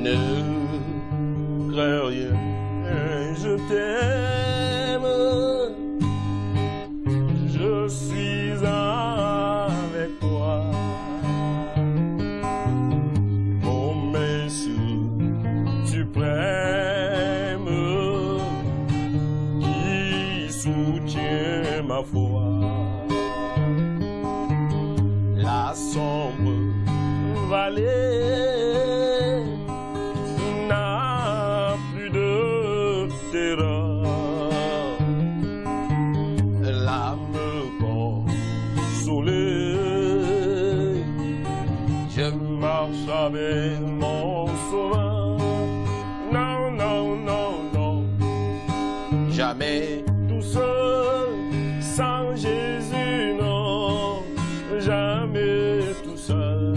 Ne crains rien, je t'aime. Je suis avec toi. Mon Messie suprême qui soutient ma foi. La sombre vallée n'a plus de terreur. L'âme consolée, je marche avec mon sauveur. Non, non, non, non, jamais tout seul, sans Jésus, non, jamais tout seul.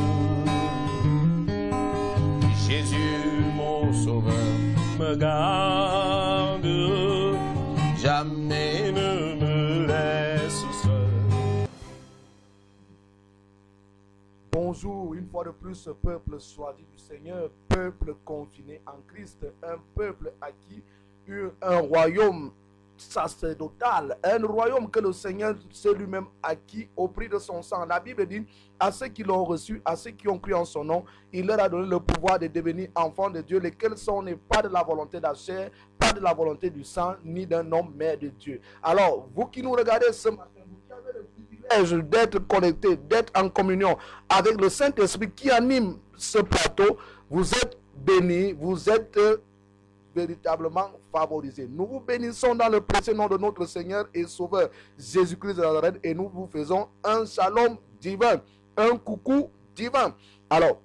Jésus, mon sauveur, me garde, jamais ne me laisse seul. Bonjour, une fois de plus, peuple choisi du Seigneur, peuple confiné en Christ, un peuple acquis, un royaume sacerdotal, un royaume que le Seigneur s'est lui-même acquis au prix de son sang. La Bible dit, à ceux qui l'ont reçu, à ceux qui ont cru en son nom, il leur a donné le pouvoir de devenir enfants de Dieu, lesquels sont nés pas de la volonté de la chair, pas de la volonté du sang, ni d'un homme, mais de Dieu. Alors, vous qui nous regardez ce matin, vous qui avez le privilège d'être connectés, d'être en communion avec le Saint-Esprit qui anime ce plateau, vous êtes bénis, vous êtes véritablement favorisés. Nous vous bénissons dans le précieux nom de notre Seigneur et Sauveur Jésus-Christ de Nazareth et nous vous faisons un shalom divin, un coucou divin. Alors,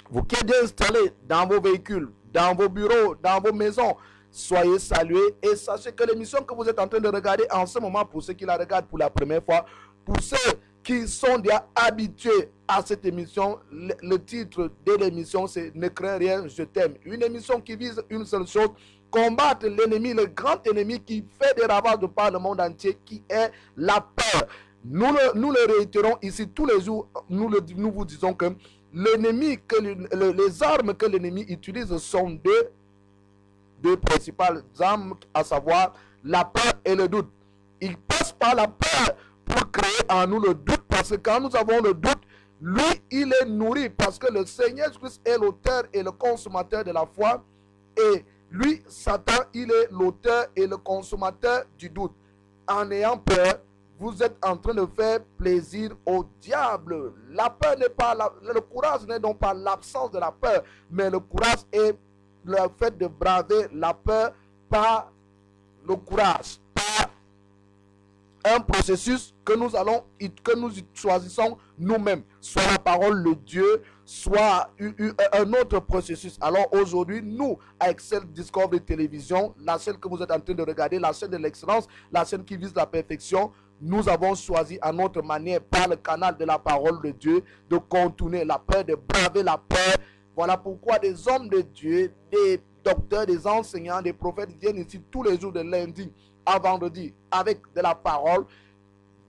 vous qui êtes installés dans vos véhicules, dans vos bureaux, dans vos maisons, soyez salués et sachez que l'émission que vous êtes en train de regarder en ce moment, pour ceux qui la regardent pour la première fois, pour ceux qui sont déjà habitués à cette émission, le titre de l'émission c'est « Ne crains rien, je t'aime ». Une émission qui vise une seule chose, combattre l'ennemi, le grand ennemi qui fait des ravages de par le monde entier, qui est la peur. Nous le réitérons ici tous les jours, nous vous disons que l'ennemi, les armes que l'ennemi utilise sont deux principales armes, à savoir la peur et le doute. Il passe par la peur pour créer en nous le doute, parce que quand nous avons le doute, lui, il est nourri, parce que le Seigneur Christ est l'auteur et le consommateur de la foi, et lui, Satan, il est l'auteur et le consommateur du doute. En ayant peur, vous êtes en train de faire plaisir au diable. La peur n'est pas, le courage n'est donc pas l'absence de la peur, mais le courage est le fait de braver la peur par le courage, par un processus que nous choisissons nous-mêmes, soit la parole de Dieu, soit un autre processus. Alors aujourd'hui, nous, à Excel Discovery Télévision, la chaîne que vous êtes en train de regarder, la chaîne de l'excellence, la chaîne qui vise la perfection, nous avons choisi à notre manière, par le canal de la parole de Dieu, de contourner la peur, de braver la peur. Voilà pourquoi des hommes de Dieu, des docteurs, des enseignants, des prophètes viennent ici tous les jours de lundi à vendredi avec de la parole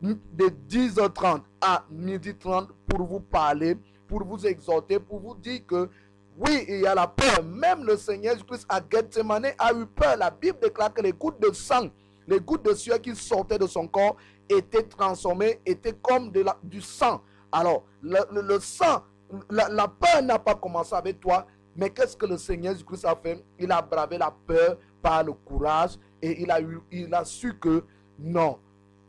de 10h30 à 12h30 pour vous parler, pour vous exhorter, pour vous dire que oui, il y a la peur. Même le Seigneur Jésus-Christ à Gethsemane a eu peur. La Bible déclare que les gouttes de sang, les gouttes de sueur qui sortaient de son corps étaient transformées, étaient comme du sang. Alors, le sang, la peur n'a pas commencé avec toi, mais qu'est-ce que le Seigneur Jésus-Christ a fait? Il a bravé la peur par le courage et il a su que non,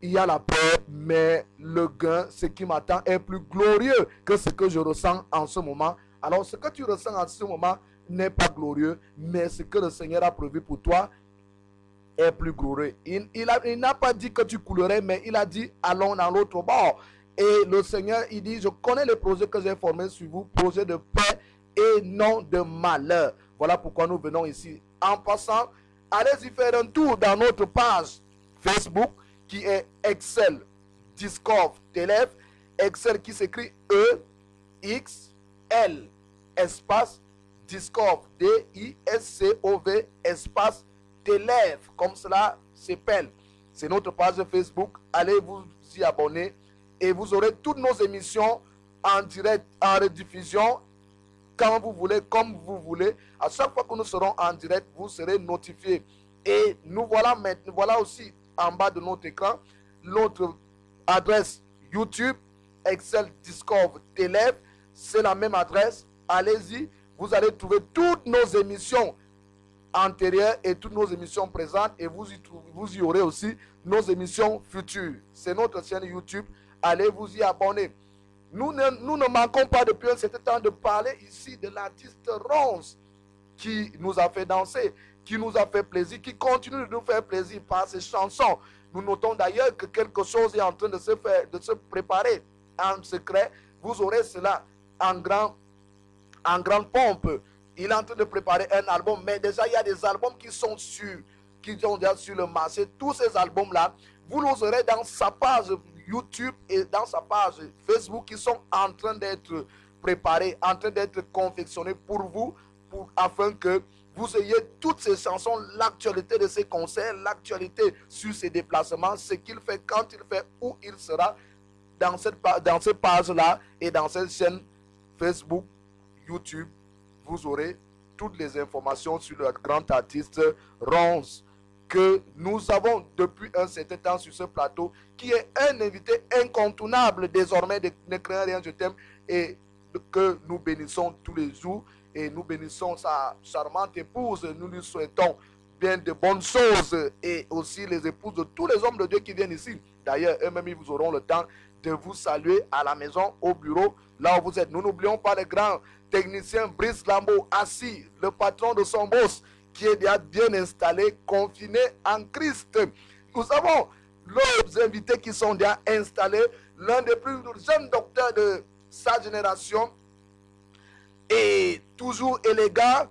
il y a la peur, mais le gain, ce qui m'attend est plus glorieux que ce que je ressens en ce moment. Alors, ce que tu ressens en ce moment n'est pas glorieux, mais ce que le Seigneur a prévu pour toi est plus glorieux. Il n'a pas dit que tu coulerais, mais il a dit allons dans l'autre bord. Et le Seigneur, il dit, je connais les projets que j'ai formés sur vous, projets de paix et non de malheur. Voilà pourquoi nous venons ici. En passant, allez-y faire un tour dans notre page Facebook qui est Excel Discovery Télév. Excel qui s'écrit E-X-L espace Discovery D-I-S-C-O-V espace Télév. Comme cela s'appelle. C'est notre page Facebook. Allez vous y abonner et vous aurez toutes nos émissions en direct, en rediffusion quand vous voulez, comme vous voulez. À chaque fois que nous serons en direct, vous serez notifiés. Et nous voilà maintenant, voilà aussi en bas de notre écran, notre adresse YouTube, Excel, Discord, Télève. C'est la même adresse. Allez-y, vous allez trouver toutes nos émissions antérieures et toutes nos émissions présentes, et vous y aurez aussi nos émissions futures. C'est notre chaîne YouTube. Allez vous y abonner. Nous ne manquons pas depuis un certain temps de parler ici de l'artiste Ronce qui nous a fait danser, qui nous a fait plaisir, qui continue de nous faire plaisir par ses chansons. Nous notons d'ailleurs que quelque chose est en train de se préparer en secret. Vous aurez cela en grande pompe. Il est en train de préparer un album, mais déjà il y a des albums qui sont déjà sur le marché. Tous ces albums-là, vous les aurez dans sa page YouTube et dans sa page Facebook qui sont en train d'être préparés, en train d'être confectionnés pour vous, afin que vous ayez toutes ces chansons, l'actualité de ses concerts, l'actualité sur ses déplacements, ce qu'il fait, quand il fait, où il sera, dans ces pages-là et dans cette chaîne Facebook, YouTube. Vous aurez toutes les informations sur le grand artiste Ronce que nous avons depuis un certain temps sur ce plateau, qui est un invité incontournable désormais de Ne crains rien, je t'aime, et que nous bénissons tous les jours, et nous bénissons sa charmante épouse. Nous lui souhaitons bien de bonnes choses, et aussi les épouses de tous les hommes de Dieu qui viennent ici. D'ailleurs, eux-mêmes, ils vous auront le temps de vous saluer à la maison, au bureau, là où vous êtes. Nous n'oublions pas le grand technicien Brice Lambeau, assis, le patron de son boss, qui est déjà bien installé, confiné en Christ. Nous avons nos invités qui sont déjà installés, l'un des plus jeunes docteurs de sa génération, et toujours élégant.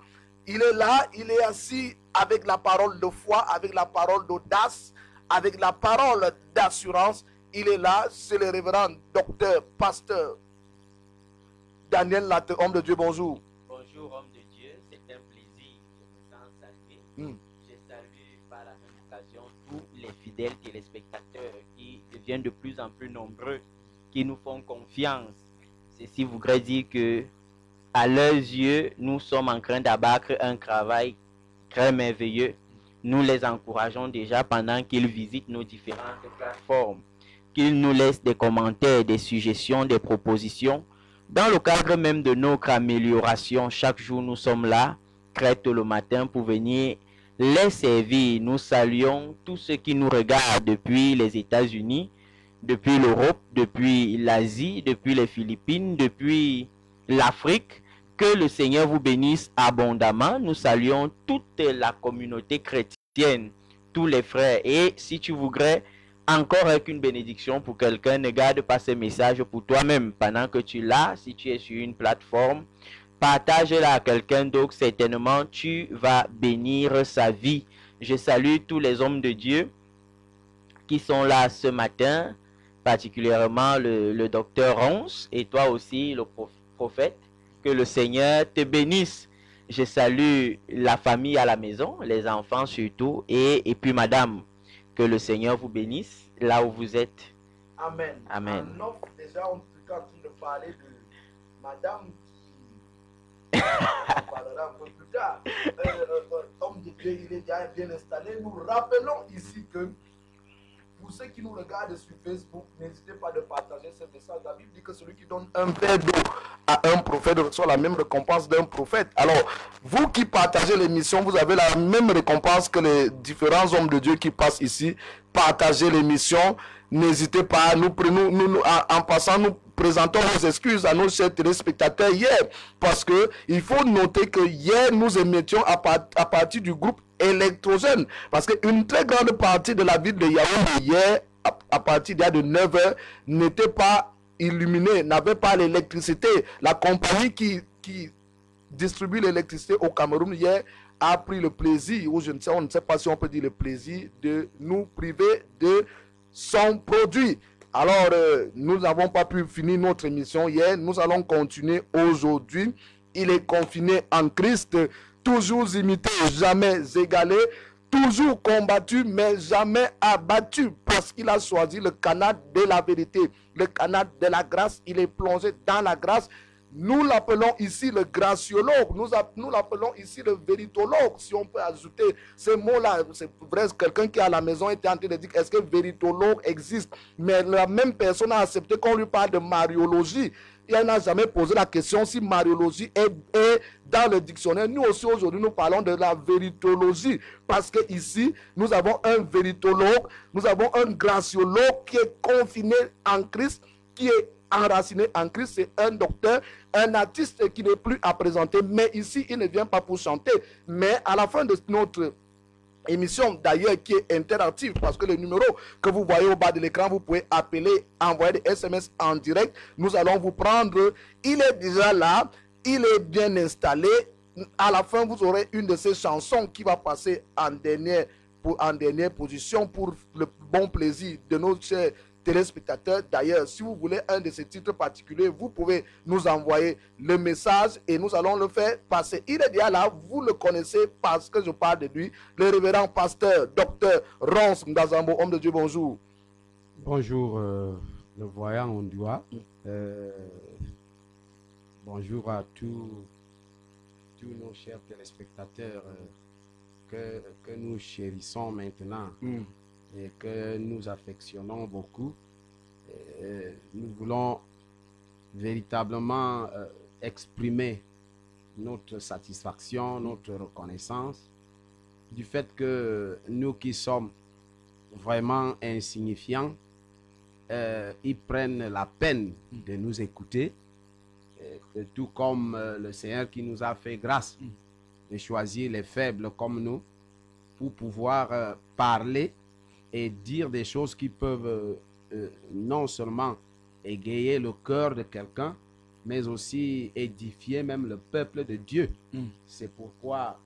Il est là, il est assis avec la parole de foi, avec la parole d'audace, avec la parole d'assurance. Il est là, c'est le révérend docteur, pasteur Daniel Latte, homme de Dieu, bonjour. Bonjour, homme de Dieu, c'est un plaisir de vous en saluer. Je salue par la même occasion tous les fidèles téléspectateurs qui deviennent de plus en plus nombreux, qui nous font confiance. Ceci voudrait dire que, à leurs yeux, nous sommes en train d'abattre un travail très merveilleux. Nous les encourageons déjà pendant qu'ils visitent nos différentes plateformes, qu'ils nous laissent des commentaires, des suggestions, des propositions. Dans le cadre même de notre amélioration, chaque jour nous sommes là, très tôt le matin, pour venir les servir. Nous saluons tous ceux qui nous regardent depuis les États-Unis, depuis l'Europe, depuis l'Asie, depuis les Philippines, depuis l'Afrique. Que le Seigneur vous bénisse abondamment. Nous saluons toute la communauté chrétienne, tous les frères. Et si tu voudrais encore avec une bénédiction pour quelqu'un, ne garde pas ce message pour toi-même pendant que tu l'as. Si tu es sur une plateforme, partage-la à quelqu'un d'autre. Certainement, tu vas bénir sa vie. Je salue tous les hommes de Dieu qui sont là ce matin, particulièrement le docteur Ronce et toi aussi, le prophète. Que le Seigneur te bénisse. Je salue la famille à la maison, les enfants surtout, et puis madame. Que le Seigneur vous bénisse là où vous êtes. Amen. Amen. Déjà, on est en train de parler de madame qui... on parlera un peu plus tard. Homme de Dieu, il est déjà bien installé. Nous rappelons ici que pour ceux qui nous regardent sur Facebook, n'hésitez pas de partager ce message. La Bible dit que celui qui donne un verre d'eau à un prophète reçoit la même récompense d'un prophète. Alors, vous qui partagez l'émission, vous avez la même récompense que les différents hommes de Dieu qui passent ici. Partagez l'émission. N'hésitez pas, en passant, nous présentons nos excuses à nos chers téléspectateurs hier. Parce que il faut noter que hier, nous émettions à partir du groupe électrogène, parce qu'une très grande partie de la ville de Yaoundé hier, à partir de 9h, n'était pas illuminée, n'avait pas l'électricité. La compagnie qui distribue l'électricité au Cameroun hier a pris le plaisir, ou on ne sait pas si on peut dire le plaisir, de nous priver de son produit. Alors, nous n'avons pas pu finir notre émission hier, nous allons continuer aujourd'hui. Il est confiné en Christ, toujours imité, jamais égalé, toujours combattu, mais jamais abattu, parce qu'il a choisi le canal de la vérité, le canal de la grâce. Il est plongé dans la grâce. Nous l'appelons ici le graciologue, nous l'appelons ici le véritologue, si on peut ajouter ce mot-là. C'est vrai, quelqu'un qui est à la maison était en train de dire, est-ce que véritologue existe? Mais la même personne a accepté qu'on lui parle de mariologie. Il n'a jamais posé la question si mariologie est dans le dictionnaire. Nous aussi aujourd'hui, nous parlons de la véritologie. Parce que ici, nous avons un véritologue, nous avons un graciologue qui est confiné en Christ, qui est enraciné en Christ. C'est un docteur, un artiste qui n'est plus à présenter. Mais ici, il ne vient pas pour chanter. Mais à la fin de notre émission d'ailleurs qui est interactive, parce que le numéro que vous voyez au bas de l'écran, vous pouvez appeler, envoyer des SMS en direct. Nous allons vous prendre. Il est déjà là, il est bien installé. À la fin, vous aurez une de ces chansons qui va passer en dernière position pour le bon plaisir de nos chers téléspectateurs. D'ailleurs, si vous voulez un de ces titres particuliers, vous pouvez nous envoyer le message et nous allons le faire passer. Il est déjà là, vous le connaissez parce que je parle de lui, le révérend pasteur, docteur Ronce Ndazambo, homme de Dieu, bonjour. Bonjour, le voyant Ondua. Bonjour à tous nos chers téléspectateurs que nous chérissons maintenant. Et que nous affectionnons beaucoup. Nous voulons véritablement exprimer notre satisfaction, notre reconnaissance du fait que nous qui sommes vraiment insignifiants, ils prennent la peine de nous écouter, tout comme le Seigneur qui nous a fait grâce de choisir les faibles comme nous pour pouvoir parler et dire des choses qui peuvent non seulement égayer le cœur de quelqu'un, mais aussi édifier même le peuple de Dieu. C'est pourquoi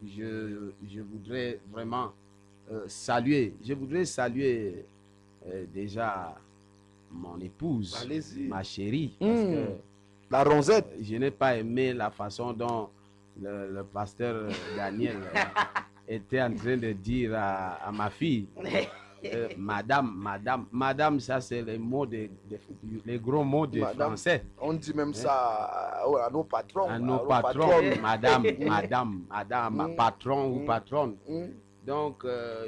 je voudrais vraiment saluer. Je voudrais saluer déjà mon épouse, ma chérie, parce que la Rosette. Je n'ai pas aimé la façon dont le pasteur Daniel était en train de dire à ma fille, madame, ça c'est les mots les gros mots de français. On dit même ça à nos patrons. À nos patrons, madame, patron ou patronne. Donc,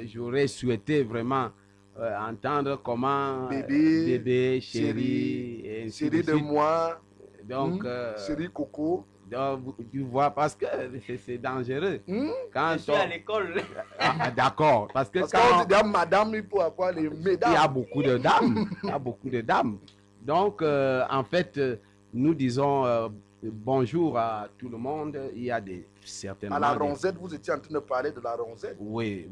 j'aurais souhaité vraiment entendre comment bébé, chérie, chérie de moi, donc, chérie coco. Donc, tu vois, parce que c'est dangereux. Quand je suis à l'école. D'accord. Parce que quand on dit madame, il faut avoir les mesdames. Il y a beaucoup de dames. Il y a beaucoup de dames. Donc, en fait, nous disons bonjour à tout le monde. Il y a certainement... À la Ronsette, vous étiez en train de parler de la Ronsette? Oui.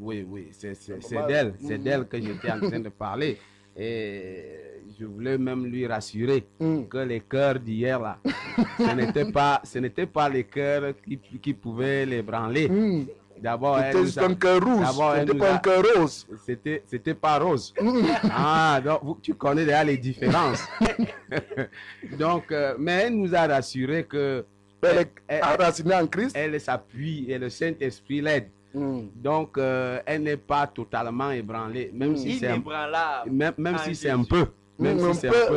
C'est d'elle. C'est d'elle que j'étais en train de parler. Et je voulais même lui rassurer que les cœurs d'hier là, ce n'était pas les cœurs qui pouvaient l'ébranler. D'abord, c'était un cœur rouge. C'était pas un cœur rose. C'était pas rose. Ah, donc tu connais déjà les différences. Donc, mais elle nous a rassuré que elle est enracinée en Christ. Elle s'appuie et le Saint-Esprit l'aide. Donc, elle n'est pas totalement ébranlée, même si c'est un peu. Même si c'est un peu.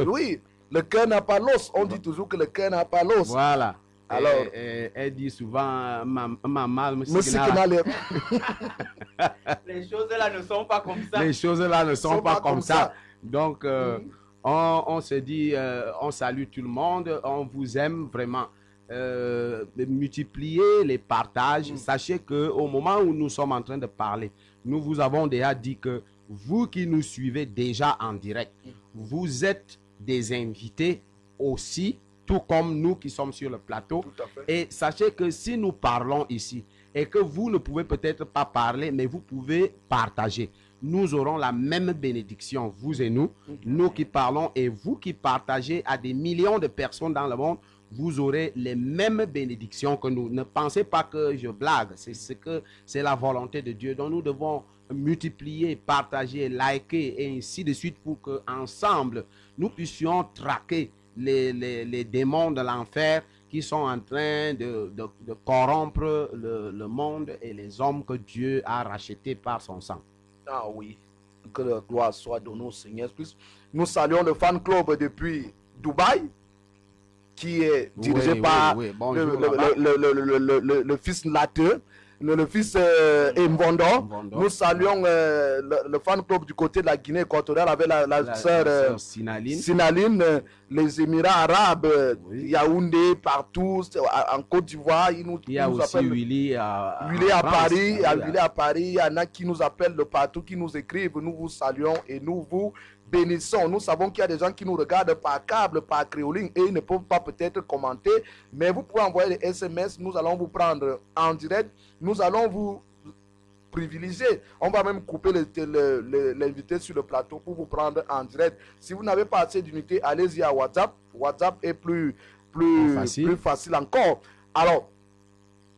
Oui, le cœur n'a pas l'os. On dit toujours que le cœur n'a pas l'os. Voilà. Alors, elle dit souvent, maman, les choses là ne sont pas comme ça. Les choses là ne sont pas comme ça. Donc, on se dit, on salue tout le monde, on vous aime vraiment. Multiplier les partages. Sachez qu'au moment où nous sommes en train de parler, nous vous avons déjà dit que vous qui nous suivez déjà en direct, vous êtes des invités aussi, tout comme nous qui sommes sur le plateau. Et sachez que si nous parlons ici et que vous ne pouvez peut-être pas parler, mais vous pouvez partager, nous aurons la même bénédiction, vous et nous, nous qui parlons et vous qui partagez à des millions de personnes dans le monde. Vous aurez les mêmes bénédictions que nous. Ne pensez pas que je blague. C'est la volonté de Dieu. Donc nous devons multiplier, partager, liker et ainsi de suite pour qu'ensemble, nous puissions traquer les démons de l'enfer qui sont en train de corrompre le monde et les hommes que Dieu a rachetés par son sang. Ah oui, que la gloire soit donnée au Seigneur. Nous saluons le fan club depuis Dubaï. qui est dirigé par Bonjour, le fils Lateux, le fils Mvondo. Nous saluons le fan club du côté de la Guinée équatoriale avec la sœur Sinaline, les Émirats arabes, Yaoundé, partout, en Côte d'Ivoire. Il y a aussi Willy à Paris. Willy à Paris, il y en a qui nous appellent de partout, qui nous écrivent. Nous vous saluons et nous vous bénissons. Nous savons qu'il y a des gens qui nous regardent par câble, par créoline et ils ne peuvent pas peut-être commenter, mais vous pouvez envoyer des SMS, nous allons vous prendre en direct, nous allons vous privilégier. On va même couper l'invité sur le plateau pour vous prendre en direct. Si vous n'avez pas assez d'unités, allez-y à WhatsApp. WhatsApp est plus facile encore. Alors,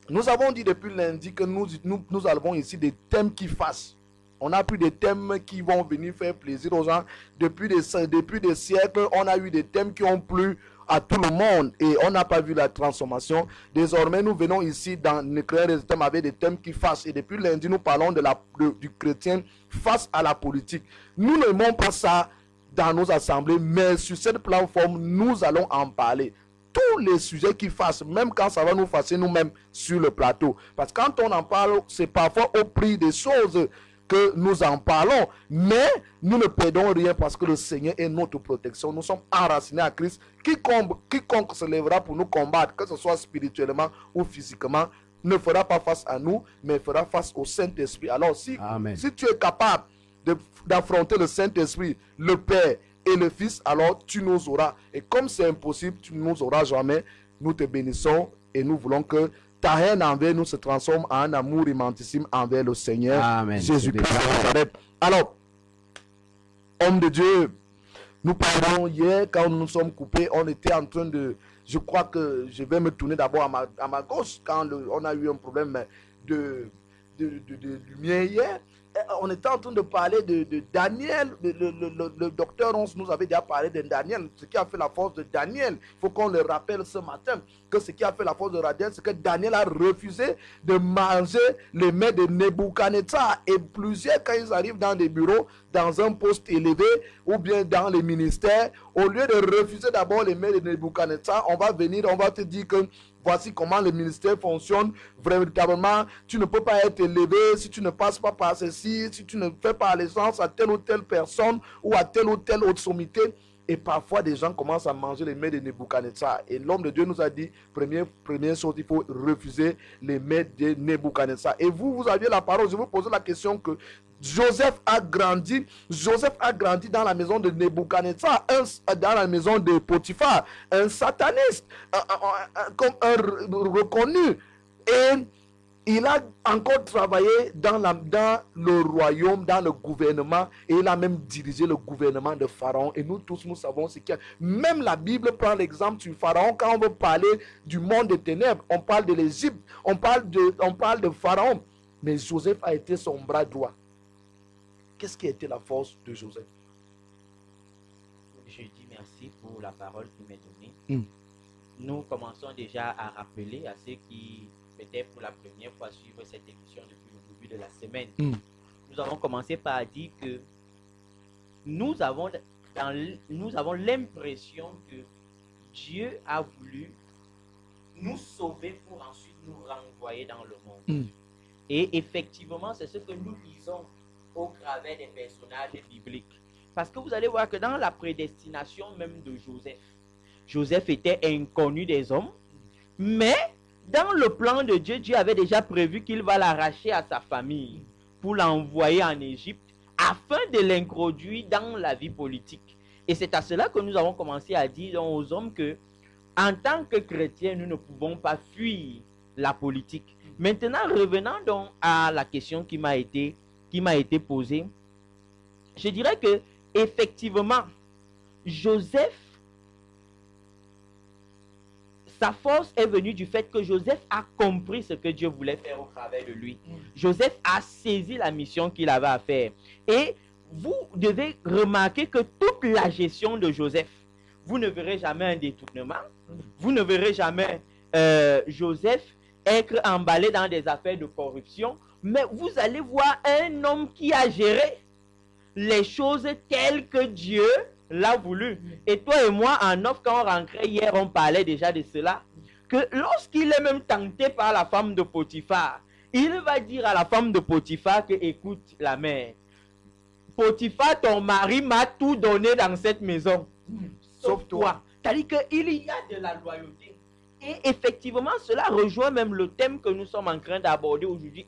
nous avons dit depuis lundi que nous avons ici des thèmes qui fâchent. On a pris des thèmes qui vont venir faire plaisir aux gens. Depuis des siècles, on a eu des thèmes qui ont plu à tout le monde et on n'a pas vu la transformation. Désormais, nous venons ici dans Nucléaire des thèmes avec des thèmes qui fâchent. Et depuis lundi, nous parlons du chrétien face à la politique. Nous n'aimons pas ça dans nos assemblées, mais sur cette plateforme, nous allons en parler. Tous les sujets qui fâchent, même quand ça va nous fâcher nous-mêmes sur le plateau. Parce que quand on en parle, c'est parfois au prix des choses que nous en parlons, mais nous ne perdons rien parce que le Seigneur est notre protection. Nous sommes enracinés à Christ. Quiconque se lèvera pour nous combattre, que ce soit spirituellement ou physiquement, ne fera pas face à nous, mais fera face au Saint-Esprit. Alors, si tu es capable d'affronter le Saint-Esprit, le Père et le Fils, alors tu nous auras. Et comme c'est impossible, tu ne nous auras jamais. Nous te bénissons et nous voulons que ta haine envers nous se transforme en un amour immensissime envers le Seigneur Jésus-Christ. Alors, homme de Dieu, nous parlons hier, quand nous nous sommes coupés, on était en train de... Je crois que je vais me tourner d'abord à ma gauche, quand on a eu un problème de lumière hier. On était en train de parler de Daniel. Le docteur Ons nous avait déjà parlé de Daniel. Ce qui a fait la force de Daniel, il faut qu'on le rappelle ce matin, que ce qui a fait la force de Daniel, c'est que Daniel a refusé de manger les mets de Nebuchadnezzar. Et plusieurs, quand ils arrivent dans des bureaux, dans un poste élevé, ou bien dans les ministères, au lieu de refuser d'abord les mets de Nebuchadnezzar, on va venir, on va te dire que voici comment le ministère fonctionne. Véritablement, tu ne peux pas être élevé si tu ne passes pas par ceci, si tu ne fais pas allégeance à telle ou telle personne ou à telle ou telle autre sommité. Et parfois, des gens commencent à manger les mets de Nebuchadnezzar. Et l'homme de Dieu nous a dit, première chose, il faut refuser les mets de Nebuchadnezzar. Et vous aviez la parole, je vous pose la question que Joseph a grandi dans la maison de Nebuchadnezzar, dans la maison de Potiphar, un sataniste, comme un reconnu. Et il a encore travaillé dans le royaume, dans le gouvernement, et il a même dirigé le gouvernement de Pharaon. Et nous tous, nous savons ce qu'il y a. Même la Bible prend l'exemple sur Pharaon. Quand on veut parler du monde des ténèbres, on parle de l'Égypte, on parle de Pharaon. Mais Joseph a été son bras droit. Qu'est-ce qui a été la force de Joseph? Je dis merci pour la parole qui m'est donnée. Nous commençons déjà à rappeler à ceux qui, peut-être pour la première fois, suivent cette émission depuis le début de la semaine. Nous avons commencé par dire que nous avons l'impression que Dieu a voulu nous sauver pour ensuite nous renvoyer dans le monde. Et effectivement, c'est ce que nous lisons au travers des personnages bibliques. Parce que vous allez voir que dans la prédestination même de Joseph, Joseph était inconnu des hommes, mais dans le plan de Dieu, Dieu avait déjà prévu qu'il va l'arracher à sa famille pour l'envoyer en Égypte afin de l'introduire dans la vie politique. Et c'est à cela que nous avons commencé à dire aux hommes que, en tant que chrétiens, nous ne pouvons pas fuir la politique. Maintenant, revenons donc à la question qui m'a été posée. Je dirais que effectivement, Joseph, sa force est venue du fait que Joseph a compris ce que Dieu voulait faire au travers de lui. Joseph a saisi la mission qu'il avait à faire. Et vous devez remarquer que toute la gestion de Joseph, vous ne verrez jamais un détournement, vous ne verrez jamais Joseph être emballé dans des affaires de corruption, mais vous allez voir un homme qui a géré les choses telles que Dieu l'a voulu. Et toi et moi, en off, quand on rentrait hier, on parlait déjà de cela. Que lorsqu'il est même tenté par la femme de Potiphar, il va dire à la femme de Potiphar que, écoute, la mère, Potiphar, ton mari m'a tout donné dans cette maison, sauf toi. C'est-à-dire qu'il y a de la loyauté. Et effectivement, cela rejoint même le thème que nous sommes en train d'aborder aujourd'hui.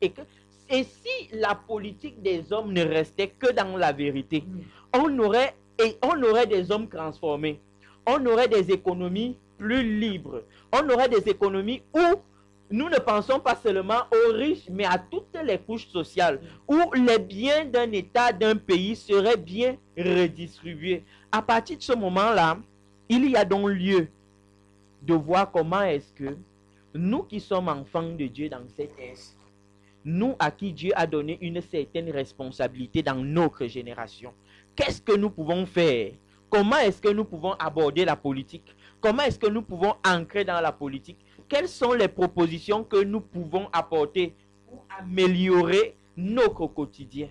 Et si la politique des hommes ne restait que dans la vérité, on aurait des hommes transformés. On aurait des économies plus libres. On aurait des économies où nous ne pensons pas seulement aux riches, mais à toutes les couches sociales, où les biens d'un État, d'un pays seraient bien redistribués. À partir de ce moment-là, il y a donc lieu de voir comment est-ce que nous qui sommes enfants de Dieu dans cette ère, nous à qui Dieu a donné une certaine responsabilité dans notre génération, qu'est-ce que nous pouvons faire? Comment est-ce que nous pouvons aborder la politique? Comment est-ce que nous pouvons ancrer dans la politique? Quelles sont les propositions que nous pouvons apporter pour améliorer notre quotidien?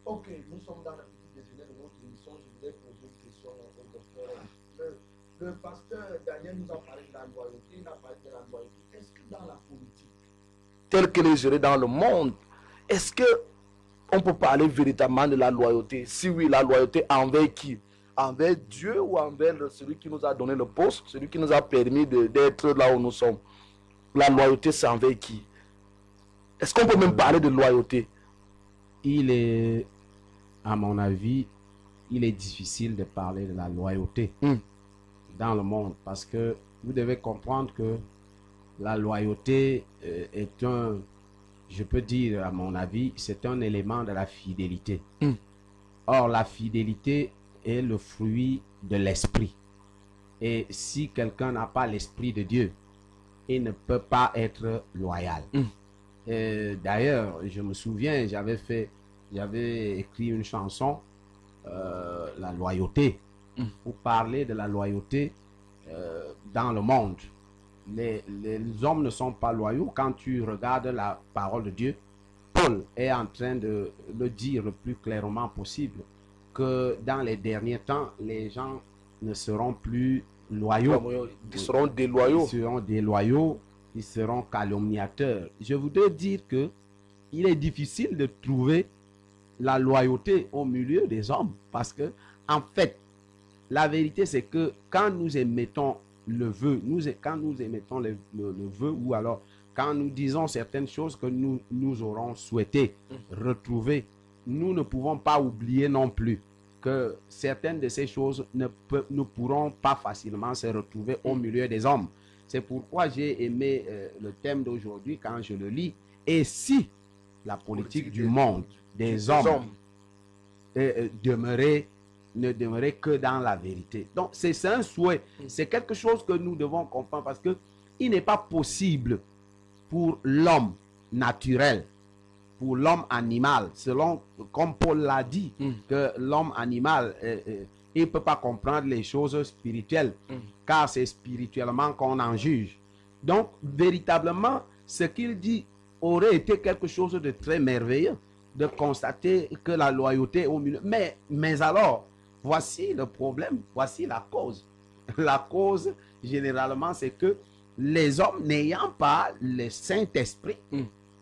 Ok, nous sommes dans la petite déjeuner de notre émission. Je voudrais poser une question au docteur. Le pasteur Daniel nous a parlé de la loyauté, il a parlé de la loyauté. Est-ce que dans la politique, telle qu'elle est gérée dans le monde, est-ce qu'on peut parler véritablement de la loyauté? Si oui, la loyauté envers qui? Envers Dieu ou envers celui qui nous a donné le poste, celui qui nous a permis d'être là où nous sommes? La loyauté, c'est envers qui? Est-ce qu'on peut même parler de loyauté? Il est, à mon avis, il est difficile de parler de la loyauté dans le monde parce que vous devez comprendre que la loyauté est un, je peux dire à mon avis, c'est un élément de la fidélité. Or, la fidélité est le fruit de l'esprit. Et si quelqu'un n'a pas l'esprit de Dieu, il ne peut pas être loyal. D'ailleurs, je me souviens, j'avais écrit une chanson, La loyauté, pour parler de la loyauté dans le monde. Les hommes ne sont pas loyaux. Quand tu regardes la parole de Dieu, Paul est en train de le dire le plus clairement possible, que dans les derniers temps, les gens ne seront plus loyaux. Ils seront déloyaux. Ils seront déloyaux, ils seront calomniateurs. Je voudrais dire que il est difficile de trouver la loyauté au milieu des hommes parce que, en fait, la vérité c'est que quand nous émettons le vœu, quand nous émettons le vœu ou alors quand nous disons certaines choses que nous aurons souhaité retrouver, nous ne pouvons pas oublier non plus que certaines de ces choses ne pourront pas facilement se retrouver au milieu des hommes. C'est pourquoi j'ai aimé le thème d'aujourd'hui quand je le lis. Et si la politique du monde, des hommes, ne demeurait que dans la vérité. Donc c'est un souhait, c'est quelque chose que nous devons comprendre parce que il n'est pas possible pour l'homme naturel, pour l'homme animal, selon, comme Paul l'a dit, que l'homme animal, il ne peut pas comprendre les choses spirituelles, car c'est spirituellement qu'on en juge. Donc, véritablement, ce qu'il dit aurait été quelque chose de très merveilleux, de constater que la loyauté est au milieu. Mais alors, voici le problème, voici la cause. La cause, généralement, c'est que les hommes n'ayant pas le Saint-Esprit,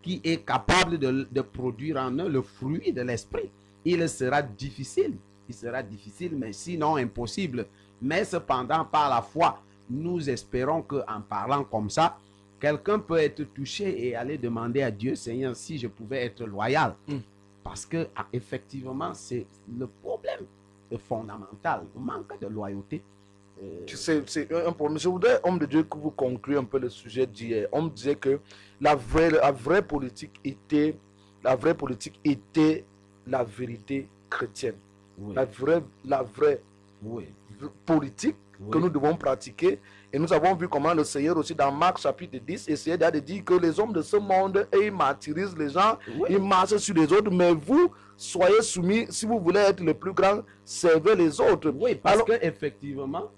qui est capable de produire en eux le fruit de l'esprit, il sera difficile, mais sinon impossible. Mais cependant, par la foi, nous espérons qu'en parlant comme ça, quelqu'un peut être touché et aller demander à Dieu, Seigneur, si je pouvais être loyal. Parce que effectivement, c'est le problème fondamental, le manque de loyauté. C'est un problème. Je voudrais, homme de Dieu, que vous concluiez un peu le sujet d'hier. On me disait que la vraie politique était la vérité chrétienne. Oui. La vraie Oui. politique que nous devons pratiquer. Et nous avons vu comment le Seigneur aussi dans Marc chapitre 10 essayait de dire que les hommes de ce monde, ils martyrisent les gens, ils marchent sur les autres, mais vous, soyez soumis, si vous voulez être le plus grand, servez les autres. Oui, parce que effectivement,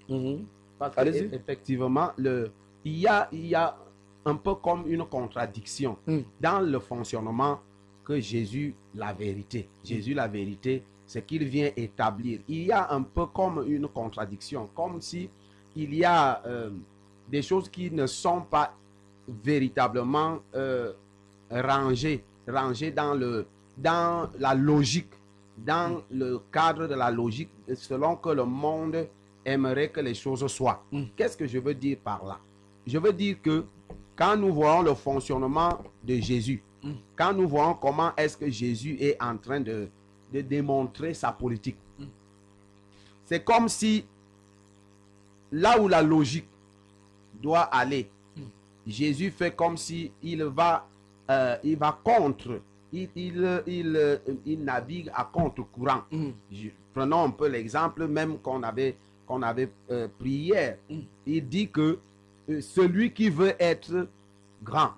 il y a un peu comme une contradiction dans le fonctionnement que Jésus, la vérité. Jésus, la vérité, ce qu'il vient établir. Il y a un peu comme une contradiction, comme si il y a des choses qui ne sont pas véritablement rangées dans la logique, dans le cadre de la logique, selon que le monde aimerait que les choses soient. Qu'est-ce que je veux dire par là? Je veux dire que quand nous voyons le fonctionnement de Jésus, quand nous voyons comment est-ce que Jésus est en train de démontrer sa politique, c'est comme si là où la logique doit aller, Jésus fait comme si il va contre, il navigue à contre-courant. Prenons un peu l'exemple même qu'on avait pris hier. Il dit que celui qui veut être grand,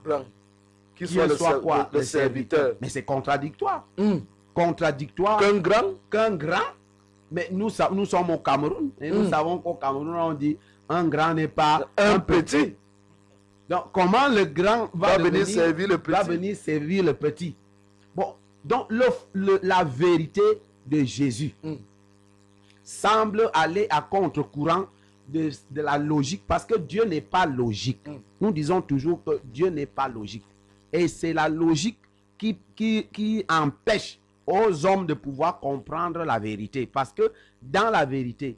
Qu'il soit quoi? Le serviteur. Mais c'est contradictoire. Contradictoire. Qu'un grand. Mais nous sommes au Cameroun. Et nous savons qu'au Cameroun, on dit un grand n'est pas un petit. Donc, comment le grand va venir servir le petit? Bon, donc la vérité de Jésus semble aller à contre-courant de la logique, parce que Dieu n'est pas logique. Nous disons toujours que Dieu n'est pas logique. Et c'est la logique qui empêche aux hommes de pouvoir comprendre la vérité. Parce que dans la vérité,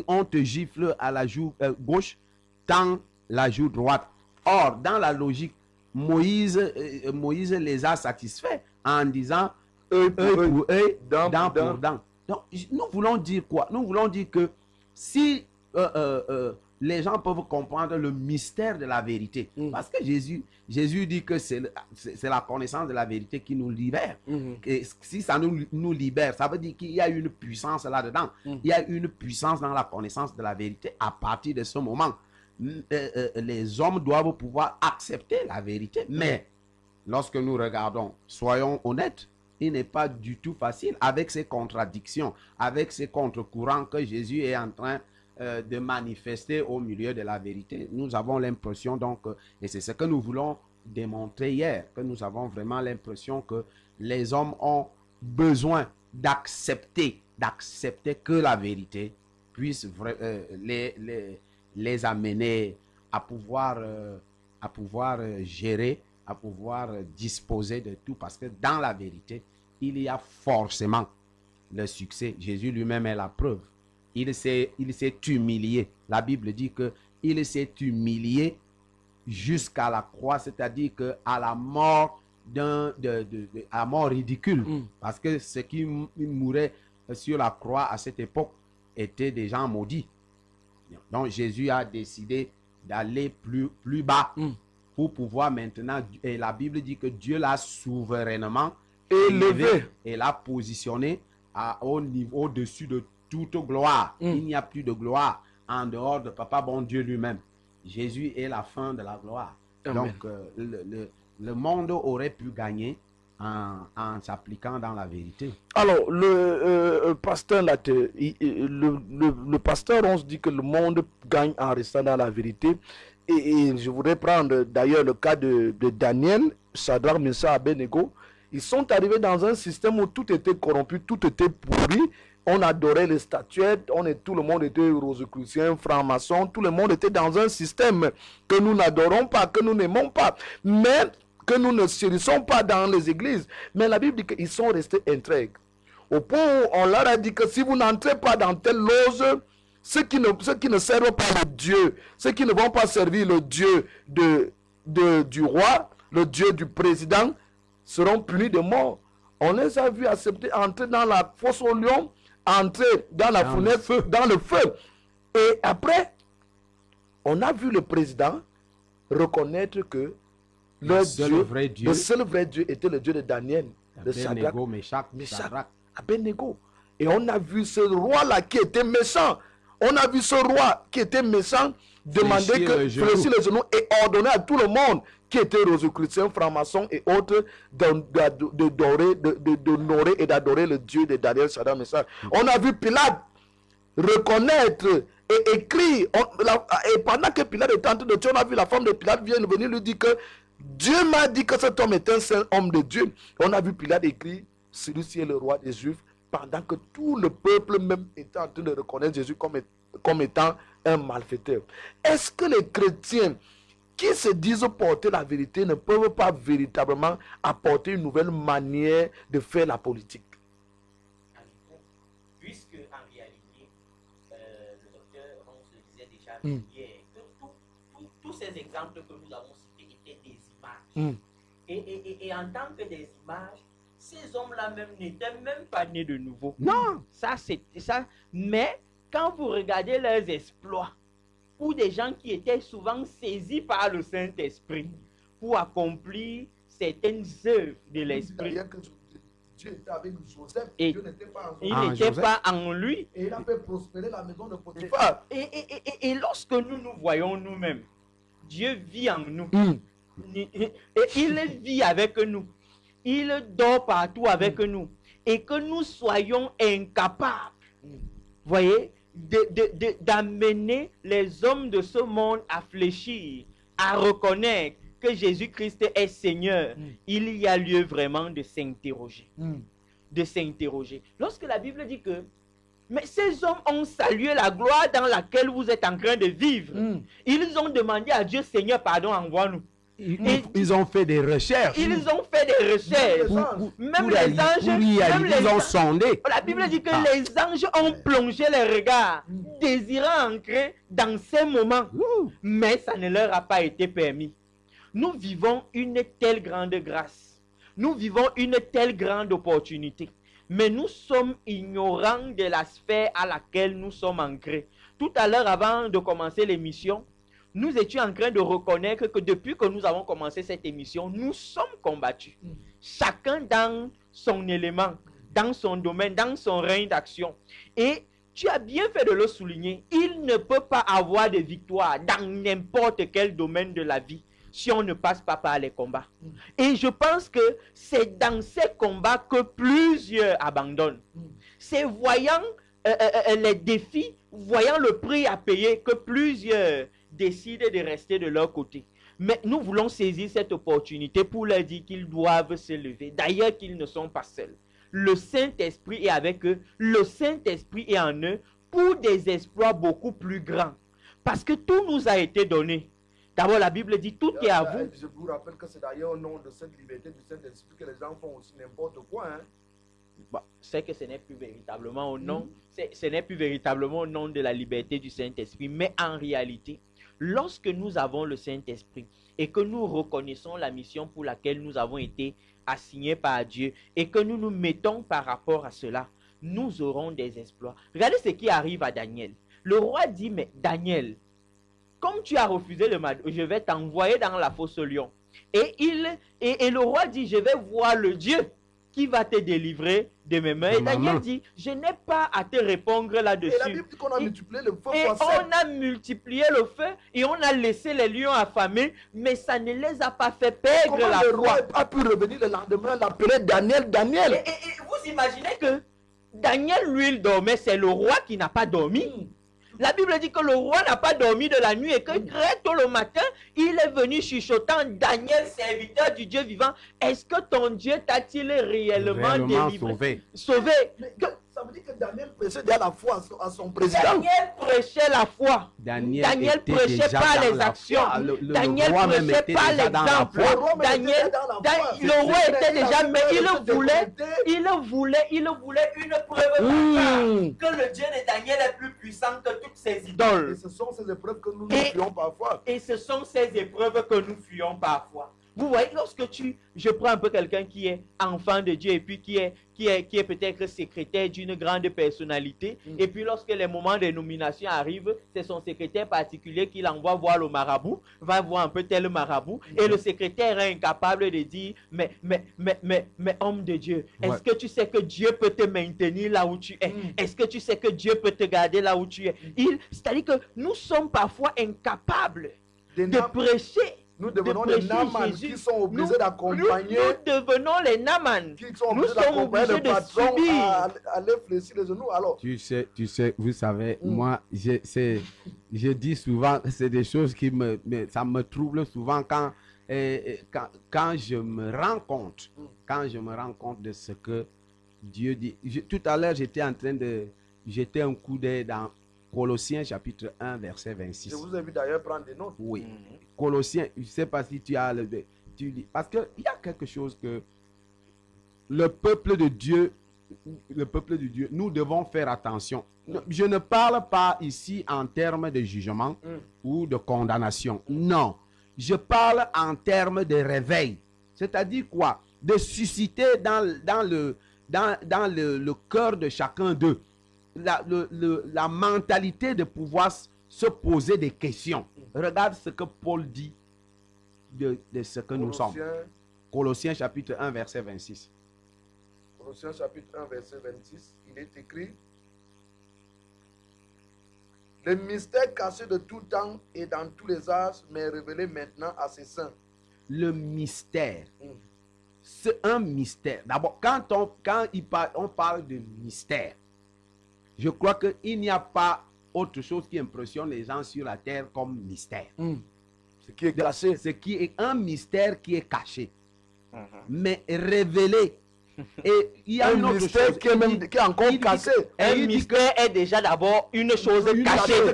on te gifle à la joue gauche, tend la joue droite. Or, dans la logique, Moïse les a satisfaits en disant œil pour œil, dent pour dent. Donc, nous voulons dire quoi? Nous voulons dire que si les gens peuvent comprendre le mystère de la vérité, parce que Jésus dit que c'est la connaissance de la vérité qui nous libère. Et si ça nous libère, ça veut dire qu'il y a une puissance là-dedans. Il y a une puissance dans la connaissance de la vérité. À partir de ce moment, les hommes doivent pouvoir accepter la vérité. Mais lorsque nous regardons, soyons honnêtes, il n'est pas du tout facile avec ces contradictions, avec ces contre-courants que Jésus est en train de manifester au milieu de la vérité. Nous avons l'impression donc, et c'est ce que nous voulons démontrer hier, que nous avons vraiment l'impression que les hommes ont besoin d'accepter que la vérité puisse les amener à pouvoir gérer, à pouvoir disposer de tout, parce que dans la vérité, il y a forcément le succès. Jésus lui-même est la preuve. Il s'est humilié. La Bible dit qu'il s'est humilié jusqu'à la croix, c'est-à-dire qu'à la mort à mort ridicule. Parce que ceux qui mouraient sur la croix à cette époque étaient des gens maudits. Donc Jésus a décidé d'aller plus bas pour pouvoir maintenant, et la Bible dit que Dieu l'a souverainement élevé et l'a positionné au-dessus de toute gloire. Il n'y a plus de gloire en dehors de Papa bon Dieu lui-même. Jésus est la fin de la gloire. Amen. Donc le monde aurait pu gagner en s'appliquant dans la vérité. Alors, le pasteur, le pasteur, on se dit que le monde gagne en restant dans la vérité. Et je voudrais prendre d'ailleurs le cas de Daniel, Shadrach, Meshach, Abednego. Ils sont arrivés dans un système où tout était corrompu, tout était pourri. On adorait les statuettes, tout le monde était rosicrucien, franc-maçon, tout le monde était dans un système que nous n'adorons pas, que nous n'aimons pas, mais que nous ne chérissons pas dans les églises. Mais la Bible dit qu'ils sont restés intègres. Au point où on leur a dit que si vous n'entrez pas dans telle loge, ceux qui ne servent pas le Dieu, ceux qui ne vont pas servir le Dieu du roi, le Dieu du président, seront punis de mort. On les a vus entrer dans la fosse au lion, entrer dans la fenêtre, dans le feu. Et après, on a vu le président reconnaître que le seul vrai Dieu était le Dieu de Daniel, de Shadrach, Meshach, Abednego. Et on a vu ce roi-là qui était méchant. On a vu ce roi qui était méchant demander que fléchir les genoux et ordonner à tout le monde qui était rosicrucien, franc-maçon et autres d'honorer et d'adorer le Dieu de Daniel, Shadrach, Meshach. On a vu Pilate reconnaître et écrire. Et pendant que Pilate était en train de tuer, on a vu la femme de Pilate venir lui dire que Dieu m'a dit que cet homme est un saint homme de Dieu. On a vu Pilate écrire, celui-ci est le roi des Juifs. pendant que tout le peuple même était en train de reconnaître Jésus comme étant un malfaiteur. Est-ce que les chrétiens qui se disent porter la vérité ne peuvent pas véritablement apporter une nouvelle manière de faire la politique? Puisque en réalité, le docteur, on se disait déjà hier, que tous ces exemples que nous avons cités étaient des images. Et en tant que des images, ces hommes-là même n'étaient même pas nés de nouveau. Non. Ça, c'était ça. Mais quand vous regardez leurs exploits, pour des gens qui étaient souvent saisis par le Saint-Esprit pour accomplir certaines œuvres de l'Esprit. Dieu était avec Joseph, Et Dieu n'était pas en il Joseph. n'était pas en lui. Et il a fait prospérer la maison de Potiphar. Et lorsque nous nous voyons nous-mêmes, Dieu vit en nous. Et il vit avec nous. Il dort partout avec nous. Et que nous soyons incapables, voyez, d'amener les hommes de ce monde à fléchir, à reconnaître que Jésus-Christ est Seigneur, il y a lieu vraiment de s'interroger. De s'interroger. Lorsque la Bible dit que mais ces hommes ont salué la gloire dans laquelle vous êtes en train de vivre. Ils ont demandé à Dieu, Seigneur, pardon, envoie-nous. Ils ont fait des recherches. Ils ont fait des recherches. Même les anges, ils ont sondé. La Bible dit que les anges ont plongé les regards, désirant entrer dans ces moments. Mais ça ne leur a pas été permis. Nous vivons une telle grande grâce. Nous vivons une telle grande opportunité. Mais nous sommes ignorants de la sphère à laquelle nous sommes ancrés. Tout à l'heure, avant de commencer l'émission, nous étions en train de reconnaître que depuis que nous avons commencé cette émission, nous sommes combattus. Chacun dans son élément, dans son domaine, dans son règne d'action. Et tu as bien fait de le souligner. Il ne peut pas avoir de victoire dans n'importe quel domaine de la vie si on ne passe pas par les combats. Et je pense que c'est dans ces combats que plusieurs abandonnent. C'est voyant les défis, voyant le prix à payer que plusieurs décident de rester de leur côté. Mais nous voulons saisir cette opportunité pour leur dire qu'ils doivent se lever. D'ailleurs, qu'ils ne sont pas seuls. Le Saint-Esprit est avec eux. Le Saint-Esprit est en eux pour des exploits beaucoup plus grands. Parce que tout nous a été donné. D'abord, la Bible dit tout est à vous. Je vous rappelle que c'est d'ailleurs au nom de cette liberté du Saint-Esprit que les gens font aussi n'importe quoi. Bon, c'est que ce n'est plus véritablement au nom, ce n'est plus véritablement au nom de la liberté du Saint-Esprit. Mais en réalité, lorsque nous avons le Saint-Esprit et que nous reconnaissons la mission pour laquelle nous avons été assignés par Dieu et que nous nous mettons par rapport à cela, nous aurons des exploits. Regardez ce qui arrive à Daniel. Le roi dit, mais Daniel, comme tu as refusé le mal, je vais t'envoyer dans la fosse au lion. Et le roi dit, je vais voir le Dieu qui va te délivrer de mes mains. Et Daniel dit, je n'ai pas à te répondre là-dessus. Et la Bible dit qu'on a multiplié le feu. Et on a multiplié le feu et on a laissé les lions affamés, mais ça ne les a pas fait perdre la foi. Le roi a pu revenir le lendemain, l'appeler Daniel, Daniel. Et vous imaginez que Daniel, lui, il dormait, c'est le roi qui n'a pas dormi. La Bible dit que le roi n'a pas dormi de la nuit et que très tôt le matin, il est venu chuchotant, Daniel, serviteur du Dieu vivant, est-ce que ton Dieu t'a-t-il réellement délivré? Sauvé. Mais ça veut dire que Daniel prêchait déjà la foi à son président. Daniel prêchait la foi. Daniel prêchait pas les actions. Daniel prêchait pas l'exemple. Le roi était déjà, mais il voulait une preuve que le Dieu de Daniel est plus puissant que toutes ses idoles. Et ce sont ces épreuves que nous fuyons parfois. Et ce sont ces épreuves que nous fuyons parfois. Vous voyez, lorsque je prends un peu quelqu'un qui est enfant de Dieu et puis qui est peut-être secrétaire d'une grande personnalité, et puis lorsque les moments de nomination arrivent, c'est son secrétaire particulier qui l'envoie voir le marabout, va voir un peu tel marabout, et le secrétaire est incapable de dire, mais homme de Dieu, est-ce que tu sais que Dieu peut te maintenir là où tu es? Est-ce que tu sais que Dieu peut te garder là où tu es? C'est-à-dire que nous sommes parfois incapables de prêcher. Nous devenons les Naaman qui sont obligés d'accompagner. Nous devenons les Naaman. Qui sont obligés de subir. À les fléchir les genoux. Alors. Tu sais, vous savez, moi, je dis souvent, c'est des choses ça me trouble souvent quand je me rends compte, de ce que Dieu dit, tout à l'heure, j'étais en train de jeter un coup d'œil dans Colossiens chapitre 1, verset 26. Je vous ai vu d'ailleurs prendre des notes. Oui. Colossiens, je ne sais pas si tu as le... Tu dis, parce qu'il y a quelque chose que le peuple de Dieu, nous devons faire attention. Je ne parle pas ici en termes de jugement ou de condamnation. Non. Je parle en termes de réveil. C'est-à-dire quoi? De susciter dans le cœur de chacun d'eux la mentalité de pouvoir se poser des questions. Regarde ce que Paul dit de ce que nous sommes. Colossiens chapitre 1, verset 26. Colossiens chapitre 1, verset 26, il est écrit: le mystère caché de tout temps et dans tous les âges m'est révélé maintenant à ses saints. Le mystère. C'est un mystère. D'abord, quand on parle de mystère, je crois qu'il n'y a pas autre chose qui impressionne les gens sur la terre comme mystère. Ce qui est caché. Ce qui est un mystère qui est caché, mais révélé. Et il y a un mystère qui est encore caché. Un mystère est déjà d'abord une chose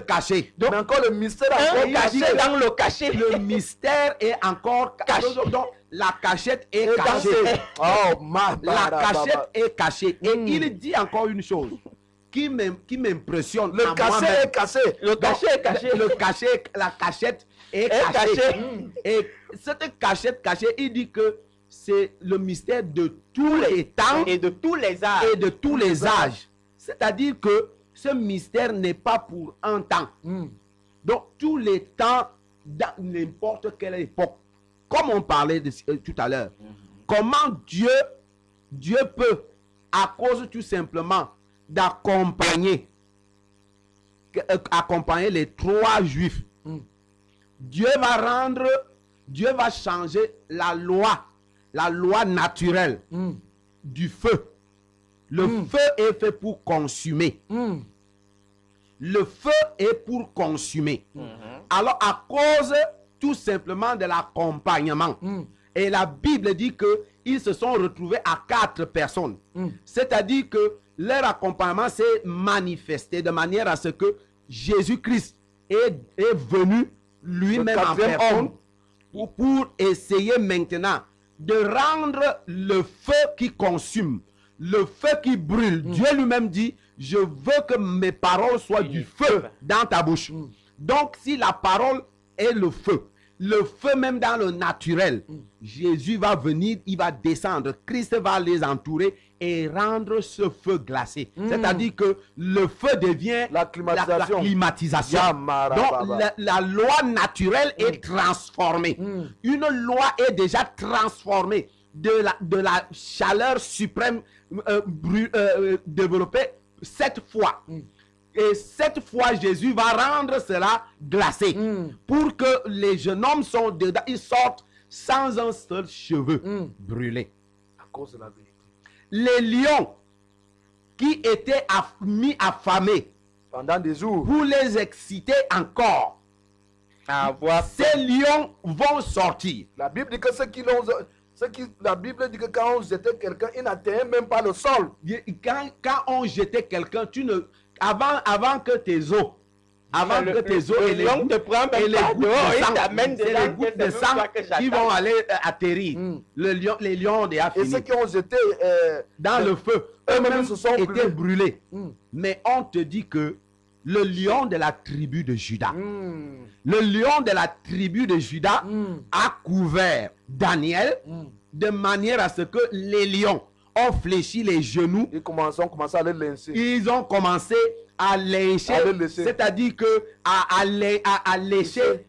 cachée. Donc, mais encore le mystère est caché dans le cachet. Le mystère est encore caché. Donc, la cachette est cachée. La cachette est cachée. Et il dit encore une chose qui m'impressionne. Le cachet est caché. Le cachet est caché. La cachette est cachée. Et cette cachette cachée, il dit que c'est le mystère de tous les temps et de tous les âges. Et de tous les âges. C'est-à-dire que ce mystère n'est pas pour un temps. Donc, tous les temps, dans n'importe quelle époque. Comme on parlait tout à l'heure. Comment Dieu peut, à cause tout simplement d'accompagner les 3 Juifs. Dieu va changer la loi naturelle du feu. Le feu est fait pour consumer. Le feu est pour consumer. Alors, à cause tout simplement de l'accompagnement, et la Bible dit qu'ils se sont retrouvés à 4 personnes. C'est-à-dire que leur accompagnement s'est manifesté de manière à ce que Jésus-Christ est venu lui-même en personne pour essayer maintenant de rendre le feu qui consume, le feu qui brûle. Dieu lui-même dit, je veux que mes paroles soient du feu dans ta bouche. Donc, si la parole est le feu même dans le naturel, Jésus va venir, il va descendre, Christ va les entourer et rendre ce feu glacé. C'est-à-dire que le feu devient la climatisation. Donc, la loi naturelle est transformée. Une loi est déjà transformée de la chaleur suprême développée 7 fois. Et 7 fois, Jésus va rendre cela glacé. Pour que les jeunes hommes sont dedans, ils sortent sans un seul cheveu brûlé. À cause de la vérité. Les lions qui étaient mis affamés pendant des jours pour les exciter encore, ces lions vont sortir. La Bible dit que la Bible dit que quand on jetait quelqu'un, il n'atteignait même pas le sol. Quand on jetait quelqu'un, avant que tes os, et les gouttes de sang qui vont aller atterrir, les lions ont déjà fini. Et ceux qui ont jeté dans le feu, eux-mêmes se sont été brûlés. Mais on te dit que le lion de la tribu de Juda, le lion de la tribu de Juda a couvert Daniel de manière à ce que les lions ont fléchi les genoux. Ils ont commencé à les lyncher. Ils ont commencé à lyncher, c'est-à-dire que à lécher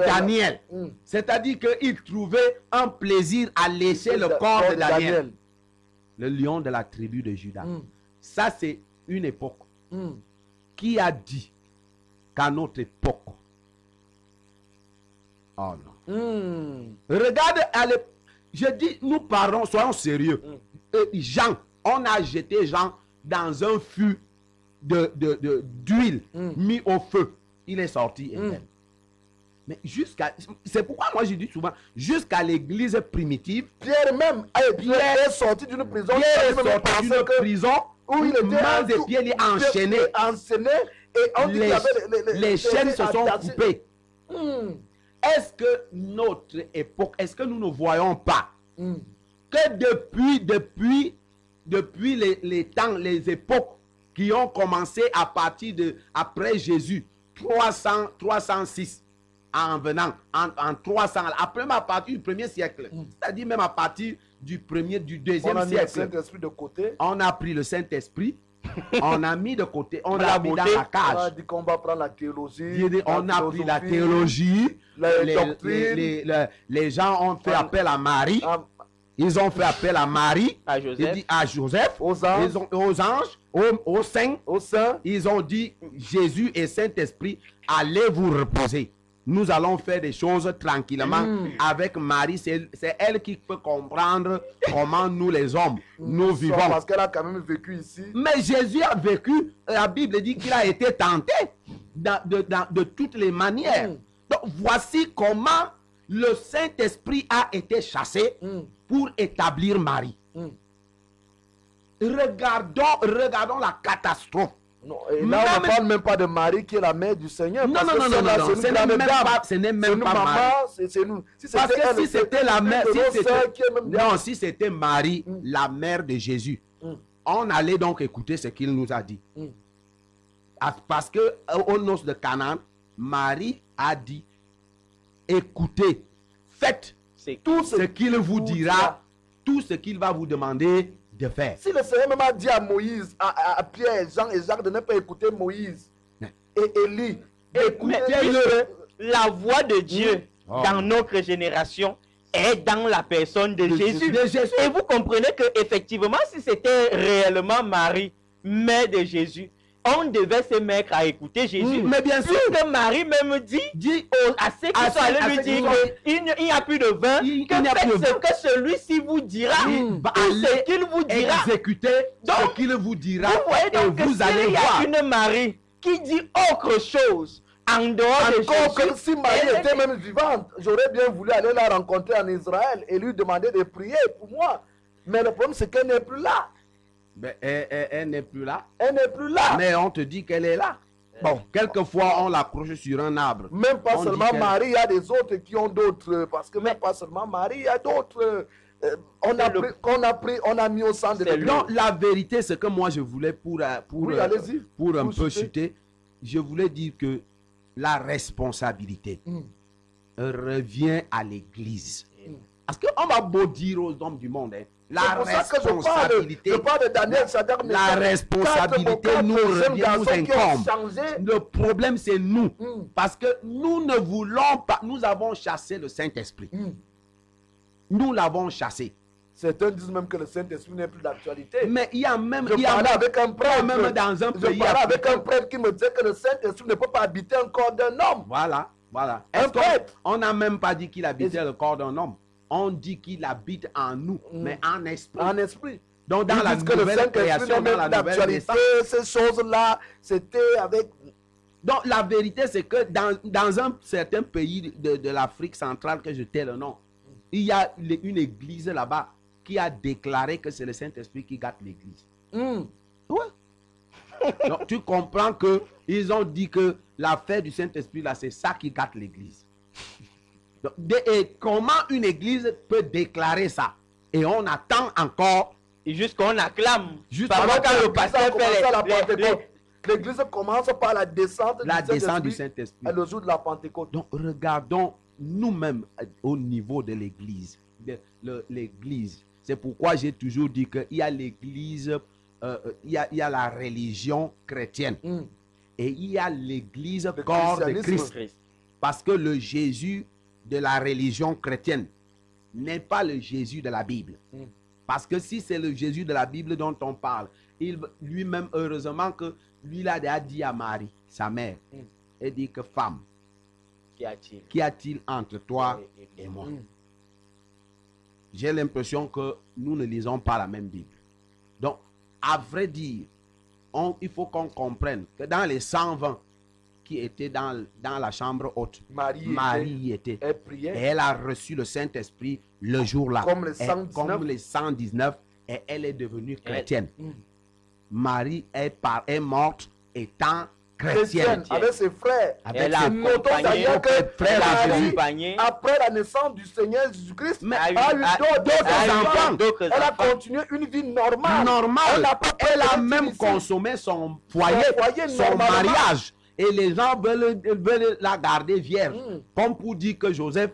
Daniel. C'est-à-dire qu'ils trouvaient un plaisir à lécher le corps de Daniel. Le lion de la tribu de Juda. Ça, c'est une époque. Qui a dit qu'à notre époque, oh non. Regarde, je dis, nous parlons, soyons sérieux. Jean, on a jeté Jean dans un fût d'huile mis au feu. Il est sorti indemne. Mais jusqu'à... C'est pourquoi moi je dis souvent, jusqu'à l'église primitive, Pierre même Pierre est sorti d'une prison. Pierre est Il même sorti d'une pensait que- prison où il était mains et pieds liés, enchaînés. enchaîné, et on dit qu'il y avait Les chaînes se sont attachés. coupées. Hmm, Est-ce que notre époque, est-ce que nous ne voyons pas hmm. que depuis les temps, les époques qui ont commencé à partir de après Jésus, 306 en venant, en 300, après même à partir du 1er siècle, c'est-à-dire même à partir du On deuxième a mis le siècle, Saint-Esprit de côté. on a pris le Saint-Esprit, on a mis de côté, on l'a mis dans beauté. la On a cage. dit qu'on va prendre la théologie. On a pris la philosophie, théologie, les doctrines. les gens ont fait Ah. appel à Marie, à- ils ont fait appel à Marie, À ils Joseph. dit à Joseph, Aux anges. aux anges, aux saints, au sein. ils ont dit Jésus et Saint-Esprit, allez vous reposer. Nous allons faire des choses tranquillement avec Marie. C'est elle qui peut comprendre comment nous les hommes, nous vivons. Parce qu'elle a quand même vécu ici. Mais Jésus a vécu, la Bible dit qu'il a été tenté de toutes les manières. Donc voici comment le Saint-Esprit a été chassé pour établir Marie. Regardons la catastrophe. Non, et là, on ne parle même pas de Marie qui est la mère du Seigneur. Non, parce non, que non, celle-là, non, c'est non, une ce n'est grande même dame. pas- ce n'est même C'est une pas maman, Marie. c'est nous. Si Parce c'était que elle, si c'était la mère, une de nos si sœurs qui est même c'était, non, si c'était Marie, la mère de Jésus, on allait donc écouter ce qu'il nous a dit. Parce que aux noces de Canaan, Marie a dit, écoutez, faites C'est tout ce qu'il vous dira, dira. tout ce qu'il va vous demander de faire. Si le Seigneur même a dit à Moïse, à Pierre, Jean et Jacques de ne pas écouter Moïse et Élie, d'écouter la voix de Dieu Oh. dans notre génération est dans la personne de Jésus. de Jésus. Et vous comprenez que effectivement, si c'était réellement Marie, mère de Jésus, on devait se mettre à écouter Jésus. Mais bien sûr. Puisque Marie même dit à ceux qui sont allés lui dire qu'il n'y a plus de vin, Il que n'y a plus faites de ce vin. que celui-ci vous dira. Il va Tout ce aller qu'il vous dira. exécuter ce Donc, qu'il vous dira Vous voyez et donc que vous allez s'il y a voir. une Marie qui dit autre chose en dehors de Encore que Jésus, si Marie elle était même vivante, j'aurais bien voulu aller la rencontrer en Israël et lui demander de prier pour moi. Mais le problème, c'est qu'elle n'est plus là. Ben, elle n'est plus là. Elle n'est plus là. Mais on te dit qu'elle est là. Bon, quelquefois, on l'accroche sur un arbre. Même pas On seulement dit qu'elle- Marie, il y a des autres qui ont d'autres. Parce que même pas seulement Marie, il y a d'autres. On a mis au centre de C'est l'église. Non, la vérité, c'est que moi, je voulais, pour Oui, allez-y. pour un Vous peu citez. chuter, je voulais dire que la responsabilité revient à l'Église. Parce qu'on va beau dire aux hommes du monde, hein, la C'est pour ça que responsabilité, je parle de Daniel Shadrach, la Meshach, responsabilité quatre nous jeunes revient, nous garçons qui ont incombe. changé. Le problème, c'est nous. Mm. Parce que nous ne voulons pas, nous avons chassé le Saint-Esprit. Nous l'avons chassé. Certains disent même que le Saint-Esprit n'est plus d'actualité. Mais il y a même, Je il y a parlais même, avec un prêtre. même dans un Je pays parlais avec africain. un prêtre qui me disait que le Saint-Esprit ne peut pas habiter un corps d'un homme. Voilà, voilà. Un Est-ce qu'on- prêtre. on n'a même pas dit qu'il habitait le corps d'un homme. On dit qu'il habite en nous, mais en esprit. En esprit. Donc dans Ils la disent que le nouvelle Saint-Esprit création, n'est dans même la plus nouvelle d'actualité. naissance. Ces choses-là, c'était avec. Donc la vérité, c'est que dans un certain pays de l'Afrique centrale, que je tais le nom, il y a une église là-bas qui a déclaré que c'est le Saint-Esprit qui gâte l'église. Ouais. Donc tu comprends que ils ont dit que l'affaire du Saint-Esprit là, c'est ça qui gâte l'église. Donc, et comment une église peut déclarer ça? Et on attend encore. et jusqu'on acclame. Juste Parfois, avant quand le Ça pasteur a commencé à la fait Pentecôte. L'église commence par la descente la du descente du Saint-Esprit Saint-Esprit. et le jour de la Pentecôte. Donc regardons nous-mêmes au niveau de l'église. L'église. C'est pourquoi j'ai toujours dit qu'il y a l'église, il y a la religion chrétienne. Et il y a l'église corps de christianisme. Christ. Parce que le Jésus de la religion chrétienne n'est pas le Jésus de la Bible. Parce que si c'est le Jésus de la Bible dont on parle, lui-même, heureusement que lui il a déjà dit à Marie, sa mère, et dit que femme, qu'y a-t-il entre toi et moi? J'ai l'impression que nous ne lisons pas la même Bible. Donc, à vrai dire, il faut qu'on comprenne que dans les 120 qui était dans la chambre haute. Marie Marie y était. Elle Et priait. elle a reçu le Saint-Esprit le jour-là. Comme les Et 119. comme les 119. Et elle est devenue chrétienne. Mm. Marie est morte étant Chrétienne, chrétienne. avec ses frères. Avec Elle a ses Notons accompagné d'ailleurs que frères à Marie, Jésus. accompagné. après la naissance du Seigneur Jésus-Christ, Mais a eu a- d'autres a eu enfants. d'autres Elle a enfants. continué une vie normale. Normal. Elle n'a pas Elle a préféré même ici. consommé son foyer, son normalement. mariage. Et les gens veulent la garder vierge. Mm. Comme pour dire que Joseph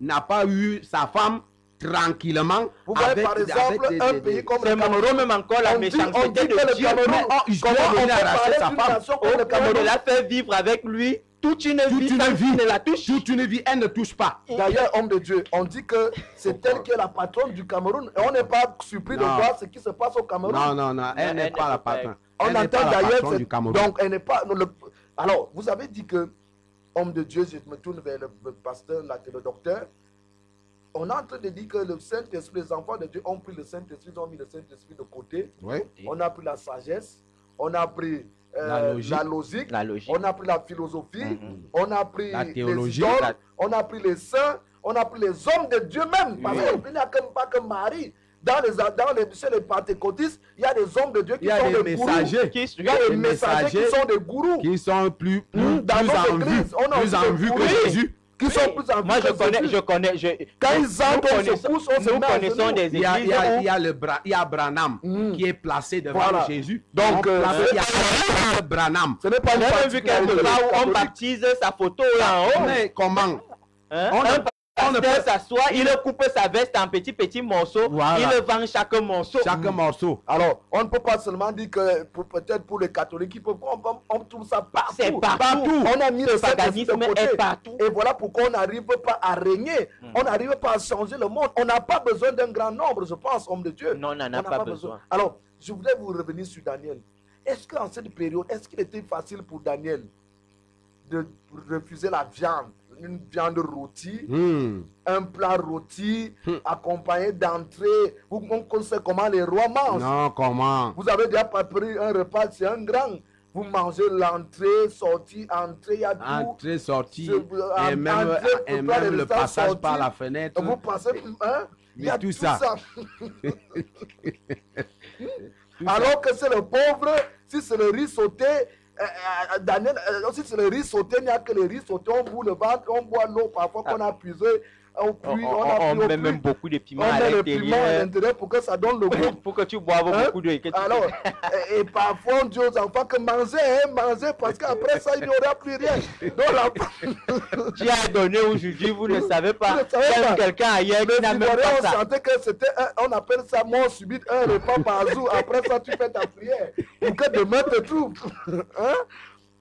n'a pas eu sa femme tranquillement. Vous voyez par exemple un pays comme le C'est Cameroun. même encore la On dit méchanceté que de le Dieu. Cameroun, Mais, oh, il comment doit on donner peut à racheter parler sa d'une femme. nation comme Au le point de Cameroun? la faire vivre avec lui toute une vie, Toute sans une vie. qu'il ne la touche. Toute une vie, elle ne touche pas. D'ailleurs, homme de Dieu, on dit que c'est elle qui est la patronne du Cameroun. Et on n'est pas surpris de Non. voir ce qui se passe au Cameroun. Non, elle n'est pas la patronne. On Elle n'est entend pas la d'ailleurs, patronne du Cameroun. donc elle n'est pas. Alors, vous avez dit que, homme de Dieu, je me tourne vers le pasteur, le docteur. On est en train de dire que le Saint-Esprit, les enfants de Dieu ont pris le Saint-Esprit, ils ont mis le Saint-Esprit de côté. Oui. On a pris la sagesse, on a pris La logique. La logique. on a pris la philosophie, Mhm. on a pris La les théologie. idoles, on a pris les saints, on a pris les hommes de Dieu même. Parce Oui. qu'il n'y a pas que Marie. Chez les pentecôtistes, il y a des hommes de Dieu qui Il y a sont des des gourous. messagers Il y a des Des messagers qui messagers sont des gourous. qui sont plus Dans notre en vue, église, on a plus aussi en des vue que gourous. Jésus. Qui sont plus en vue Moi, que Jésus. je connais. Quand ils nous entrent, on se connaissons- pousse, on se nous met à connaissons genoux. des Il y a, églises où il y a Branham Mm. qui est placé devant Voilà. Jésus. Donc, il y a Branham. Ce n'est pas une j'ai même vu quelque particularité part où on catholique. baptise sa photo là en haut. Mais comment Hein? on ne- Un on ne pasteur peut- s'assoit, il coupe sa veste en petits morceaux, Voilà. il vend chaque morceau. chaque morceau. Alors, on ne peut pas seulement dire que peut-être pour les catholiques, on trouve ça partout. C'est partout. On a mis le Saint-Esprit de paganisme côté. est partout. Et voilà pourquoi on n'arrive pas à régner. On n'arrive pas à changer le monde. On n'a pas besoin d'un grand nombre, je pense, homme de Dieu. Non, on n'en a n'a pas besoin. Alors, je voudrais vous revenir sur Daniel. Est-ce qu'en cette période, est-ce qu'il était facile pour Daniel de refuser la viande, une viande rôtie, un plat rôti, accompagné d'entrée? On sait comment les rois mangent. Non, comment Vous avez déjà pas pris un repas, c'est un grand. Vous mangez l'entrée, sortie, entrée, il y a tout. Entrée, sortie, Je- et même, entrée, et plat de même le restaurant, passage sortie. par la fenêtre. Vous passez, hein? Il y a Mais tout tout ça. ça. Alors que c'est le pauvre, si c'est le riz sauté, Daniel, si c'est le riz sauté, il n'y a que le riz sauté, on bout le ventre, on boit l'eau parfois qu'on a puisé, on puise, On met même beaucoup de piments on à met le piment à l'intérieur l'intérieur pour que ça donne le goût. pour que tu boives Hein? beaucoup d'eau. et que tu- Alors, et parfois on dit aux enfants que mangez, hein, mangez, parce qu'après ça, il n'y aura plus rien. Donc, Tu as donné aujourd'hui, vous ne savez pas. Vous ne savez Il y a pas. quelqu'un ailleurs qui n'a les même Ivoiriens, pas on ça. sentait que c'était, on appelle ça mort subite, un repas par jour. Après ça, tu fais ta prière. Pour que demain te trouve. Hein?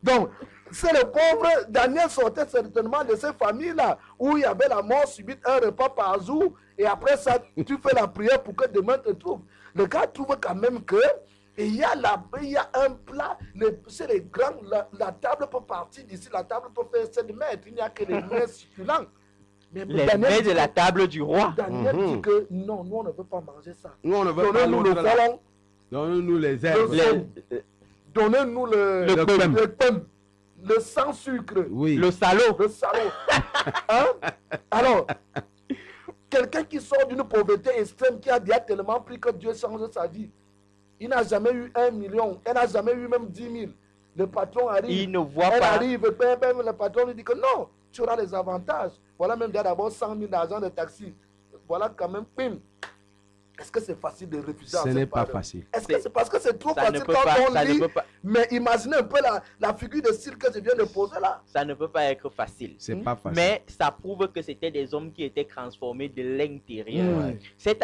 Donc, c'est le pauvre. Daniel sortait certainement de ces familles-là, où il y avait la mort subite, un repas par jour. Et après ça, tu fais la prière pour que demain te trouve. Le gars trouve quand même que il y a un plat, c'est les grands, la table peut partir d'ici, la table peut faire 7 mètres. Il n'y a que les mains succulentes. Mais Les Daniel mets dit de la que- table du roi. Daniel dit que non, nous on ne veut pas manger ça. Nous, on ne veut pas Donnez-nous le l'autre là. frelon, Donnez-nous les herbes. Les- donnez-nous le pain. le sans sucre, Oui. le salaud. le salaud. Hein? Alors, quelqu'un qui sort d'une pauvreté extrême, qui a déjà tellement pris que Dieu change sa vie, il n'a jamais eu 1 million, elle n'a jamais eu même 10 000. Le patron arrive, Il ne voit elle pas. arrive, le patron lui dit que non, tu auras les avantages. Voilà même d'abord 100 000 d'argent de taxi. Voilà quand même, pim. Est-ce que c'est facile de refuser? Ce n'est pas facile. Est-ce que c'est parce que c'est trop Ça ne facile peut quand pas, on ça ne lit? peut pas. Mais imaginez un peu la figure de style que je viens de poser là. Ça ne peut pas être facile. C'est pas facile. Mais ça prouve que c'était des hommes qui étaient transformés de l'intérieur. Mm.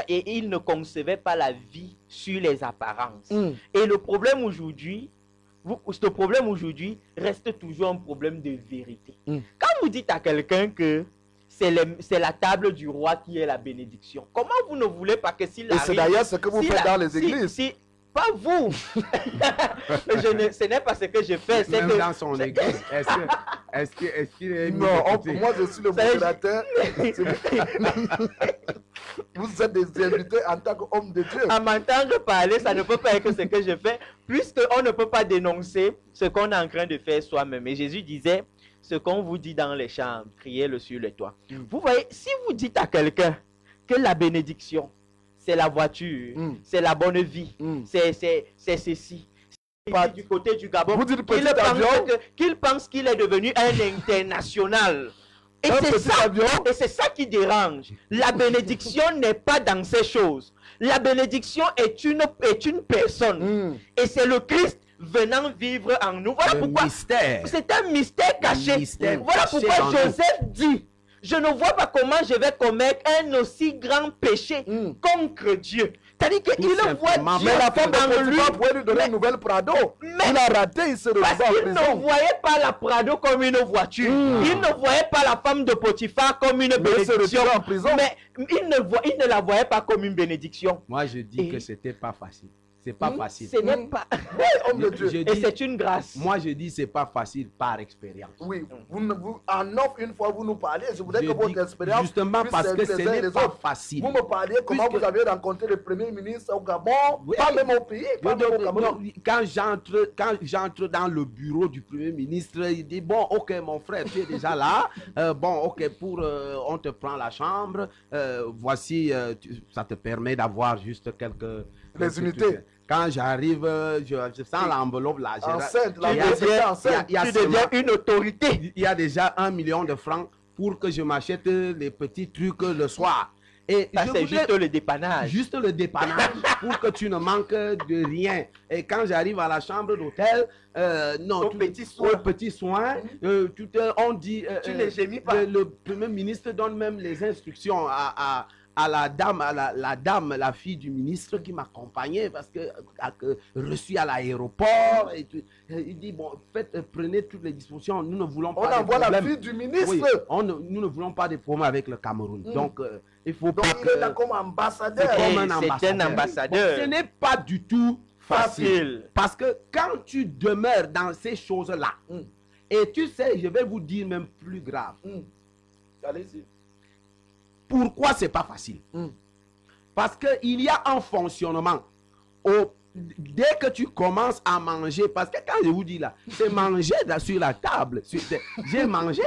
Et ils ne concevaient pas la vie sur les apparences. Mm. Et le problème aujourd'hui, reste toujours un problème de vérité. Mm. Quand vous dites à quelqu'un que c'est la table du roi qui est la bénédiction, comment vous ne voulez pas que s'il Et c'est arrive... d'ailleurs ce que vous faites dans les églises. Pas vous. Ce n'est pas ce que je fais. C'est Même que dans son église, est-ce qu'il est Non, moi je suis le Ça y est, modérateur. Vous êtes des invités en tant qu'homme de Dieu. À m'entendre parler, ça ne peut pas être ce que je fais, puisqu'on ne peut pas dénoncer ce qu'on est en train de faire soi-même. Et Jésus disait, ce qu'on vous dit dans les chambres, criez-le sur les toits. Vous voyez, si vous dites à quelqu'un que la bénédiction, c'est la voiture, c'est la bonne vie, c'est ceci, c'est du côté du Gabon, Vous dites qu'il petit avion. qu'il pense qu'il est devenu un international. Et Un c'est petit ça, avion. et c'est ça qui dérange. La bénédiction n'est pas dans ces choses. La bénédiction est une personne. Et c'est le Christ venant vivre en nous. Voilà Le pourquoi mystère. c'est un mystère caché. mystère Voilà caché pourquoi en nous. Joseph dit, je ne vois pas comment je vais commettre un aussi grand péché contre Dieu. C'est-à-dire qu'il voit simplement. Dieu Mais la femme de en lui. Potiphar pouvait lui donner une nouvelle Prado. Il a raté, il se Parce retrouve en qu'il ne prison. voyait pas la Prado comme une voiture. Il ne voyait pas la femme de Potiphar comme une Mais il se bénédiction. retrouve en prison. Mais il ne la voyait pas comme une bénédiction. Moi, je dis Et- que c'était pas facile. C'est pas facile. Ce n'est pas. Oui, homme de Dieu. Je Et dis- c'est une grâce. Moi, je dis c'est pas facile par expérience. Oui, en offre, une fois, vous nous parlez. Je voudrais Je que dis votre expérience. justement puisse parce que servir ce les uns et n'est les pas autres. facile. Vous me parliez comment Puisque- vous avez rencontré le Premier ministre au Gabon, Oui. pas même au pays, pas même au Cameroun. Non, quand j'entre dans le bureau du Premier ministre, il dit, bon, ok, mon frère, tu es déjà là. Bon, ok, on te prend la chambre. Voici, ça te permet d'avoir juste quelques unités. trucs. Quand j'arrive, je sens l'enveloppe là. Enceinte, la il y a- grosse était enceinte. il y a Tu seulement- deviens une autorité. il y a déjà 1 million de francs pour que je m'achète les petits trucs le soir. Et Ça, je c'est voudrais- juste le dépannage. Juste le dépannage pour que tu ne manques de rien. Et quand j'arrive à la chambre d'hôtel, non, Aux tout- petits soins. aux petits soins, on dit, Tu ne gémis pas. le Premier ministre donne même les instructions à la dame, la dame, la fille du ministre qui m'accompagnait parce que reçu à l'aéroport. Et il dit, bon, prenez toutes les dispositions. Nous ne voulons On pas de envoie la problème. fille du ministre. Oui, nous ne voulons pas de problème avec le Cameroun. Donc, il faut Donc pas il est là que... comme ambassadeur. C'est comme Et un c'est ambassadeur. un ambassadeur. Bon, ce n'est pas du tout facile. Facile. Parce que quand tu demeures dans ces choses-là, et tu sais, je vais vous dire même plus grave. Allez-y. Pourquoi c'est pas facile? Parce qu'il y a un fonctionnement. Dès que tu commences à manger, parce que quand je vous dis là, c'est manger sur la table. J'ai mangé.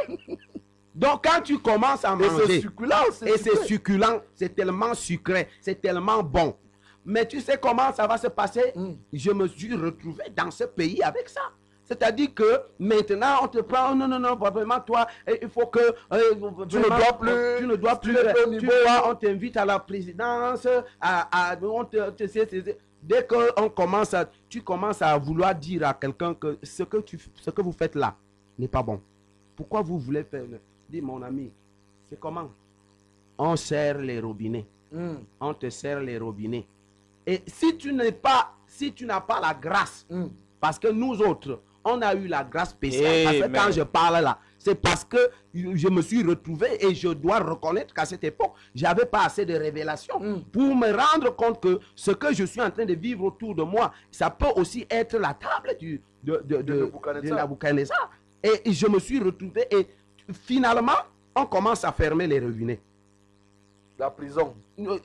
Donc quand tu commences à Et c'est manger, succulent. et c'est succulent, c'est tellement sucré, c'est tellement bon. Mais tu sais comment ça va se passer? Je me suis retrouvé dans ce pays avec ça. C'est-à-dire que maintenant, on te prend, non, vraiment, toi, il faut que... Tu ne dois plus, Tu ne dois plus... tu n'es plus au Tu niveau. vois, on t'invite à la présidence, dès que tu commences à vouloir dire à quelqu'un que ce que vous faites là n'est pas bon. Pourquoi vous voulez faire... Dis, mon ami, c'est comment? On serre les robinets. On te serre les robinets. Et si tu n'as pas la grâce, parce que nous autres, on a eu la grâce spéciale. Parce que Amen. quand je parle là, c'est parce que je me suis retrouvé et je dois reconnaître qu'à cette époque, j'avais pas assez de révélations pour me rendre compte que ce que je suis en train de vivre autour de moi, ça peut aussi être la table de Nabuchodonosor. Et je me suis retrouvé et finalement, on commence à fermer les robinets. La prison. Non,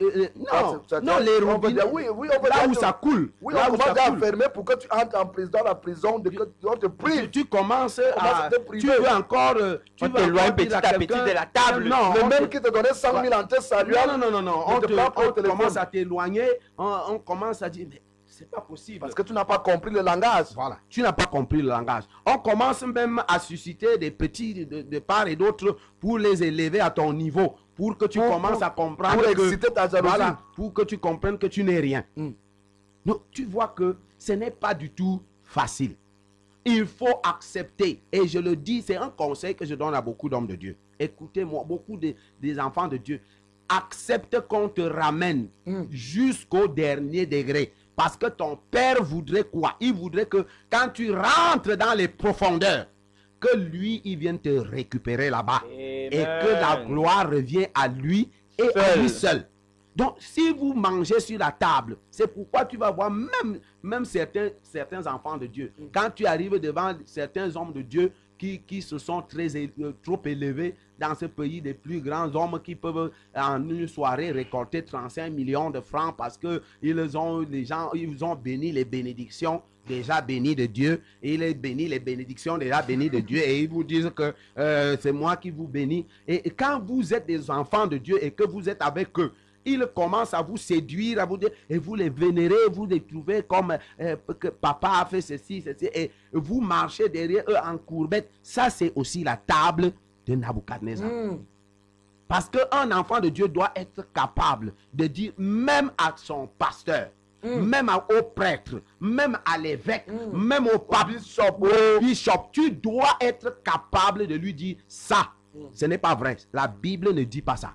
Ça, non, les on peut robinets, dire, oui, on peut là dire où que- ça coule. Oui, là on où commence ça à coule. fermer pour que tu entres en prison, dans la prison, on te prive. Tu commences à... à te priver. Tu veux encore... tu On veux t'éloigne encore petit dire à petit quelqu'un- de la table. Non, Le on même te- qui te donnait 100 000 en tête saluant. non. on te prend au On téléphone. commence à t'éloigner. On commence à dire, mais c'est pas possible. Parce que tu n'as pas compris le langage. Voilà, tu n'as pas compris le langage. On commence même à susciter des petits de part et d'autre pour les élever à ton niveau, pour que tu commences à comprendre pour que, exciter ta jalousie. voilà, pour que tu comprennes que tu n'es rien. Donc, tu vois que ce n'est pas du tout facile. Il faut accepter, et je le dis, c'est un conseil que je donne à beaucoup d'hommes de Dieu. Écoutez-moi, beaucoup des enfants de Dieu. Accepte qu'on te ramène jusqu'au dernier degré. Parce que ton père voudrait quoi? Il voudrait que quand tu rentres dans les profondeurs, que lui, il vienne te récupérer là-bas. Et que la gloire revient à lui et à lui seul. Donc, si vous mangez sur la table, c'est pourquoi tu vas voir même certains enfants de Dieu. Quand tu arrives devant certains hommes de Dieu, qui se sont trop élevés dans ce pays, des plus grands hommes qui peuvent en une soirée récolter 35 millions de francs parce que ils ont béni les bénédictions déjà bénies de Dieu, et ils bénissent les bénédictions déjà bénies de Dieu, et ils vous disent que c'est moi qui vous bénis. Et quand vous êtes des enfants de Dieu et que vous êtes avec eux, ils commencent à vous séduire, à vous dire, et vous les vénérez, vous les trouvez comme que papa a fait ceci, et vous marchez derrière eux en courbette. Ça, c'est aussi la table de Nabuchodonosor. Parce qu'un enfant de Dieu doit être capable de dire, même à son pasteur, même au prêtre, même à l'évêque, même au pape, au bishop, tu dois être capable de lui dire, ça, ce n'est pas vrai. La Bible ne dit pas ça.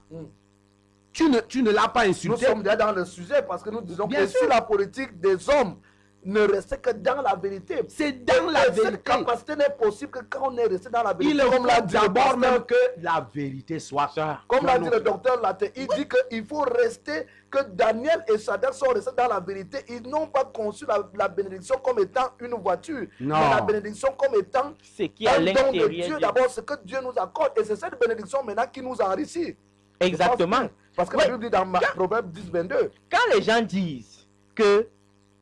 Tu ne l'as pas insulté. Nous sommes déjà dans le sujet parce que nous disons Bien que sûr. si la politique des hommes ne restait que dans la vérité, C'est dans la cette vérité. capacité n'est possible que quand on est resté dans la vérité. Il faut Comme l'a dit le d'abord même pasteur, que la vérité soit ça. comme l'a dit le docteur Latte, il dit qu'il faut rester, que Daniel et Shadrach sont restés dans la vérité. Ils n'ont pas conçu la bénédiction comme étant une voiture, Non. mais la bénédiction comme étant Ce qui est à un don de l'intérieur Dieu. de- D'abord, ce que Dieu nous accorde. Et c'est cette bénédiction maintenant qui nous enrichit. Exactement. Parce que Ouais. la Bible dit dans Proverbe 10, 22. Quand les gens disent que,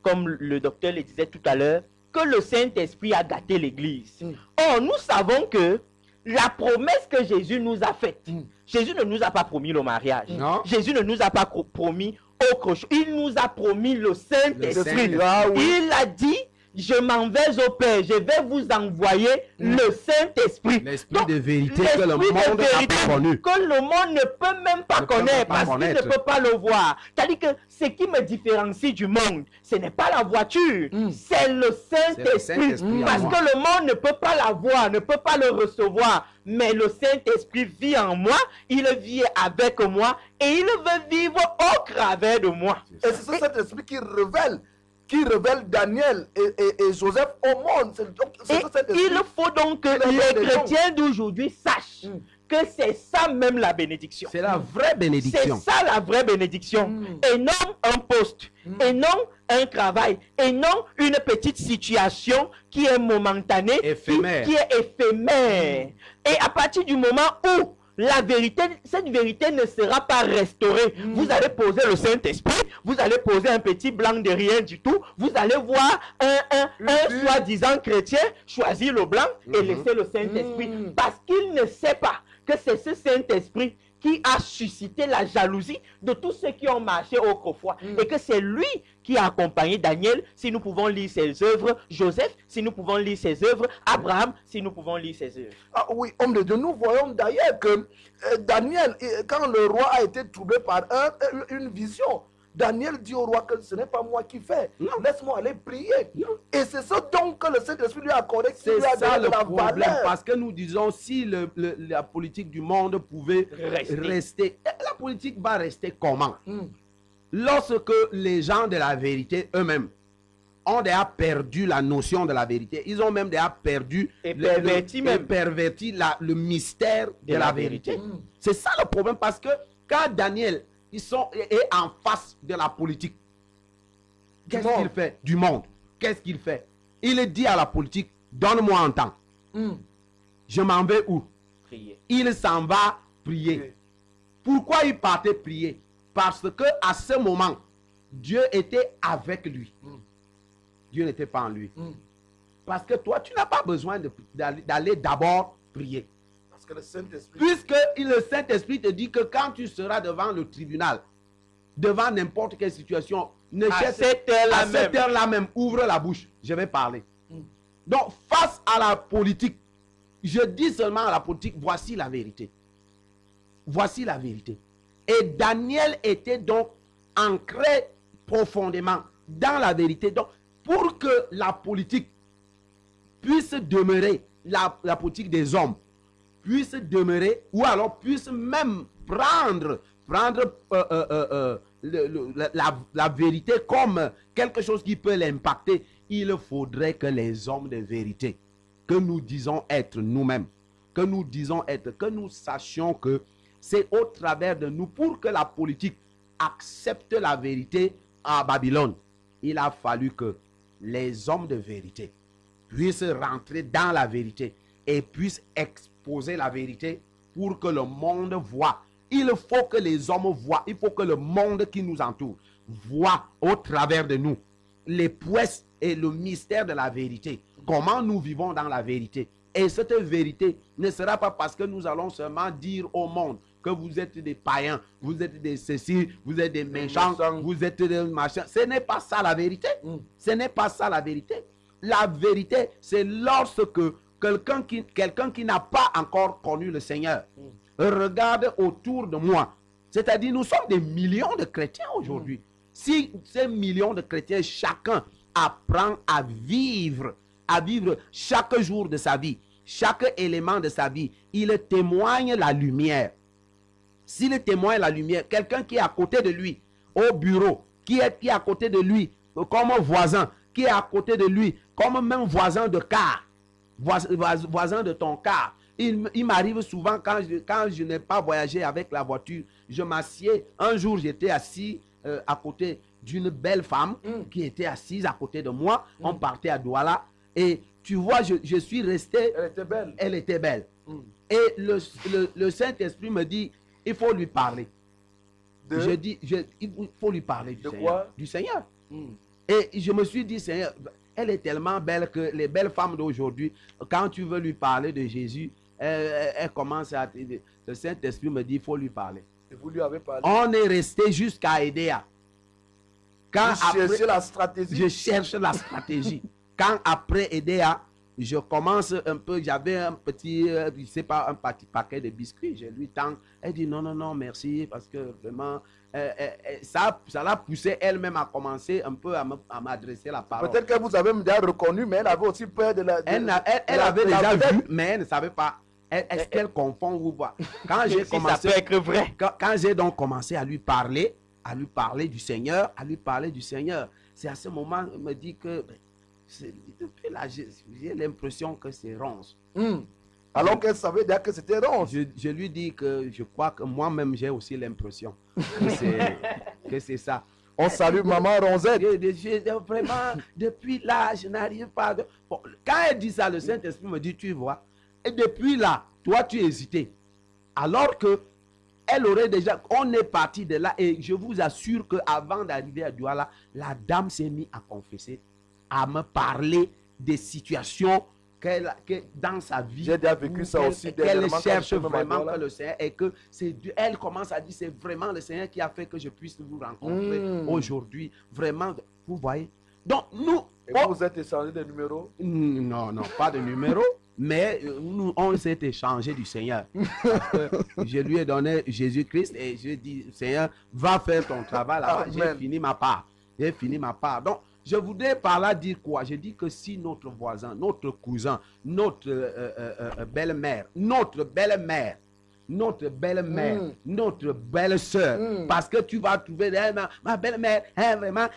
comme le docteur le disait tout à l'heure, que le Saint-Esprit a gâté l'Église. Or, nous savons que la promesse que Jésus nous a faite, Jésus ne nous a pas promis le mariage. Non. Jésus ne nous a pas promis autre chose. Il nous a promis le Saint-Esprit. Saint-Esprit. Ah oui. Il a dit, je m'en vais au Père, je vais vous envoyer le Saint-Esprit. L'esprit Donc, de vérité que le l'esprit de monde n'a vérité pas connu. que le monde ne peut même pas Ne peut connaître pas parce qu'il connaître. ne peut pas le voir. C'est-à-dire que ce qui me différencie du monde, ce n'est pas la voiture, c'est le Saint-Esprit. Saint-Esprit en Parce moi. que le monde ne peut pas la voir, ne peut pas le recevoir. Mais le Saint-Esprit vit en moi, il vit avec moi et il veut vivre au travers de moi. Et c'est cet esprit qui révèle Daniel et Joseph au monde. C'est Et cet esprit. il faut donc que Il a les des dons. chrétiens d'aujourd'hui sachent que c'est ça même la bénédiction. C'est la vraie C'est bénédiction. ça la vraie bénédiction. Et non un poste. Et non un travail. Et non une petite situation qui est momentanée. Éphémère. Qui est éphémère. Et à partir du moment où la vérité, cette vérité ne sera pas restaurée. Vous allez poser le Saint-Esprit, vous allez poser un petit blanc de rien du tout, vous allez voir un soi-disant chrétien choisir le blanc et laisser le Saint-Esprit. Parce qu'il ne sait pas que c'est ce Saint-Esprit qui a suscité la jalousie de tous ceux qui ont marché autrefois. Et que c'est lui qui a accompagné Daniel, si nous pouvons lire ses œuvres, Joseph, si nous pouvons lire ses œuvres, Abraham, si nous pouvons lire ses œuvres. Ah oui, homme de Dieu, nous voyons d'ailleurs que Daniel, quand le roi a été troublé par une vision, Daniel dit au roi que ce n'est pas moi qui fais. Laisse-moi aller prier. Et c'est ce don que le Saint-Esprit lui a accordé, qui C'est lui a ça donné le de la problème. valeur. Parce que nous disons, si la politique du monde pouvait rester, la politique va rester comment? Lorsque les gens de la vérité eux-mêmes ont déjà perdu la notion de la vérité, ils ont même déjà perdu Et perverti même. le mystère de la vérité. C'est ça le problème, parce que quand Daniel est en face de la politique, qu'est-ce qu'il fait? Du monde. Qu'est-ce qu'il fait? Il dit à la politique, donne-moi un temps. Je m'en vais où? Prier. Il s'en va prier. Pourquoi il partait prier? Parce que à ce moment, Dieu était avec lui. Dieu n'était pas en lui. Parce que toi, tu n'as pas besoin d'aller d'abord prier. Parce que le Saint-Esprit... Puisque le Saint-Esprit te dit que quand tu seras devant le tribunal, devant n'importe quelle situation, ne À cherche- cette heure-là à cette heure-là même, ouvre la bouche, je vais parler. Donc, face à la politique, je dis seulement à la politique, voici la vérité. Voici la vérité. Et Daniel était donc ancré profondément dans la vérité. Donc, pour que la politique puisse demeurer, la politique des hommes puisse demeurer, ou alors puisse même prendre la vérité comme quelque chose qui peut l'impacter, il faudrait que les hommes de vérité, que nous disons être nous-mêmes, que nous sachions que c'est au travers de nous, pour que la politique accepte la vérité à Babylone, il a fallu que les hommes de vérité puissent rentrer dans la vérité et puisse exposer la vérité pour que le monde voit. Il faut que les hommes voient, il faut que le monde qui nous entoure voit au travers de nous les prouesses et le mystère de la vérité. Comment nous vivons dans la vérité. Et cette vérité ne sera pas parce que nous allons seulement dire au monde que vous êtes des païens, vous êtes des ceci, vous êtes des méchants, vous êtes des machins. Ce n'est pas ça la vérité. Ce n'est pas ça la vérité. La vérité, c'est lorsque quelqu'un qui n'a pas encore connu le Seigneur regarde autour de moi. C'est-à-dire, nous sommes des millions de chrétiens aujourd'hui. Si ces millions de chrétiens, chacun apprend à vivre chaque jour de sa vie, chaque élément de sa vie, il témoigne la lumière. S'il témoigne la lumière, quelqu'un qui est à côté de lui, au bureau, qui est à côté de lui, comme voisin, qui est à côté de lui, comme même voisin de car, voisin de ton car. Il m'arrive souvent quand je n'ai pas voyagé avec la voiture, je m'assieds. Un jour, j'étais assis à côté d'une belle femme qui était assise à côté de moi. On partait à Douala. Et tu vois, je suis resté. Elle était belle. Elle était belle. Et le Saint-Esprit me dit, il faut lui parler. Je dis, il faut lui parler du Seigneur. Quoi? Du Seigneur. Et je me suis dit, Seigneur, elle est tellement belle que les belles femmes d'aujourd'hui, quand tu veux lui parler de Jésus, elle commence à... Le Saint-Esprit me dit, il faut lui parler. Et vous lui avez parlé. On est resté jusqu'à Edea. Quand Vous cherchez la stratégie. Je cherche la stratégie. Quand après Edea, je commence un peu, j'avais un petit, je sais pas, un petit paquet de biscuits. Je lui tends. Elle dit non, non, non, merci, parce que vraiment, ça l'a poussé elle-même à commencer un peu à m'adresser la parole. Peut-être que vous avez déjà reconnu, mais elle avait aussi peur de la... Elle avait déjà vu, mais elle ne savait pas. Est-ce qu'elle confond ou pas? Quand j'ai commencé, ça peut être vrai. Quand j'ai donc commencé à lui parler du Seigneur, c'est à ce moment qu'il me dit que depuis là, j'ai l'impression que c'est ronce. Alors qu'elle savait déjà que c'était ronce. Je lui dis que je crois que moi-même j'ai aussi l'impression que c'est ça. On salue maman Ronzette. Vraiment, depuis là, je n'arrive pas. Bon, quand elle dit ça, le Saint-Esprit me dit, tu vois, et depuis là, toi tu hésitais. Alors que elle aurait déjà, on est parti de là et je vous assure qu'avant d'arriver à Douala, la dame s'est mise à confesser, à me parler des situations que dans sa vie. J'ai déjà vécu ça aussi. Qu'elle cherche vraiment que le Seigneur et que elle commence à dire c'est vraiment le Seigneur qui a fait que je puisse vous rencontrer aujourd'hui. Vraiment, vous voyez. Donc nous... Et vous êtes échangé des numéros? Non, non, pas de numéro. Mais nous, on s'est échangé du Seigneur. Je lui ai donné Jésus-Christ et je dis, Seigneur, va faire ton travail là-bas. J'ai fini ma part. J'ai fini ma part. Donc, je voudrais par là dire quoi? Je dis que si notre voisin, notre cousin, notre belle-mère, notre belle-sœur, parce que tu vas trouver ma belle-mère, vraiment,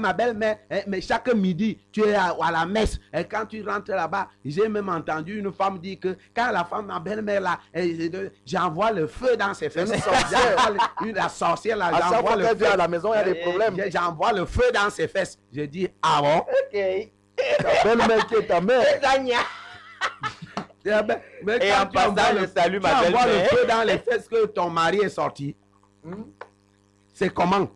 ma belle-mère, mais chaque midi, tu es à la messe, et quand tu rentres là-bas, j'ai même entendu une femme dire que quand la femme, ma belle-mère là, j'envoie le feu dans ses fesses. La sorcière là, j'envoie le feu. À la maison, il y a des problèmes. J'envoie le feu dans ses fesses. Je dis, ah bon? Ok. Ta belle-mère qui est ta mère. Mais et en passant, je salue ma belle-mère. Tu envoies le feu dans les fesses que ton mari est sorti. C'est comment?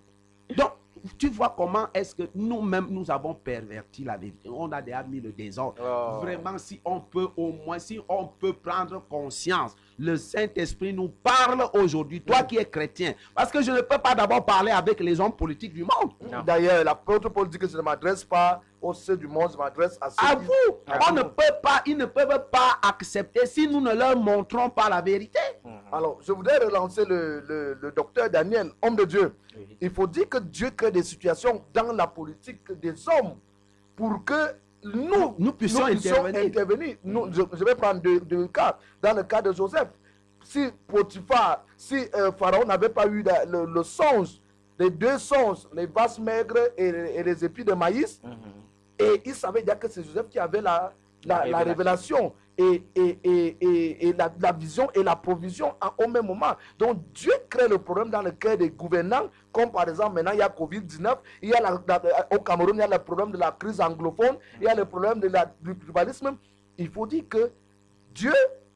Donc, tu vois comment est-ce que nous-mêmes, nous avons perverti la vérité. On a déjà mis le désordre. Vraiment, si on peut au moins, si on peut prendre conscience, le Saint-Esprit nous parle aujourd'hui, toi qui es chrétien. Parce que je ne peux pas d'abord parler avec les hommes politiques du monde. D'ailleurs, l'apôtre Paul dit que je ne m'adresse pas aux ceux du monde, je m'adresse à ceux vous. On ne peut pas, ils ne peuvent pas accepter si nous ne leur montrons pas la vérité. Alors, je voudrais relancer le docteur Daniel, homme de Dieu. Il faut dire que Dieu crée des situations dans la politique des hommes pour que nous puissions intervenir. Je vais prendre deux cas. Dans le cas de Joseph, si Potiphar, si Pharaon n'avait pas eu le songe, les deux songes, les vaches maigres et les épis de maïs, et il savait déjà que c'est Joseph qui avait la révélation et la vision et la provision au même moment. Donc Dieu crée le problème dans le cœur des gouvernants, comme par exemple maintenant il y a Covid-19, il y a au Cameroun il y a le problème de la crise anglophone, il y a le problème du tribalisme. il faut dire que Dieu,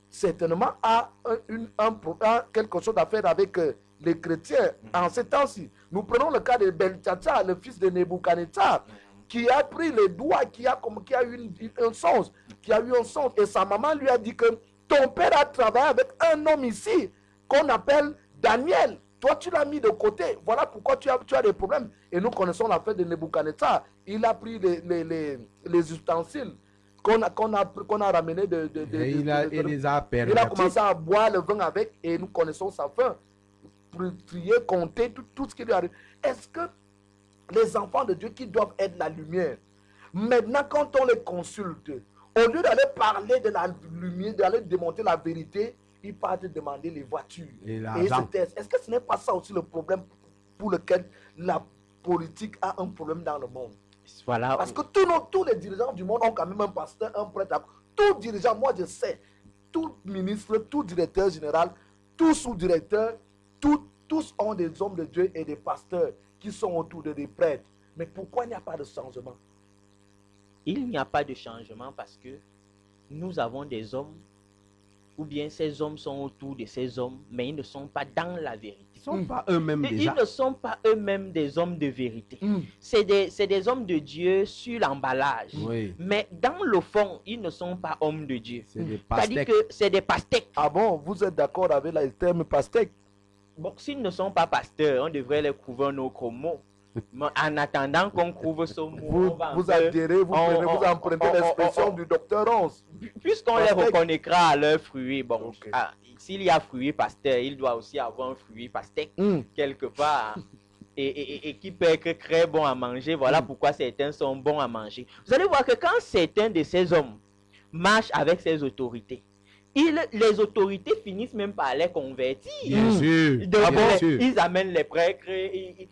certainement, a quelque chose à faire avec les chrétiens en ces temps-ci. Nous prenons le cas de Beltsatsar, le fils de Nebuchadnezzar, qui a pris les doigts, qui a eu un songe, et sa maman lui a dit que ton père a travaillé avec un homme ici, qu'on appelle Daniel. Toi, tu l'as mis de côté. Voilà pourquoi tu as des problèmes. Et nous connaissons l'affaire de Nebuchadnezzar. Il a pris les ustensiles qu'on a ramenés il les a pervertis. Il a commencé à boire le vin avec, et nous connaissons sa fin. Prier, compter, tout ce qui lui arrive. Est-ce que les enfants de Dieu qui doivent être la lumière, maintenant quand on les consulte, au lieu d'aller parler de la lumière, d'aller démontrer la vérité, ils partent demander les voitures. Et est-ce que ce n'est pas ça aussi le problème pour lequel la politique a un problème dans le monde? Voilà. Parce que tous les dirigeants du monde ont quand même un pasteur, un prêtre. Tout dirigeant, moi je sais, tout ministre, tout directeur général, tout sous-directeur, tous ont des hommes de Dieu et des pasteurs qui sont autour de des prêtres. Mais pourquoi il n'y a pas de changement? Il n'y a pas de changement parce que nous avons des hommes, ou bien ces hommes sont autour de ces hommes, mais ils ne sont pas dans la vérité. Ils ne sont pas eux-mêmes déjà. Ils ne sont pas eux-mêmes des hommes de vérité. C'est des hommes de Dieu sur l'emballage. Oui. Mais dans le fond, ils ne sont pas hommes de Dieu. C'est des C'est-à-dire pastèques. que c'est des pastèques. Ah bon, vous êtes d'accord avec le terme pastèque? Bon, s'ils ne sont pas pasteurs, on devrait les couvrir nos mots. Mais en attendant qu'on couvre ce mot, Vous adhérez, vous empruntez l'expression du docteur Ronce. Puisqu'on les Pastèque. reconnaîtra à leurs fruits, bon, Ok. s'il y a fruit pasteur, il doit aussi avoir un fruit pastèque quelque part. Et qui peut être très bon à manger. Voilà pourquoi certains sont bons à manger. Vous allez voir que quand certains de ces hommes marchent avec ces autorités, les autorités finissent même par les convertir. Bien sûr. Donc, Bien sûr. ils amènent les prêtres et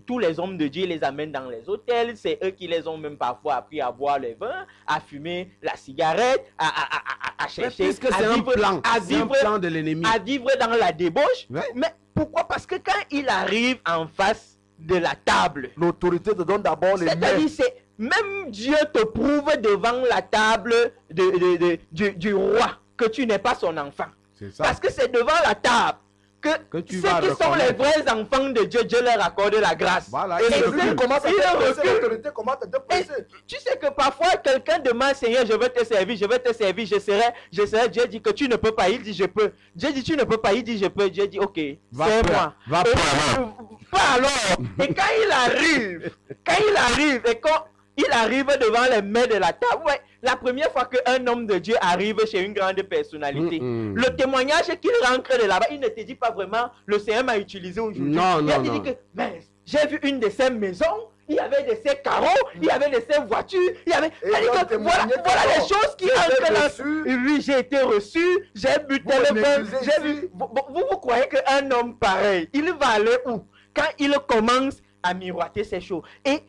tous les hommes de Dieu les amènent dans les hôtels. C'est eux qui les ont même parfois appris à boire le vin, à fumer la cigarette, à chercher, Puisque c'est un plan, c'est un plan de l'ennemi. à vivre dans la débauche. Ouais. Mais pourquoi? Parce que quand il arrive en face de la table, L'autorité te donne d'abord les mains. c'est-à-dire, même Dieu te prouve devant la table du roi que tu n'es pas son enfant. C'est ça. Parce que c'est devant la table que tu ceux vas qui sont les reconnaître. vrais enfants de Dieu, Dieu leur accorde la grâce. Voilà, Et il ceux- recule. Commence à il te presser, recule. l'autorité commence à te Et presser. tu sais que parfois quelqu'un demande, Seigneur, je vais te servir, je serai. Dieu dit que tu ne peux pas, il dit je peux. Dieu dit tu ne peux pas, il dit je peux. Dieu dit ok, Va c'est-moi. pas alors. Pas alors. Et quand il arrive, et quand il arrive devant les mains de la table, ouais, la première fois qu'un homme de Dieu arrive chez une grande personnalité, le témoignage qu'il rentre de là-bas, il ne te dit pas vraiment, le Seigneur m'a utilisé aujourd'hui. Non, Il non, te dit non. que, mais j'ai vu une de ces maisons, il y avait de ces carreaux, il y avait de ces voitures, il y avait... Et C'est-à-dire donc, que témoigner voilà les comment? choses qui J'ai été entrent reçu. dans... Oui, j'ai été reçu, j'ai bu tel me vin, méprisez j'ai ici. vu... Vous croyez qu'un homme pareil, il va aller où? Quand il commence à miroiter ces choses. Et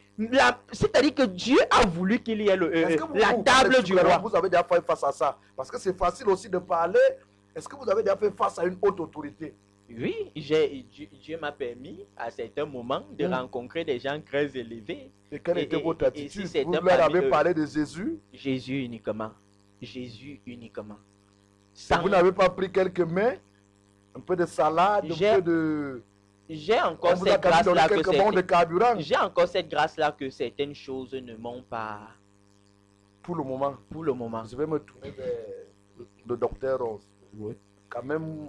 c'est-à-dire que Dieu a voulu qu'il y ait Est-ce que la vous table parlez du souvent, roi. vous avez déjà fait face à ça? Parce que c'est facile aussi de parler. Est-ce que vous avez déjà fait face à une haute autorité? Oui, Dieu m'a permis à certains moments de rencontrer des gens très élevés. Et quelle Et- était et- votre et attitude? si c'était Vous leur parmi avez eux. parlé de Jésus? Jésus uniquement. Jésus uniquement. Et Sans- vous n'avez pas pris quelques mains? Un peu de salade, un J'ai- peu de... J'ai On encore vous a cette quand même donné grâce-là que quelques bons de carburant j'ai encore cette grâce-là que certaines choses ne m'ont pas pour le moment. pour le moment. Je vais me tourner vers le docteur Rose. Oui. Quand même,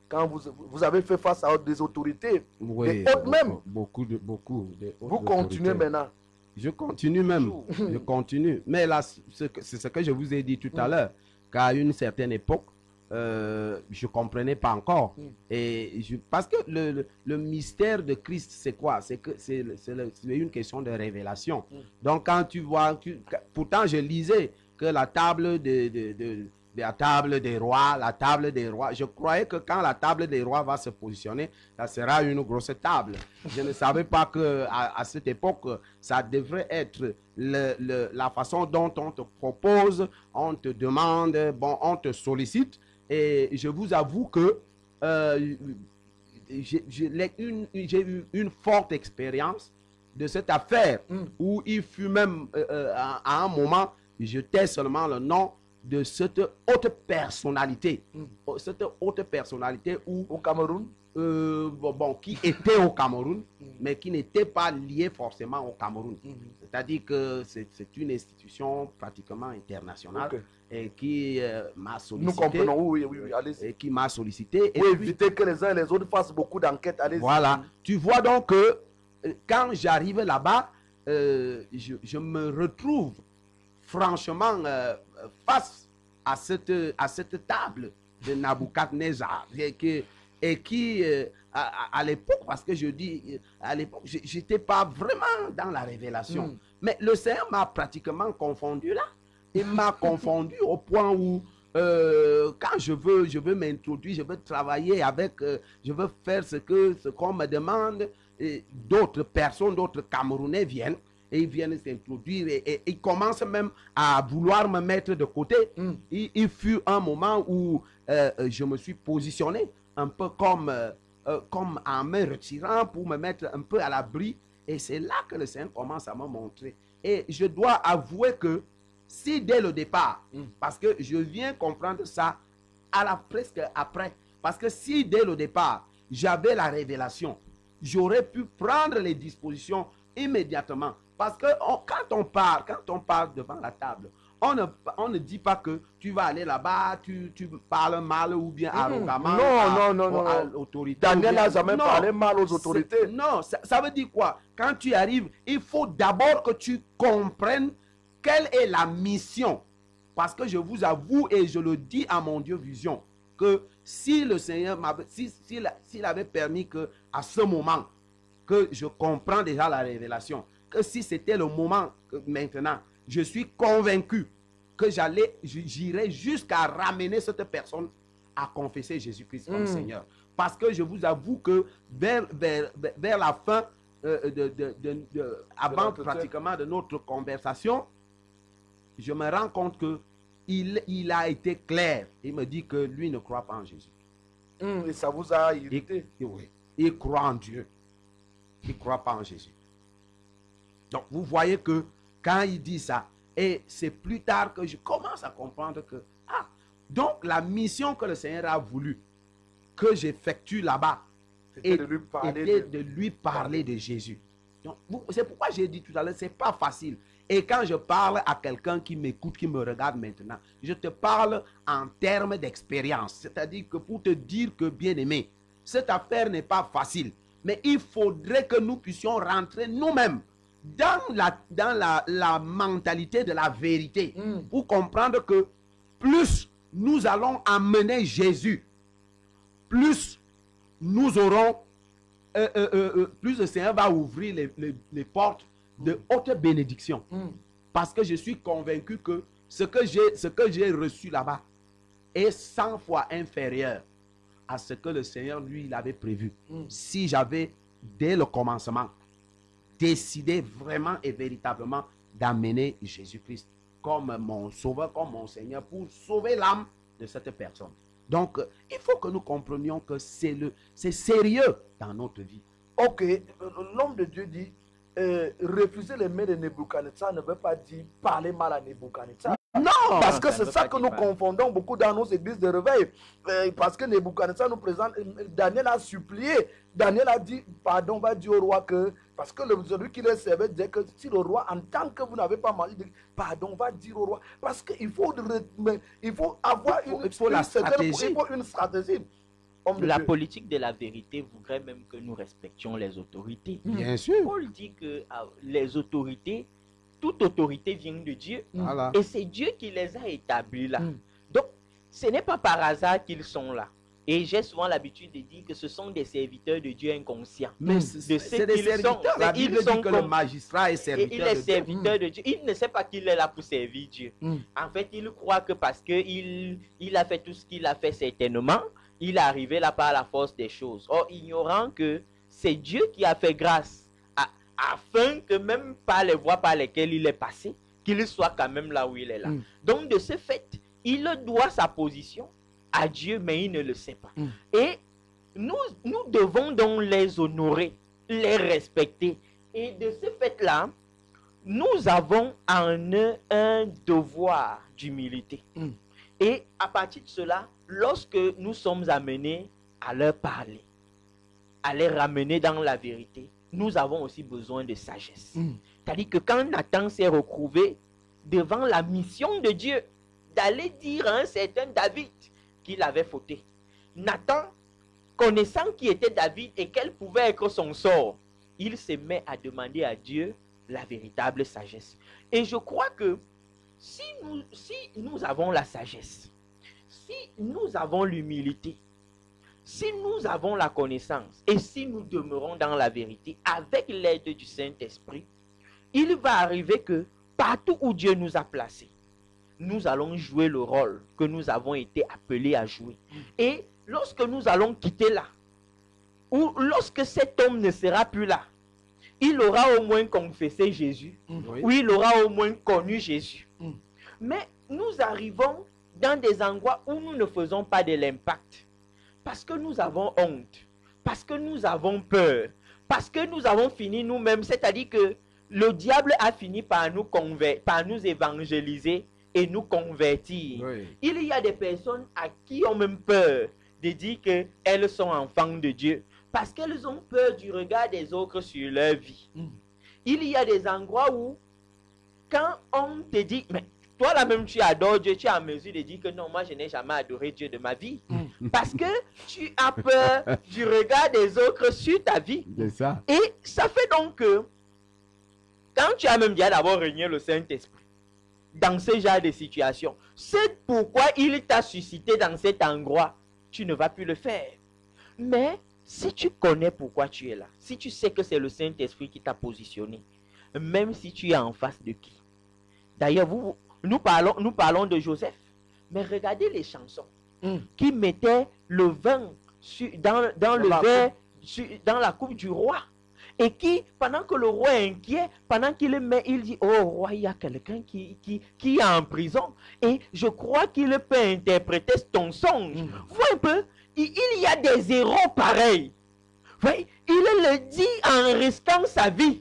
quand vous avez fait face à des autorités, Oui, des hautes même, beaucoup de des hautes vous continuez autorités. maintenant. Je continue même. Je continue. Mais là, c'est ce que je vous ai dit tout à l'heure. Qu'à une certaine époque, je ne comprenais pas encore. Parce que le mystère de Christ, c'est quoi? C'est que c'est une question de révélation. Donc, quand tu vois... pourtant, je lisais que la table la table des rois, je croyais que quand la table des rois va se positionner, ça sera une grosse table. Je ne savais pas que à cette époque, ça devrait être la façon dont on te propose, on te demande, bon, on te sollicite. Et je vous avoue que j'ai eu une forte expérience de cette affaire où il fut même à un moment je tais seulement le nom de cette haute personnalité. Cette haute personnalité où, Au Cameroun. qui était au Cameroun, mais qui n'était pas lié forcément au Cameroun. C'est-à-dire que c'est une institution pratiquement internationale Ok. et qui m'a Nous sollicité. comprenons, oui, allez-y. Et qui m'a sollicité. Et Pour puis, éviter que les uns et les autres fassent beaucoup d'enquêtes, allez-y. voilà. Tu vois donc que quand j'arrive là-bas, je me retrouve franchement face à cette table de Nabucodonosor et qui à l'époque, parce que je dis, à l'époque, je n'étais pas vraiment dans la révélation. Mais le Seigneur m'a pratiquement confondu là. Il m'a confondu au point où quand je veux m'introduire, je veux travailler avec, je veux faire ce qu'on me demande, d'autres personnes, d'autres Camerounais viennent et ils viennent s'introduire et ils commencent même à vouloir me mettre de côté. Il fut un moment où je me suis positionné un peu comme en me retirant pour me mettre un peu à l'abri, et c'est là que le Seigneur commence à me montrer. Et je dois avouer que si dès le départ, parce que je viens comprendre ça presque après, parce que si dès le départ, j'avais la révélation, j'aurais pu prendre les dispositions immédiatement. Parce que quand on parle devant la table, on ne dit pas que tu vas aller là-bas, tu parles mal ou bien arrogamment à l'autorité. Daniel n'a jamais parlé mal aux autorités. Non, ça veut dire quoi? Quand tu arrives, il faut d'abord que tu comprennes quelle est la mission. Parce que je vous avoue et je le dis à mon Dieu Vision, que si le Seigneur s'il avait permis que à ce moment que je comprends déjà la révélation, que si c'était le moment maintenant, je suis convaincu que j'irai jusqu'à ramener cette personne à confesser Jésus-Christ comme Seigneur. Parce que je vous avoue que vers la fin, avant pratiquement de notre conversation, je me rends compte que il a été clair. Il me dit que lui ne croit pas en Jésus. Et ça vous a irrité? Oui, il croit en Dieu. Il ne croit pas en Jésus. Donc, vous voyez que quand il dit ça, et c'est plus tard que je commence à comprendre que, donc la mission que le Seigneur a voulu que j'effectue là-bas était de lui parler de Jésus. Donc, c'est pourquoi j'ai dit tout à l'heure, ce n'est pas facile. Et quand je parle à quelqu'un qui m'écoute, qui me regarde maintenant, je te parle en termes d'expérience. C'est-à-dire que pour te dire que, bien aimé, cette affaire n'est pas facile. Mais il faudrait que nous puissions rentrer nous-mêmes dans la mentalité de la vérité, pour comprendre que plus nous allons amener Jésus, plus nous aurons, plus le Seigneur va ouvrir les portes de haute bénédiction. Parce que je suis convaincu que ce que j'ai reçu là-bas est 100 fois inférieur à ce que le Seigneur, lui, il avait prévu. Si j'avais, dès le commencement, décidé vraiment et véritablement d'amener Jésus-Christ comme mon sauveur, comme mon Seigneur, pour sauver l'âme de cette personne. Donc, il faut que nous comprenions que c'est sérieux dans notre vie. Ok, l'homme de Dieu dit, refuser les mains de Nebuchadnezzar ne veut pas dire parler mal à Nebuchadnezzar. Non! Parce que c'est ça que nous confondons beaucoup dans nos églises de réveil. Parce que Nebuchadnezzar nous présente, Daniel a supplié, Daniel a dit, pardon, va dire au roi que, parce que celui qui le servait disait que si le roi entend que vous n'avez pas mangé, pardon, va dire au roi. Parce qu'il faut avoir une stratégie. La politique de la vérité voudrait même que nous respections les autorités. Bien sûr. Paul dit que les autorités, toute autorité vient de Dieu. Voilà. Et c'est Dieu qui les a établis là. Donc, ce n'est pas par hasard qu'ils sont là. Et j'ai souvent l'habitude de dire que ce sont des serviteurs de Dieu inconscients. Mais c'est des serviteurs. La Bible dit que le magistrat est serviteur de Dieu. Il est serviteur de Dieu. Il ne sait pas qu'il est là pour servir Dieu. En fait, il croit que parce qu'il a fait tout ce qu'il a fait certainement, il est arrivé là par la force des choses. Or, ignorant que c'est Dieu qui a fait grâce afin que même par les voies par lesquelles il est passé, qu'il soit quand même là où il est là. Donc, de ce fait, il doit sa position à Dieu, mais il ne le sait pas. Et nous devons donc les honorer, les respecter. Et de ce fait-là, nous avons en eux un devoir d'humilité. Et à partir de cela, lorsque nous sommes amenés à leur parler, à les ramener dans la vérité, nous avons aussi besoin de sagesse. C'est-à-dire que quand Nathan s'est retrouvé devant la mission de Dieu, d'aller dire à un certain David qu'il avait fauté, Nathan, connaissant qui était David et quel pouvait être son sort, il se met à demander à Dieu la véritable sagesse. Et je crois que si nous avons la sagesse, si nous avons l'humilité, si nous avons la connaissance et si nous demeurons dans la vérité avec l'aide du Saint-Esprit, il va arriver que partout où Dieu nous a placés, nous allons jouer le rôle que nous avons été appelés à jouer. Et lorsque nous allons quitter là, ou lorsque cet homme ne sera plus là, il aura au moins confessé Jésus, ou il aura au moins connu Jésus. Mais nous arrivons dans des endroits où nous ne faisons pas de l'impact. Parce que nous avons honte, parce que nous avons peur, parce que nous avons fini nous-mêmes. C'est-à-dire que le diable a fini par nous évangéliser et nous convertir. Il y a des personnes à qui ont même peur de dire qu'elles sont enfants de Dieu. Parce qu'elles ont peur du regard des autres sur leur vie. Il y a des endroits où, quand on te dit, mais toi là-même tu adores Dieu, tu es en mesure de dire que non, moi je n'ai jamais adoré Dieu de ma vie. Parce que tu as peur du regard des autres sur ta vie. C'est ça. Et ça fait donc que, quand tu as même déjà d'abord régné le Saint-Esprit, dans ce genre de situation, c'est pourquoi il t'a suscité dans cet endroit, tu ne vas plus le faire. Mais si tu connais pourquoi tu es là, si tu sais que c'est le Saint-Esprit qui t'a positionné, même si tu es en face de qui. D'ailleurs, nous parlons de Joseph, mais regardez les chansons qui mettaient le vin dans la coupe du roi. Et qui, pendant que le roi est inquiet, pendant qu'il le met, il dit, oh roi, il y a quelqu'un qui est en prison. Et je crois qu'il peut interpréter ton songe. Vois un peu, il y a des héros pareils. Voyez, il le dit en risquant sa vie.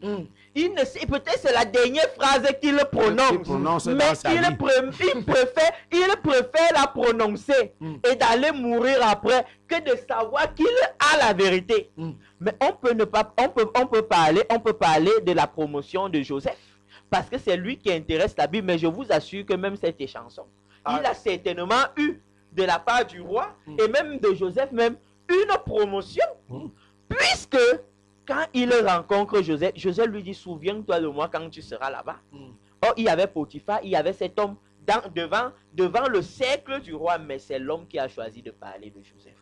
Il ne sait, peut-être c'est la dernière phrase qu'il prononce, mais il préfère la prononcer et d'aller mourir après que de savoir qu'il a la vérité. Mais on peut parler de la promotion de Joseph parce que c'est lui qui intéresse la Bible. Mais je vous assure que même cette chanson, il a certainement eu de la part du roi et même de Joseph même une promotion, puisque quand il rencontre Joseph, Joseph lui dit, souviens-toi de moi quand tu seras là-bas. Or, il y avait Potiphar, il y avait cet homme devant le cercle du roi, mais c'est l'homme qui a choisi de parler de Joseph.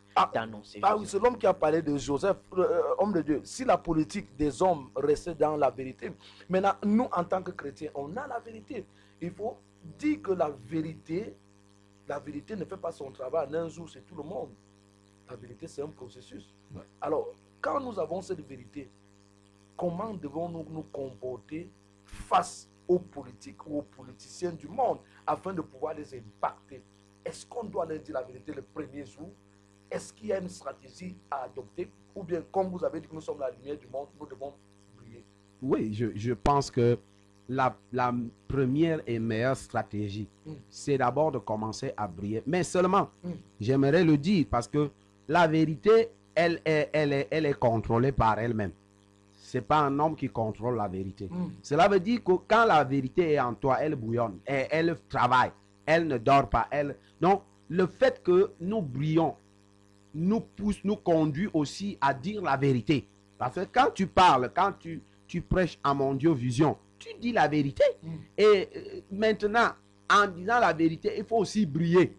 Oui, c'est l'homme qui a parlé de Joseph, homme de Dieu. Si la politique des hommes restait dans la vérité, maintenant, nous, en tant que chrétiens, on a la vérité. Il faut dire que la vérité ne fait pas son travail en un jour, c'est tout le monde. La vérité, c'est un processus. Alors, quand nous avons cette vérité, comment devons-nous nous comporter face aux politiques ou aux politiciens du monde afin de pouvoir les impacter? Est-ce qu'on doit leur dire la vérité le premier jour? Est-ce qu'il y a une stratégie à adopter? Ou bien, comme vous avez dit que nous sommes la lumière du monde, nous devons briller? Oui, je pense que la première et meilleure stratégie, c'est d'abord de commencer à briller. Mais seulement, j'aimerais le dire parce que la vérité, elle est contrôlée par elle-même. Ce n'est pas un homme qui contrôle la vérité. Cela veut dire que quand la vérité est en toi, elle bouillonne, elle travaille, elle ne dort pas. Donc, le fait que nous brillons nous pousse, nous conduit aussi à dire la vérité. Parce que quand tu parles, quand tu prêches à mon Dieu vision, tu dis la vérité. Et maintenant, en disant la vérité, il faut aussi briller.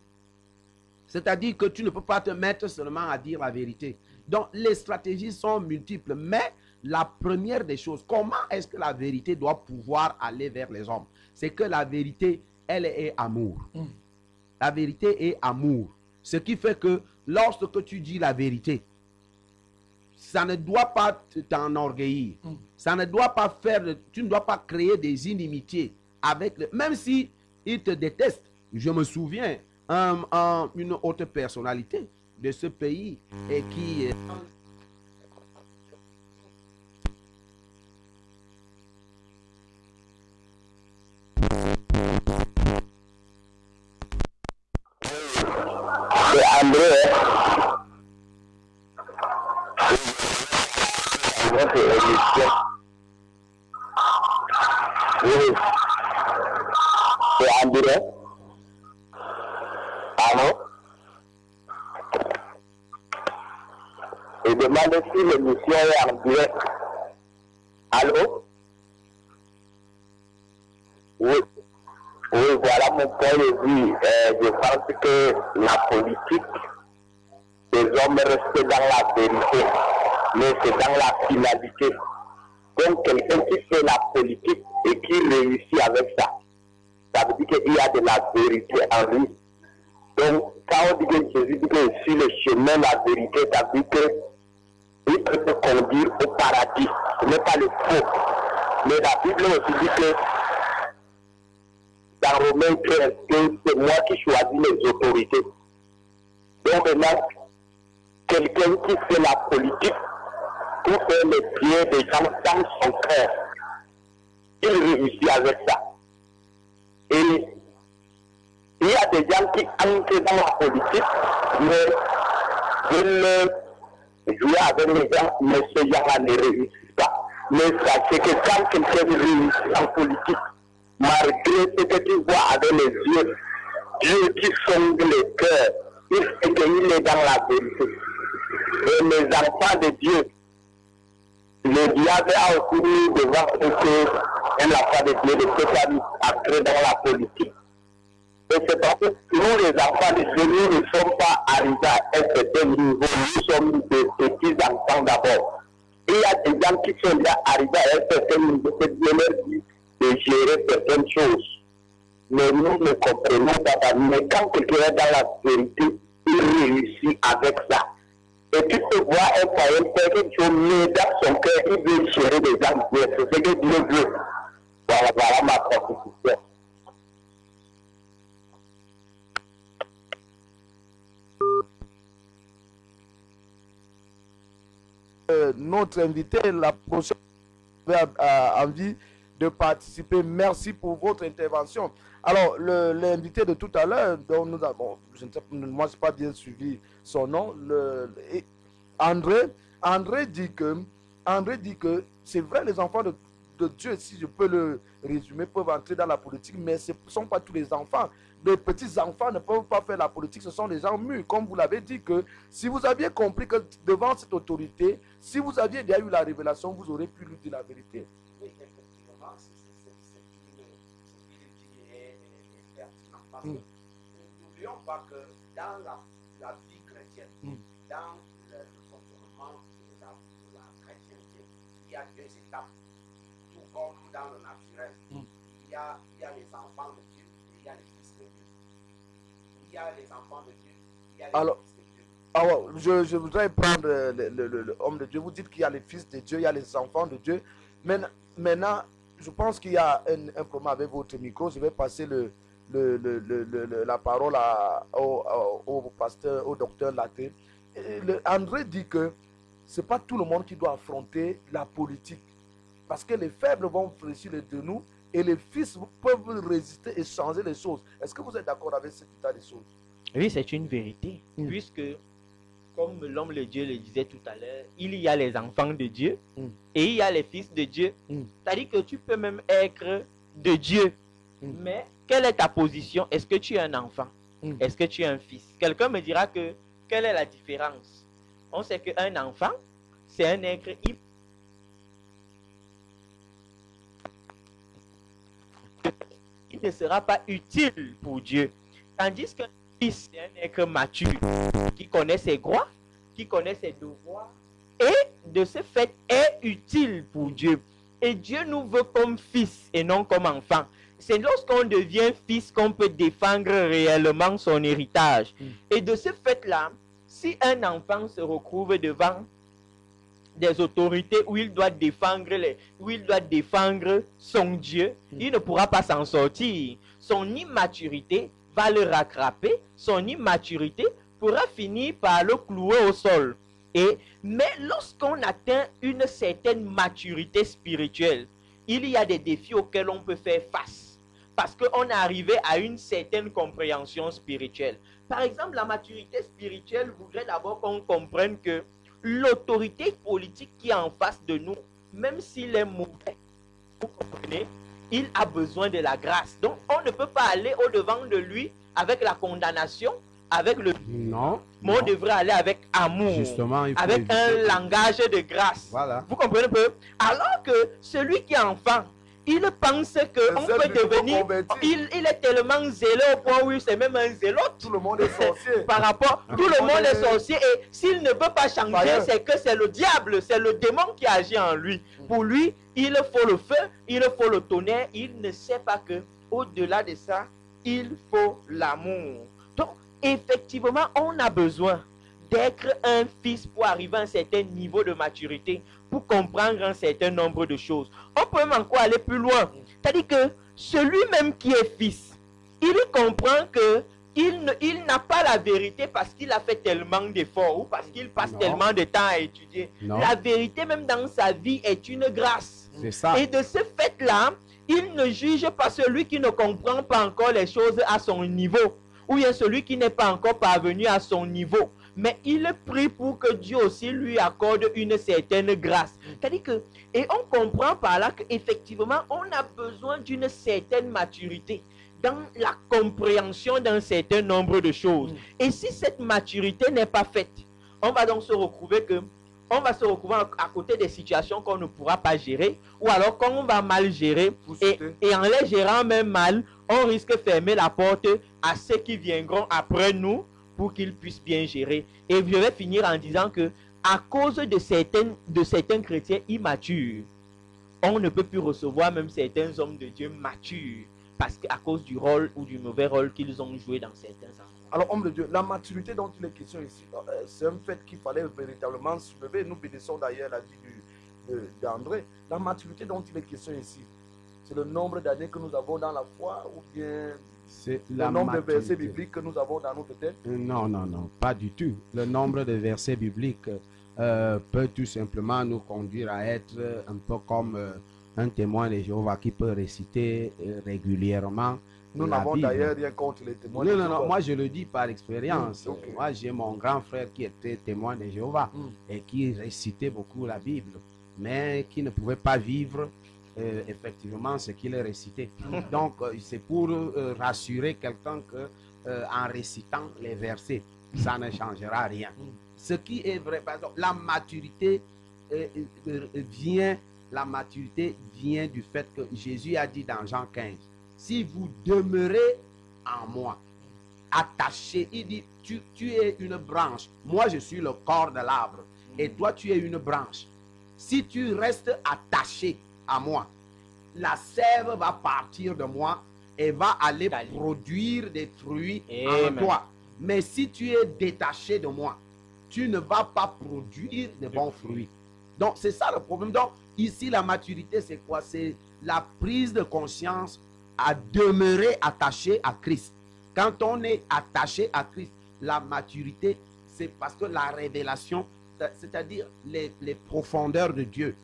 C'est-à-dire que tu ne peux pas te mettre seulement à dire la vérité. Donc, les stratégies sont multiples. Mais la première des choses, comment est-ce que la vérité doit pouvoir aller vers les hommes? C'est que la vérité, elle est amour. La vérité est amour. Ce qui fait que lorsque tu dis la vérité, ça ne doit pas t'enorgueillir. Ça ne doit pas tu ne dois pas créer des inimitiés avec même si ils te détestent. Je me souviens, une autre personnalité de ce pays et qui C'est André. Notre émission. Oui. C'est André. Allô? Et demande si l'émission est en direct. Allô? Oui. Oui, voilà mon point de vue. Je pense que la politique, les hommes restent dans la vérité, mais c'est dans la finalité. Donc quelqu'un qui fait la politique et qui réussit avec ça, ça veut dire qu'il y a de la vérité en lui. Donc quand on dit que Jésus dit que sur le chemin, la vérité, ça veut dire qu'il peut te conduire au paradis. Ce n'est pas le faux. Mais la Bible aussi dit que dans Romains 15, c'est moi qui choisis les autorités. Donc maintenant, quelqu'un qui fait la politique pour faire le bien des gens dans son cœur, il réussit avec ça. Et il y a des gens qui entrent dans la politique, mais veulent jouer avec les gens, mais ces gens-là ne réussissent pas. Mais sachez que quand quelqu'un réussit en politique, malgré ce que tu vois avec les yeux, Dieu qui sonde les cœurs, il sait qu'il est dans la vérité. Et les enfants de Dieu, le diable a aussi mis devant eux qu'un enfant de Dieu ne peut pas entrer dans la politique. Et c'est parce que nous, les enfants de Dieu, nous ne sommes pas arrivés à un certain niveau, nous sommes des petits enfants d'abord. Il y a des gens qui sont déjà arrivés à un certain niveau, c'est Dieu leur dit de gérer certaines choses. Mais nous ne comprenons pas. Mais quand quelqu'un est dans la vérité, il réussit avec ça. Et tu peux voir un païen faire quelque chose, mais dans son cœur, il veut gérer des gens. C'est ce que Dieu veut. Voilà ma proposition. Notre invité, la prochaine, a envie de participer. Merci pour votre intervention. Alors, l'invité de tout à l'heure, dont nous avons, je ne sais pas, moi je n'ai pas bien suivi son nom, André dit que c'est vrai, les enfants de Dieu, si je peux le résumer, peuvent entrer dans la politique, mais ce ne sont pas tous les enfants. Les petits enfants ne peuvent pas faire la politique, ce sont des gens mûrs. Comme vous l'avez dit, que si vous aviez compris que devant cette autorité, si vous aviez déjà eu la révélation, vous aurez pu lui dire la vérité. Oui, effectivement, c'est pertinent. Parce que n'oublions pas que dans la vie chrétienne, dans le fonctionnement de la chrétienté, il y a deux étapes. Tout comme dans le naturel, il y a les enfants de Dieu et il y a les fils de Dieu. Il y a les enfants de Dieu, il y a les fils de Dieu. Alors, je voudrais prendre l'homme de Dieu. Vous dites qu'il y a les fils de Dieu, il y a les enfants de Dieu. Maintenant, je pense qu'il y a un problème avec votre micro. Je vais passer la parole au pasteur, au docteur Laté. André dit que ce n'est pas tout le monde qui doit affronter la politique. Parce que les faibles vont fléchir les genoux et les fils peuvent résister et changer les choses. Est-ce que vous êtes d'accord avec cet état des choses? Oui, c'est une vérité. Puisque, comme l'homme de Dieu le disait tout à l'heure, il y a les enfants de Dieu et il y a les fils de Dieu. C'est-à-dire que tu peux même être de Dieu. Mais quelle est ta position? Est-ce que tu es un enfant? Est-ce que tu es un fils? Quelqu'un me dira que quelle est la différence? On sait qu'un enfant, c'est un être il ne sera pas utile pour Dieu. Tandis qu'un fils, c'est un être mature qui connaît ses droits, qui connaît ses devoirs et de ce fait est utile pour Dieu. Et Dieu nous veut comme fils et non comme enfant. C'est lorsqu'on devient fils qu'on peut défendre réellement son héritage. Et de ce fait-là, si un enfant se retrouve devant des autorités où il doit défendre son Dieu, il ne pourra pas s'en sortir. Son immaturité va le rattraper, son immaturité pourra finir par le clouer au sol. Mais lorsqu'on atteint une certaine maturité spirituelle, il y a des défis auxquels on peut faire face. parce qu'on est arrivé à une certaine compréhension spirituelle. Par exemple, la maturité spirituelle voudrait d'abord qu'on comprenne que l'autorité politique qui est en face de nous, même s'il est mauvais, vous comprenez, il a besoin de la grâce. Donc, on ne peut pas aller au-devant de lui avec la condamnation, avec le... Non. Mais on devrait aller avec amour, Justement, il faut avec un éviter- langage de grâce. Voilà. Vous comprenez un peu? Alors que celui qui est enfant, il pense qu'on seul peut qui peut devenir... convertir. Il est tellement zélé au point où c'est même un zélote. Tout le monde est sorcier. Par rapport, tout le monde est sorcier et s'il ne veut pas changer, Fire. c'est que c'est le diable, c'est le démon qui agit en lui. Pour lui, il faut le feu, il faut le tonnerre, il ne sait pas que au-delà de ça, il faut l'amour. Donc, effectivement, on a besoin d'être un fils pour arriver à un certain niveau de maturité, pour comprendre un certain nombre de choses. On peut même encore aller plus loin. C'est-à-dire que celui-même qui est fils, il comprend que il n'a pas la vérité parce qu'il a fait tellement d'efforts ou parce qu'il passe Non. tellement de temps à étudier. Non. La vérité même dans sa vie est une grâce. C'est ça. Et de ce fait-là, il ne juge pas celui qui ne comprend pas encore les choses à son niveau, ou bien celui qui n'est pas encore parvenu à son niveau. Mais il prie pour que Dieu aussi lui accorde une certaine grâce. C'est-à-dire que, et on comprend par là qu'effectivement, on a besoin d'une certaine maturité dans la compréhension d'un certain nombre de choses. Et si cette maturité n'est pas faite, on va donc se retrouver à côté des situations qu'on ne pourra pas gérer, ou alors qu'on va mal gérer, et en les gérant même mal, on risque de fermer la porte à ceux qui viendront après nous pour qu'ils puissent bien gérer. Et je vais finir en disant que à cause de certains chrétiens immatures, on ne peut plus recevoir même certains hommes de Dieu matures, parce qu'à cause du rôle ou du mauvais rôle qu'ils ont joué dans certains endroits. Alors, homme de Dieu, la maturité dont il est question ici, c'est un fait qu'il fallait véritablement soulever. Nous bénissons d'ailleurs la vie d'André. La maturité dont il est question ici, c'est le nombre d'années que nous avons dans la foi ou bien C'est le la nombre de versets maturité. bibliques que nous avons dans notre tête? Non, non, non, pas du tout. Le nombre de versets bibliques peut tout simplement nous conduire à être un peu comme un témoin de Jéhovah qui peut réciter régulièrement. Nous la n'avons Bible. d'ailleurs rien contre les témoins. Non, de non, non, Jéhovah. moi je le dis par expérience. Ok. Moi j'ai mon grand frère qui était témoin de Jéhovah Mm. et qui récitait beaucoup la Bible, mais qui ne pouvait pas vivre effectivement ce qu'il récitait. Donc c'est pour rassurer quelqu'un que en récitant les versets, ça ne changera rien. Ce qui est vrai, par exemple, la maturité vient du fait que Jésus a dit dans Jean 15, si vous demeurez en moi, attaché, il dit, tu es une branche, moi je suis le corps de l'arbre, et toi tu es une branche. Si tu restes attaché à moi, la sève va partir de moi et va aller produire des fruits en Amen. toi. Mais si tu es détaché de moi, tu ne vas pas produire de bons fruits. Donc c'est ça le problème. Donc ici la maturité c'est quoi? C'est la prise de conscience à demeurer attaché à Christ. Quand on est attaché à Christ, la maturité c'est parce que la révélation, c'est-à-dire les profondeurs de Dieu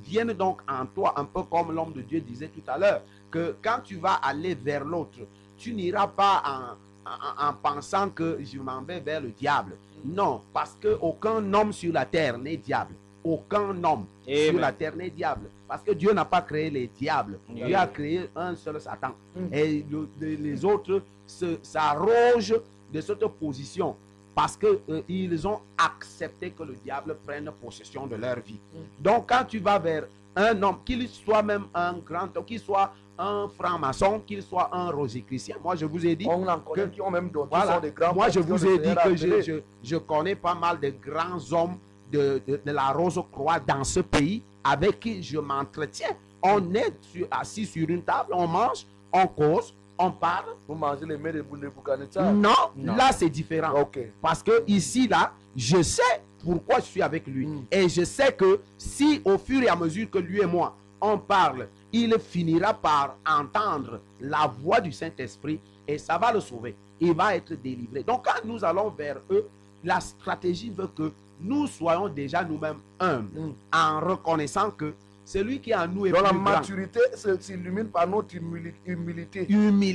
viennent donc en toi, un peu comme l'homme de Dieu disait tout à l'heure, que quand tu vas aller vers l'autre, tu n'iras pas en pensant que je m'en vais vers le diable. Non, parce qu'aucun homme sur la terre n'est diable. Aucun homme Amen. sur la terre n'est diable. Parce que Dieu n'a pas créé les diables. Amen. Dieu a créé un seul Satan. Et les autres s'arrogent de cette position parce qu'ils ont accepté que le diable prenne possession de leur vie. Donc quand tu vas vers un homme, qu'il soit même un grand homme, qu'il soit un franc-maçon, qu'il soit un rosicrucien, moi je vous ai dit, On en connaît qui ont même d'autres qui voilà, sont des grands moi je patriotes vous ai de dit Seigneur que appelés. je connais pas mal de grands hommes de la Rose-Croix dans ce pays avec qui je m'entretiens. On est assis sur une table, on mange, on cause, on parle. Vous mangez les mets de Nebukadnezar. Non, Non. là c'est différent. Ok. Parce que ici, là, je sais pourquoi je suis avec lui. Et je sais que si au fur et à mesure que lui et moi, on parle, il finira par entendre la voix du Saint-Esprit et ça va le sauver. Il va être délivré. Donc quand nous allons vers eux, la stratégie veut que nous soyons déjà nous-mêmes humbles en reconnaissant que celui qui est en nous est Donc la plus grand. maturité s'illumine par notre humilité.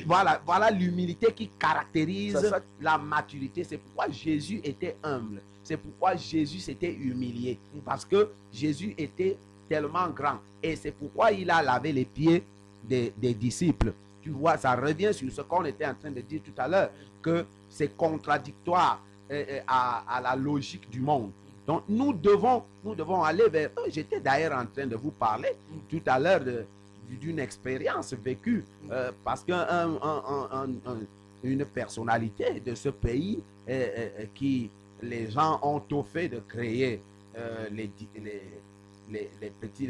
Voilà l'humilité qui caractérise C'est ça. la maturité. C'est pourquoi Jésus était humble. C'est pourquoi Jésus s'était humilié. Parce que Jésus était tellement grand. Et c'est pourquoi il a lavé les pieds des disciples. Tu vois, ça revient sur ce qu'on était en train de dire tout à l'heure, que c'est contradictoire à la logique du monde. Donc nous devons aller vers eux. J'étais d'ailleurs en train de vous parler tout à l'heure d'une expérience vécue parce qu'une personnalité de ce pays qui les gens ont tout fait de créer les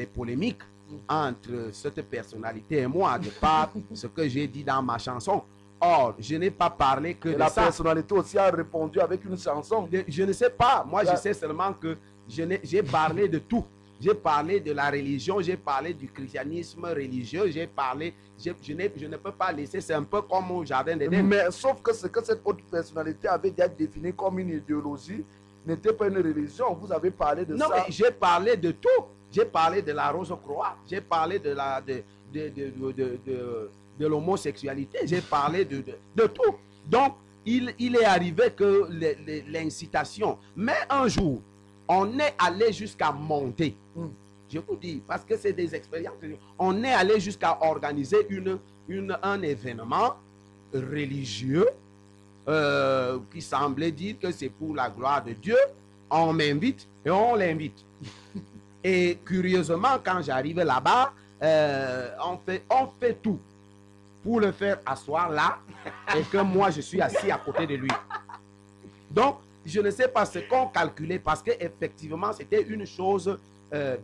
polémiques entre cette personnalité et moi de par ce que j'ai dit dans ma chanson. Or, je n'ai pas parlé que Et de la ça. personnalité aussi a répondu avec une chanson. Je ne sais pas. Moi, Là- je sais seulement que j'ai parlé de tout. J'ai parlé de la religion, j'ai parlé du christianisme religieux, j'ai parlé... Je ne peux pas laisser, c'est un peu comme au jardin d'Éden. Mais sauf que ce que cette autre personnalité avait déjà défini comme une idéologie n'était pas une religion. Vous avez parlé de Non, ça. mais j'ai parlé de tout. J'ai parlé de la rose-croix, j'ai parlé de l'homosexualité, j'ai parlé de tout. Donc, il est arrivé que l'incitation, mais un jour, on est allé jusqu'à monter. Je vous dis, parce que c'est des expériences. On est allé jusqu'à organiser un événement religieux qui semblait dire que c'est pour la gloire de Dieu. On m'invite et on l'invite. Et curieusement, quand j'arrive là-bas, on fait tout pour le faire asseoir là et que moi je suis assis à côté de lui. Donc, je ne sais pas ce qu'on calculait parce qu'effectivement, c'était une chose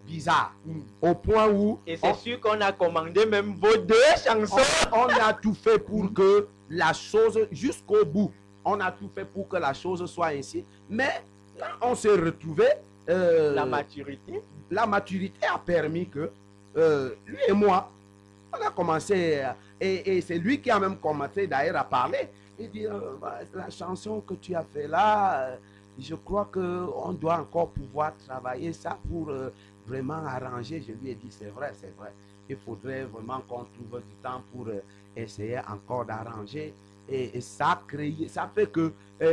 bizarre. Au point où Et c'est sûr qu'on a commandé même vos deux chansons. on a tout fait pour que la chose, jusqu'au bout, on a tout fait pour que la chose soit ainsi. Mais quand on s'est retrouvé, La maturité. a permis que lui et moi, on a commencé, et c'est lui qui a même commencé d'ailleurs à parler. Il dit, la chanson que tu as fait là, je crois qu'on doit encore pouvoir travailler ça pour vraiment arranger. Je lui ai dit, c'est vrai. Il faudrait vraiment qu'on trouve du temps pour essayer encore d'arranger. Et ça fait que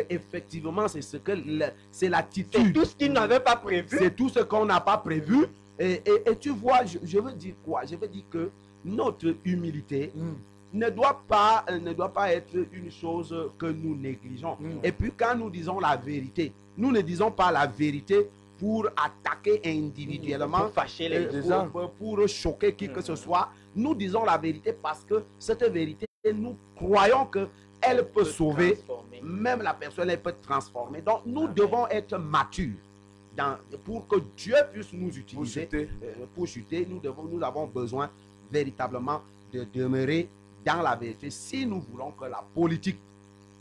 effectivement, c'est l'attitude. C'est tout ce qu'il n'avait pas prévu. C'est tout ce qu'on n'a pas prévu. Et tu vois, je veux dire quoi? Je veux dire que notre humilité ne doit pas être une chose que nous négligeons. Et puis quand nous disons la vérité, nous ne disons pas la vérité pour attaquer individuellement, Pour fâcher les gens. pour choquer qui que ce soit. Nous disons la vérité parce que cette vérité, nous croyons qu'elle peut sauver. Transformer. Même la personne, elle peut transformer. Donc, nous devons être matures pour que Dieu puisse nous utiliser pour chuter. Nous avons besoin véritablement de demeurer dans la vérité si nous voulons que la politique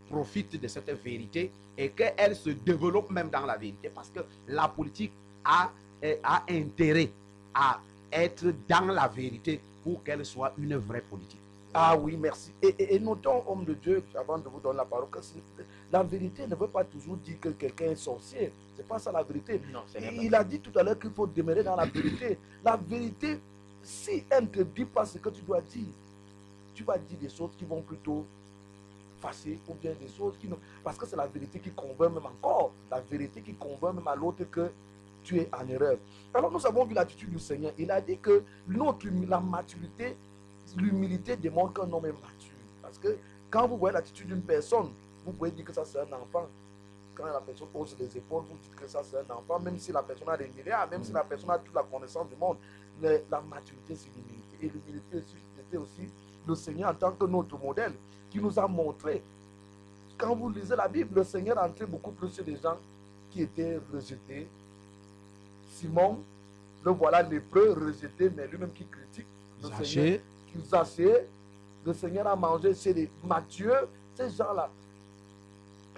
profite de cette vérité et qu'elle se développe même dans la vérité. Parce que la politique a intérêt à être dans la vérité pour qu'elle soit une vraie politique. Ah oui, merci. Et notons, homme de Dieu, avant de vous donner la parole, que la vérité ne veut pas toujours dire que quelqu'un est sorcier. C'est pas ça la vérité. Non, ce n'est pas Il a dit tout à l'heure qu'il faut demeurer dans la vérité. La vérité, si elle ne te dit pas ce que tu dois dire, tu vas dire des choses qui vont plutôt fâcher ou bien des choses qui ne... Parce que c'est la vérité qui convainc même encore. La vérité qui convainc même à l'autre que tu es en erreur. Alors nous avons vu l'attitude du Seigneur. Il a dit que la maturité, l'humilité démontre qu'un homme est mature. Parce que quand vous voyez l'attitude d'une personne, vous pouvez dire que ça c'est un enfant. Quand la personne hausse les épaules, vous dites que ça c'est un enfant, même si la personne a des milliards, même si la personne a toute la connaissance du monde. La maturité, c'est l'humilité. Et l'humilité, c'était aussi le Seigneur en tant que notre modèle, qui nous a montré. Quand vous lisez la Bible, le Seigneur entrait beaucoup plus chez des gens qui étaient rejetés. Simon, le voilà lépreux, rejeté, mais lui-même qui critique. Zaché, le Seigneur a mangé chez les Matthieu, ces gens-là.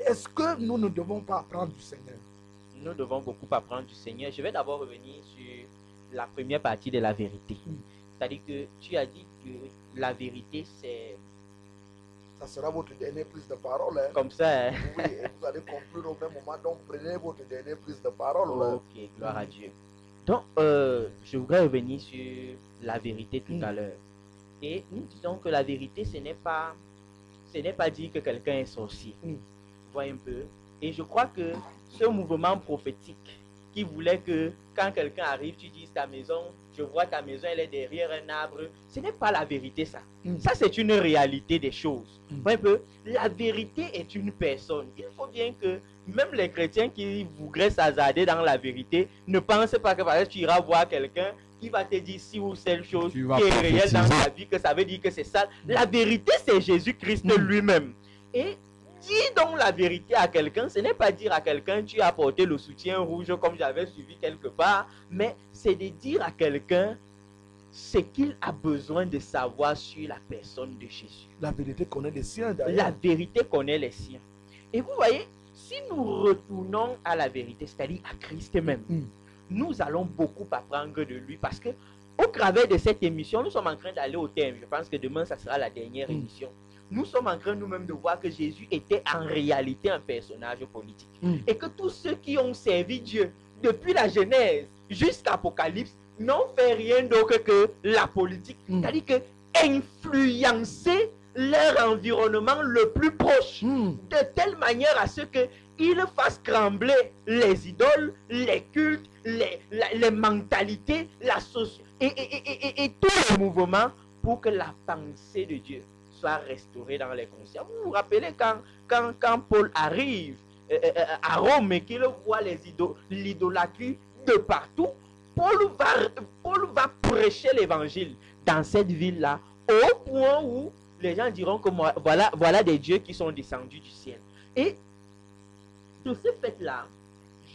Est-ce que nous ne devons pas apprendre du Seigneur? Nous devons beaucoup apprendre du Seigneur. Je vais d'abord revenir sur la première partie de la vérité. C'est-à-dire que tu as dit que la vérité, c'est... Ça sera votre dernière prise de parole. Hein? Comme ça. Hein? Oui, et vous allez conclure au même moment. Donc, prenez votre dernière prise de parole. Ok, gloire à Dieu. Donc, je voudrais revenir sur la vérité tout à l'heure. Et nous disons que la vérité, ce n'est pas dire que quelqu'un est sorcier. Vous voyez un peu. Et je crois que ce mouvement prophétique qui voulait que quand quelqu'un arrive, tu dises ta maison, je vois ta maison, elle est derrière un arbre. Ce n'est pas la vérité, ça. Ça, c'est une réalité des choses. Vous voyez un peu. La vérité est une personne. Il faut bien que même les chrétiens qui voudraient s'hasarder dans la vérité ne pensent pas que par exemple, tu iras voir quelqu'un qui va te dire si ou telle chose qui est réelle dans ta vie, que ça veut dire que c'est ça. La vérité, c'est Jésus-Christ lui-même. Et dire donc la vérité à quelqu'un, ce n'est pas dire à quelqu'un tu as porté le soutien rouge comme j'avais suivi quelque part, mais c'est de dire à quelqu'un ce qu'il a besoin de savoir sur la personne de Jésus. La vérité connaît les siens d'ailleurs. La vérité connaît les siens. Et vous voyez, si nous retournons à la vérité, c'est-à-dire à Christ même, nous allons beaucoup apprendre de lui parce que au travers de cette émission, nous sommes en train d'aller au terme. Je pense que demain, ça sera la dernière émission. Nous sommes en train nous-mêmes de voir que Jésus était en réalité un personnage politique. Et que tous ceux qui ont servi Dieu depuis la Genèse jusqu'à l'Apocalypse n'ont fait rien d'autre que la politique. C'est-à-dire que influencer leur environnement le plus proche de telle manière à ce qu'ils fassent trembler les idoles, les cultes, les mentalités, la société et tous les mouvements pour que la pensée de Dieu soit restaurée dans les consciences. Vous vous rappelez quand Paul arrive à Rome et qu'il voit l'idolâtrie de partout, Paul va prêcher l'évangile dans cette ville-là au point où les gens diront que voilà des dieux qui sont descendus du ciel. Et de ce fait-là,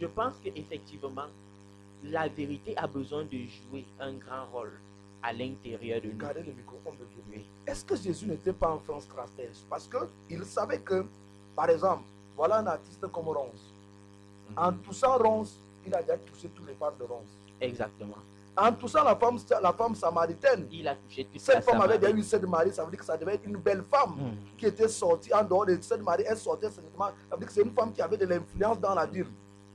je pense qu'effectivement, la vérité a besoin de jouer un grand rôle à l'intérieur de nous. Regardez le microphone de Dieu. Est-ce que Jésus n'était pas un franc stratège? Parce qu'il savait que, par exemple, voilà un artiste comme Ronce. En touchant Ronce, il a déjà touché tous les femmes de Ronce. Exactement. En touchant la femme samaritaine, il a touché toute cette femme avait déjà eu cette mari, ça veut dire que ça devait être une belle femme qui était sortie en dehors de cette mari. Elle sortait seulement, ça veut dire que c'est une femme qui avait de l'influence dans la ville.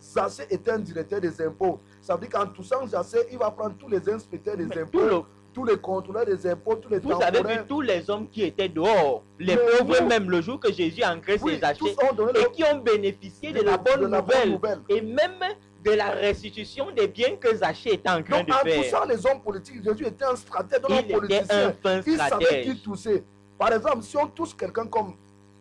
Zaché était un directeur des impôts. Ça veut dire qu'en touchant Zaché, il va prendre tous les inspecteurs des impôts, tous les contrôleurs des impôts, tous les temporaires. Vous avez vu tous les hommes qui étaient dehors, les pauvres même, le jour que Jésus a ancré ses Zachée, et qui ont bénéficié de la bonne nouvelle. Et même de la restitution des biens que Zachée était en train de faire. En touchant les hommes politiques, Jésus était un stratège, un politicien. Il savait qui toucher. Par exemple, si on touche quelqu'un comme,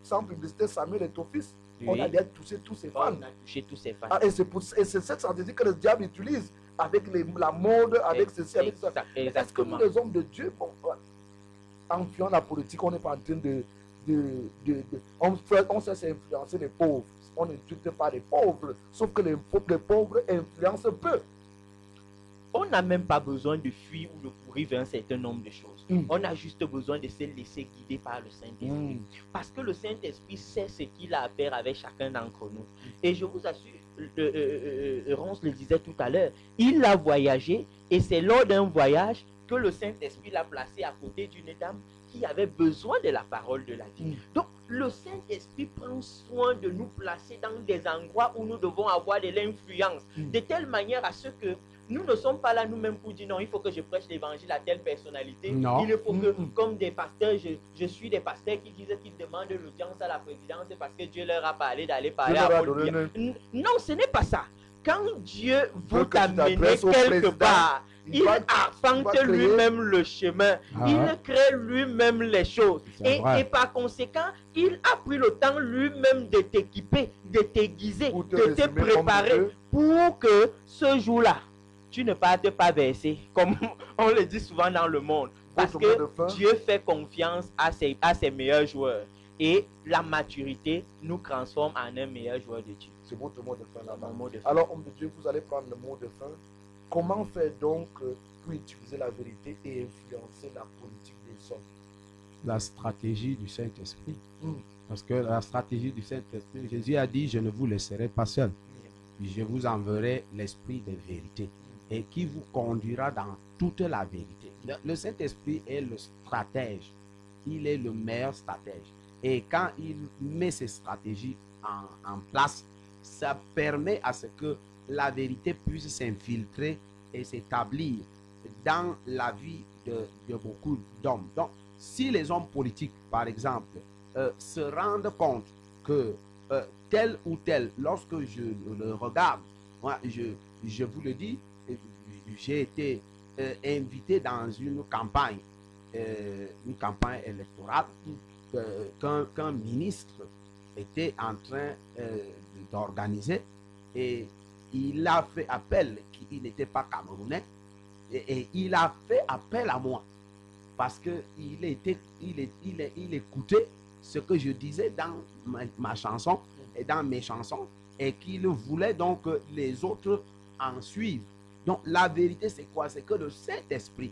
sans publicité, Samuel et Tophis, on a déjà touché tous ses fans. On a touché tous ses fans. Et c'est cette stratégie que le diable utilise avec la mode, avec ceci, avec ça. Est-ce que nous, les hommes de Dieu, en fuyant la politique, on n'est pas en train on sait influencer les pauvres. On n'insulte pas les pauvres, sauf que les pauvres influencent peu. On n'a même pas besoin de fuir ou de courir vers un certain nombre de choses. On a juste besoin de se laisser guider par le Saint-Esprit. Parce que le Saint-Esprit sait ce qu'il a à faire avec chacun d'entre nous. Et je vous assure, Ronce le disait tout à l'heure, il a voyagé et c'est lors d'un voyage que le Saint-Esprit l'a placé à côté d'une dame qui avait besoin de la parole de la vie. Donc, le Saint-Esprit prend soin de nous placer dans des endroits où nous devons avoir de l'influence, de telle manière à ce que nous ne sommes pas là nous-mêmes pour dire non, il faut que je prêche l'évangile à telle personnalité. Non. Il faut que, comme des pasteurs, je suis des pasteurs qui disent qu'ils demandent l'audience à la présidence parce que Dieu leur a parlé d'aller parler à Paul Biya. Non, ce n'est pas ça. Quand Dieu veut t'amener quelque part, il arpente lui-même le chemin. Il crée lui-même les choses. Et par conséquent, il a pris le temps lui-même de t'équiper, de t'aiguiser, de te préparer pour que ce jour-là, tu ne partes pas versé, comme on le dit souvent dans le monde. Parce que Dieu fait confiance à ses meilleurs joueurs. Et la maturité nous transforme en un meilleur joueur de Dieu. C'est votre mot de fin là-bas. Alors, homme de Dieu, vous allez prendre le mot de fin. Comment faire donc pour utiliser la vérité et influencer la politique des hommes? La stratégie du Saint-Esprit. Parce que la stratégie du Saint-Esprit, Jésus a dit, je ne vous laisserai pas seul. Je vous enverrai l'esprit de vérité et qui vous conduira dans toute la vérité. Le Saint-Esprit est le stratège. Il est le meilleur stratège. Et quand il met ses stratégies en place, ça permet à ce que la vérité puisse s'infiltrer et s'établir dans la vie de beaucoup d'hommes. Donc, si les hommes politiques, par exemple, se rendent compte que tel ou tel, lorsque je le regarde, moi, je vous le dis, j'ai été invité dans une campagne électorale qu'un ministre était en train d'organiser, et il a fait appel, il n'était pas camerounais, et il a fait appel à moi parce qu'il écoutait ce que je disais dans ma chanson et dans mes chansons, et qu'il voulait donc que les autres en suivent. Donc la vérité, c'est quoi? C'est que le Saint-Esprit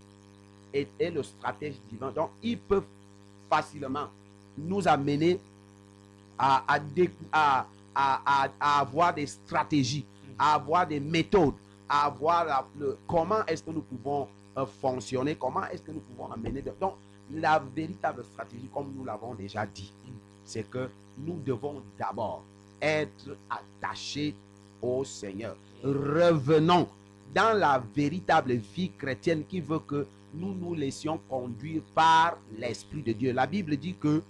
est le stratège divin. Donc il peut facilement nous amener à avoir des stratégies, à avoir des méthodes, à avoir comment est-ce que nous pouvons fonctionner, comment est-ce que nous pouvons amener. Donc la véritable stratégie, comme nous l'avons déjà dit, c'est que nous devons d'abord être attachés au Seigneur. Revenons dans la véritable vie chrétienne qui veut que nous nous laissions conduire par l'Esprit de Dieu. La Bible dit que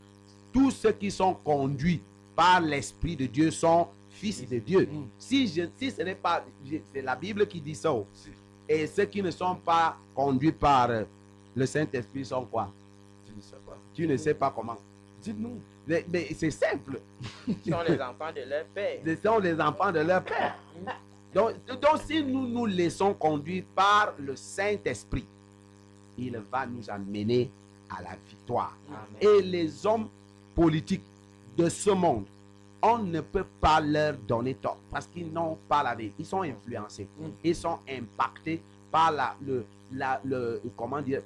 tous ceux qui sont conduits par l'Esprit de Dieu sont fils de Dieu. Si ce n'est pas, c'est la Bible qui dit ça. Et ceux qui ne sont pas conduits par le Saint-Esprit sont quoi? Je ne sais pas. Tu ne sais pas comment. Dites-nous. Mais c'est simple. Ce sont les enfants de leur père. Ce sont les enfants de leur père. Donc si nous nous laissons conduire par le Saint-Esprit, il va nous amener à la victoire. Amen. Et les hommes politiques de ce monde, on ne peut pas leur donner tort parce qu'ils n'ont pas la vérité. Ils sont influencés. Ils sont impactés par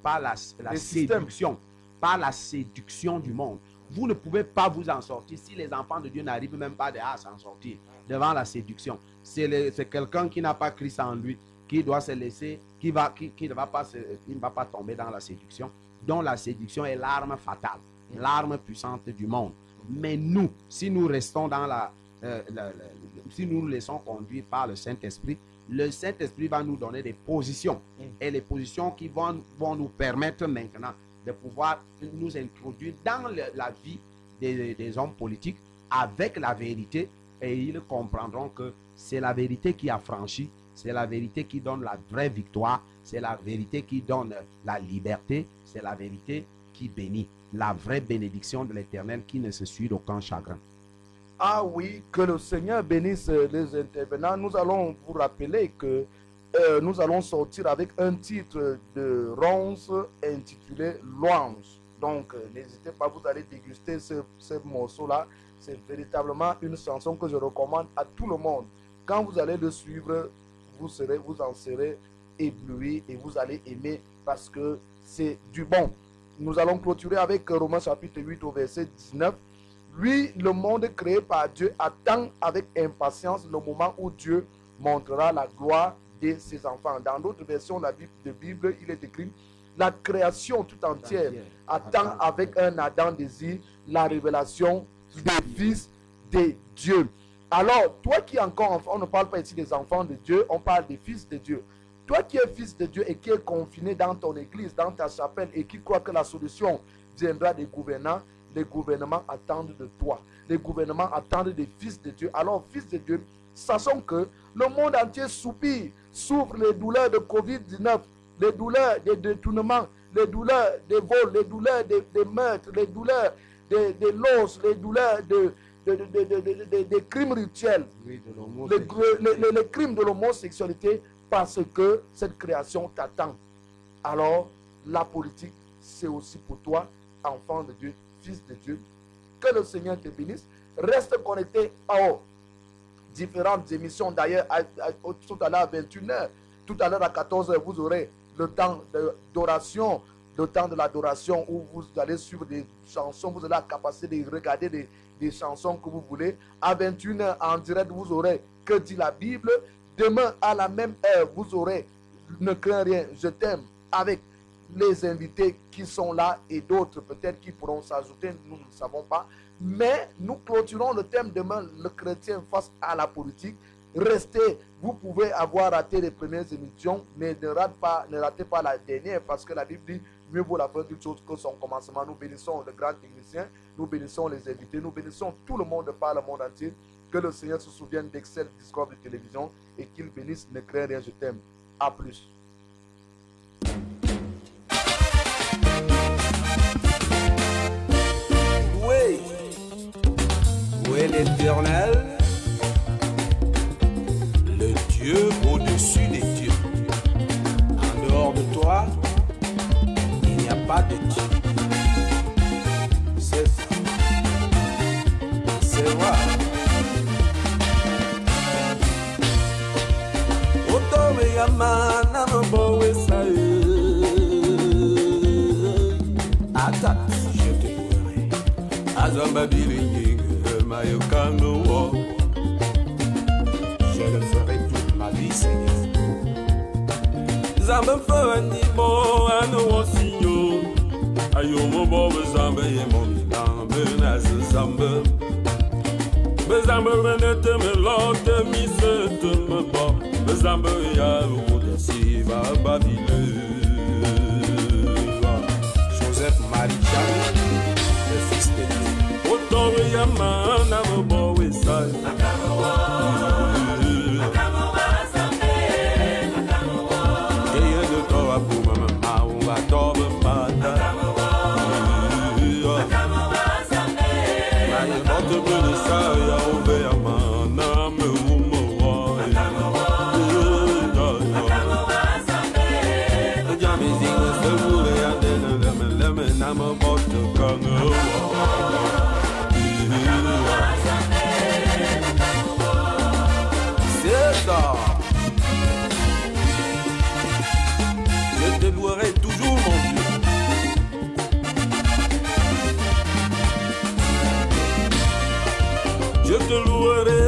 par la séduction, par la séduction du monde. Vous ne pouvez pas vous en sortir si les enfants de Dieu n'arrivent même pas à s'en sortir devant la séduction. C'est quelqu'un qui n'a pas Christ en lui, qui doit se laisser, qui ne va pas tomber dans la séduction, dont la séduction est l'arme fatale, l'arme puissante du monde. Mais nous, si nous restons dans si nous nous laissons conduire par le Saint-Esprit, le Saint-Esprit va nous donner des positions. Et les positions qui vont nous permettre maintenant de pouvoir nous introduire dans la vie des hommes politiques avec la vérité. Et ils comprendront que c'est la vérité qui affranchit, c'est la vérité qui donne la vraie victoire, c'est la vérité qui donne la liberté, c'est la vérité qui bénit, la vraie bénédiction de l'Éternel qui ne se suit d'aucun chagrin. Ah oui, que le Seigneur bénisse les intervenants. Nous allons vous rappeler que nous allons sortir avec un titre de Ronce intitulé Louange. Donc, n'hésitez pas, vous allez déguster ce morceau-là. C'est véritablement une chanson que je recommande à tout le monde. Quand vous allez le suivre, vous en serez ébloui et vous allez aimer parce que c'est du bon. Nous allons clôturer avec Romains chapitre 8 au verset 19. Lui, le monde créé par Dieu, attend avec impatience le moment où Dieu montrera la gloire de ses enfants. Dans d'autres versions de Bible, il est écrit: la création tout entière attend avec un ardent désir la révélation des fils de Dieu. Alors, toi qui es encore enfant, on ne parle pas ici des enfants de Dieu, on parle des fils de Dieu. Toi qui es fils de Dieu et qui es confiné dans ton église, dans ta chapelle, et qui croit que la solution viendra des gouvernants, les gouvernements attendent de toi. Les gouvernements attendent des fils de Dieu. Alors, fils de Dieu, sachons que le monde entier soupire, souffre les douleurs de Covid-19, les douleurs des détournements, les douleurs des vols, les douleurs des meurtres, les douleurs des losses, les douleurs des crimes rituels, Oui, les crimes de l'homosexualité, parce que cette création t'attend. Alors, la politique, c'est aussi pour toi, enfant de Dieu, fils de Dieu. Que le Seigneur te bénisse. Reste connecté aux différentes émissions. D'ailleurs, tout à l'heure à 21h, tout à l'heure à 14h, vous aurez le temps d'adoration, le temps de l'adoration où vous allez suivre des chansons, vous avez la capacité de regarder des chansons que vous voulez. À 21h en direct, vous aurez Que dit la Bible. Demain à la même heure, vous aurez Ne crains rien, je t'aime, avec les invités qui sont là et d'autres peut-être qui pourront s'ajouter, nous ne savons pas. Mais nous clôturons le thème demain, le chrétien face à la politique. restez. Vous pouvez avoir raté les premières émissions, mais ne ratez pas la dernière, parce que la Bible dit mieux vaut la fin d'une chose que son commencement. Nous bénissons le grand technicien, nous bénissons les invités, nous bénissons tout le monde par le monde entier. Que le Seigneur se souvienne d'Excel Discord de télévision et qu'il bénisse. Ne crains rien, je t'aime. A plus. Oui, où est l'Éternel, le Dieu au-dessus des dieux? En dehors de toi, il n'y a pas de Dieu. C'est ça. C'est vrai. Otome yamana mbowe sae. Attends, je te louerai. Azamba bilingue, mayokano wo. Je le ferai toute ma vie, Seigneur. Zamba fandi bo ano wosinyo. Ayo mo bo zamba ye mo milambe na zamba. Bezamba venete me lote mi se te me bo. Bezamba ya ou si va Babylone. Joseph Marie-Jeanne, le fils de Dieu. Otome yamana me bo wesai. C'est ça. Je te louerai toujours, mon Dieu. Je te louerai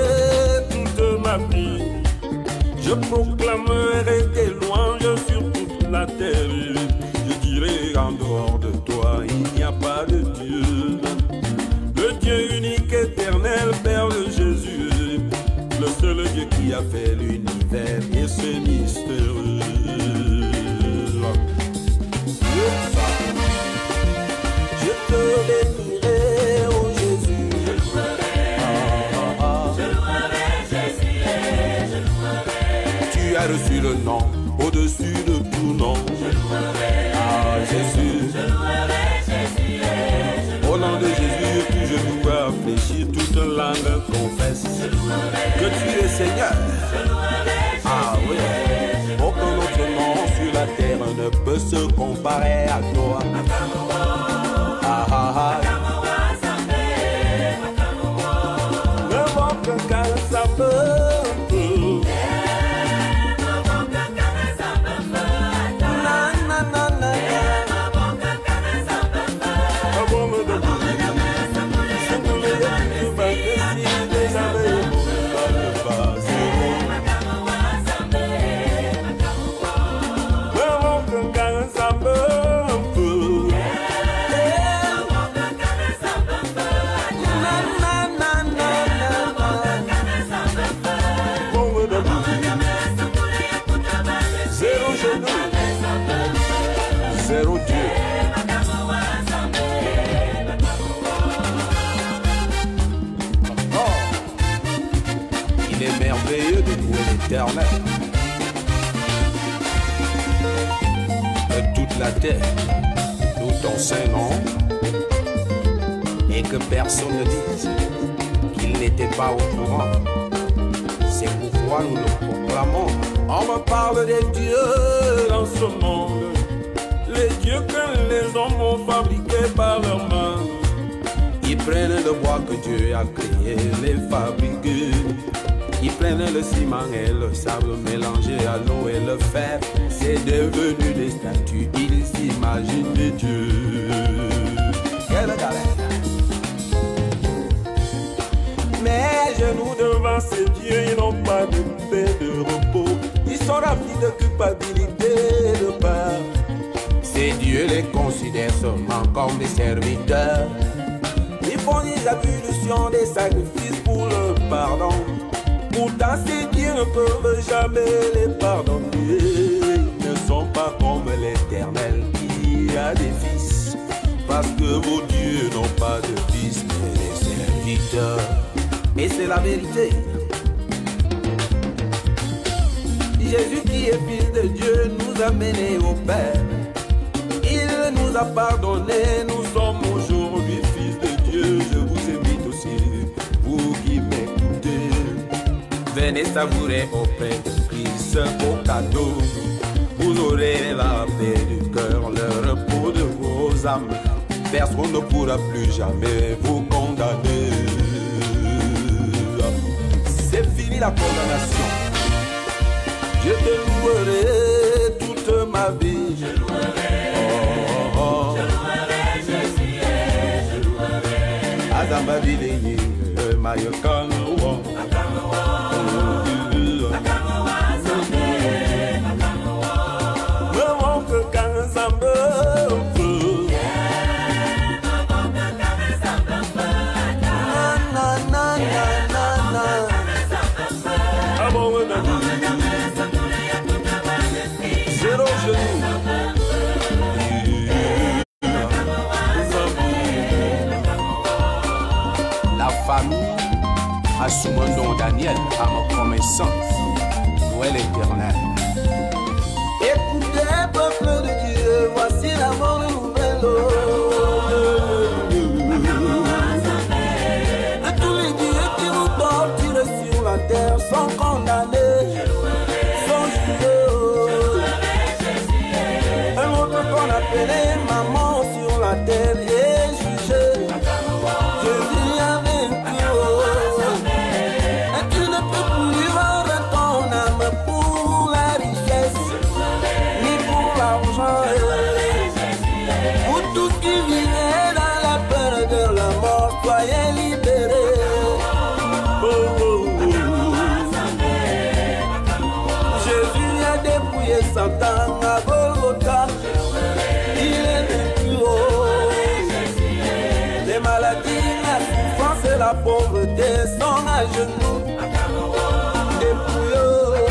toute ma vie. Je proclamerai tes louanges sur toute la terre. Je dirai en dehors de toi, il n'y a pas de Dieu. Le Dieu unique, éternel, Père de Jésus. Le seul Dieu qui a fait l'univers et ses mystères. Je te bénirai, oh Jésus. Je louerai Jésus et je louerai. Tu as reçu le nom au-dessus de tout nom. Je louerai Jésus. Je louerai Jésus et je louerai. Au nom de Jésus, tout genou va fléchir, toute langue confesse que tu es Seigneur. Je louerai Jésus. Oui. Aucun autre nom sur la terre ne peut se comparer à toi. Ne manque qu'un sapeur. Éternel, que toute la terre loue ton saint nom et que personne ne dise qu'il n'était pas au courant. C'est pourquoi nous le proclamons. On me parle des dieux dans ce monde, les dieux que les hommes ont fabriqués par leurs mains. Ils prennent le bois que Dieu a créé, les fabriquer. Ils prennent le ciment et le sable mélangé à l'eau et le fer. C'est devenu des statues, ils s'imaginent des dieux. Quelle galère! Mais genoux devant ces dieux, ils n'ont pas de paix, de repos. Ils sont remplis de culpabilité et de peur. Ces dieux les considèrent seulement comme des serviteurs. Ils font des ablutions, des sacrifices pour le pardon. Pourtant ces dieux ne peuvent jamais les pardonner. Ils ne sont pas comme l'Éternel qui a des fils. Parce que vos dieux n'ont pas de fils mais des serviteurs. Et c'est la vérité. Jésus qui est fils de Dieu nous a menés au Père. Il nous a pardonné, nous sommes aujourd'hui fils de Dieu. Je vous invite aussi, vous qui m'écoutez. Venez savourer auprès de Christ au cadeau. Vous aurez la paix du cœur, le repos de vos âmes. Personne ne pourra plus jamais vous condamner. C'est fini la condamnation. Je te louerai toute ma vie. Je louerai, je louerai, je louerai. Azamba bilenyi, mayokano. La famille a souvent don Daniel à ma promesse. Noël éternel. Écoutez, peuple de Dieu, voici la bonne nouvelle. Et tous les dieux qui vous torturent sur la terre sont condamnés, sont jugés. Un autre qu'on appelait maman sur la terre est jugé. Jésus a vaincu. Et tu ne peux plus vendre ton âme pour la richesse, ni pour l'argent. Pour tout ce qui vivait dans la peur de la mort, soyez libérés. Jésus a dépouillé Satan à Golgotha. Il est vaincu. Les maladies, la souffrance et la pauvreté sont à genoux. Dépouillés.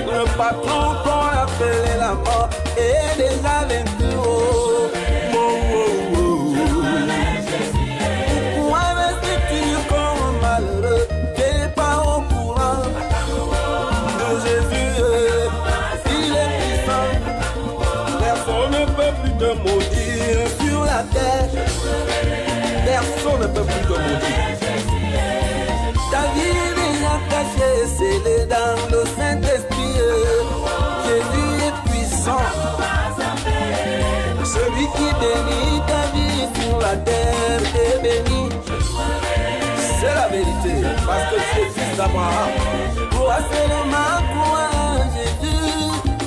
Le patron qu'on appelait la mort est déjà vaincu. Pourquoi investis-tu comme malheureux qui n'est pas au courant de Jésus? Il est puissant. Personne ne peut plus te maudire sur la terre. Personne ne peut plus te maudire. Ta vie est déjà cachée, scellée dans le Saint-Esprit. Jésus est puissant. Celui qui bénit ta vie sur la terre est béni. C'est la vérité, parce que tu es fils d'Abraham. Toi seulement, toi, Jésus,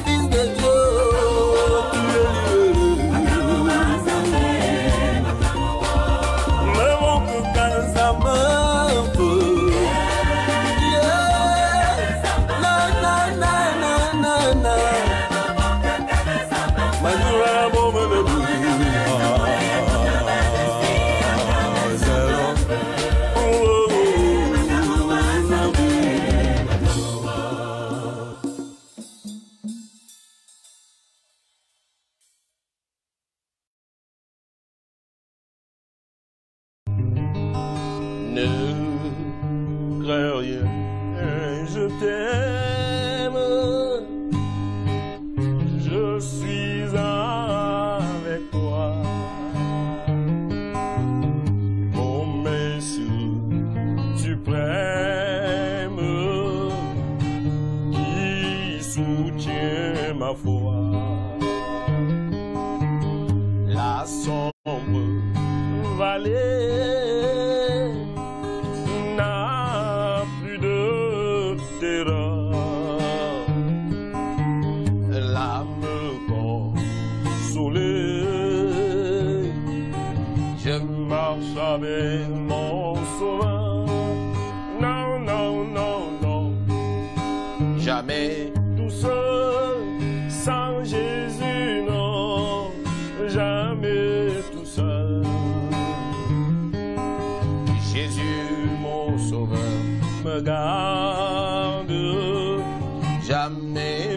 fils de Dieu. Mais mon cœur, quand ça me peut. Na na na na na na. Manura bomme de ne crains rien, je t'aime, je suis avec toi, mon Messie suprême, qui soutient ma foi, la sombre vallée n'a plus de terreur. L'âme consolée, je marche avec mon sauveur. Non, non, non, non, jamais tout seul, sans Jésus, non, jamais tout seul. Jésus, mon sauveur, me garde, jamais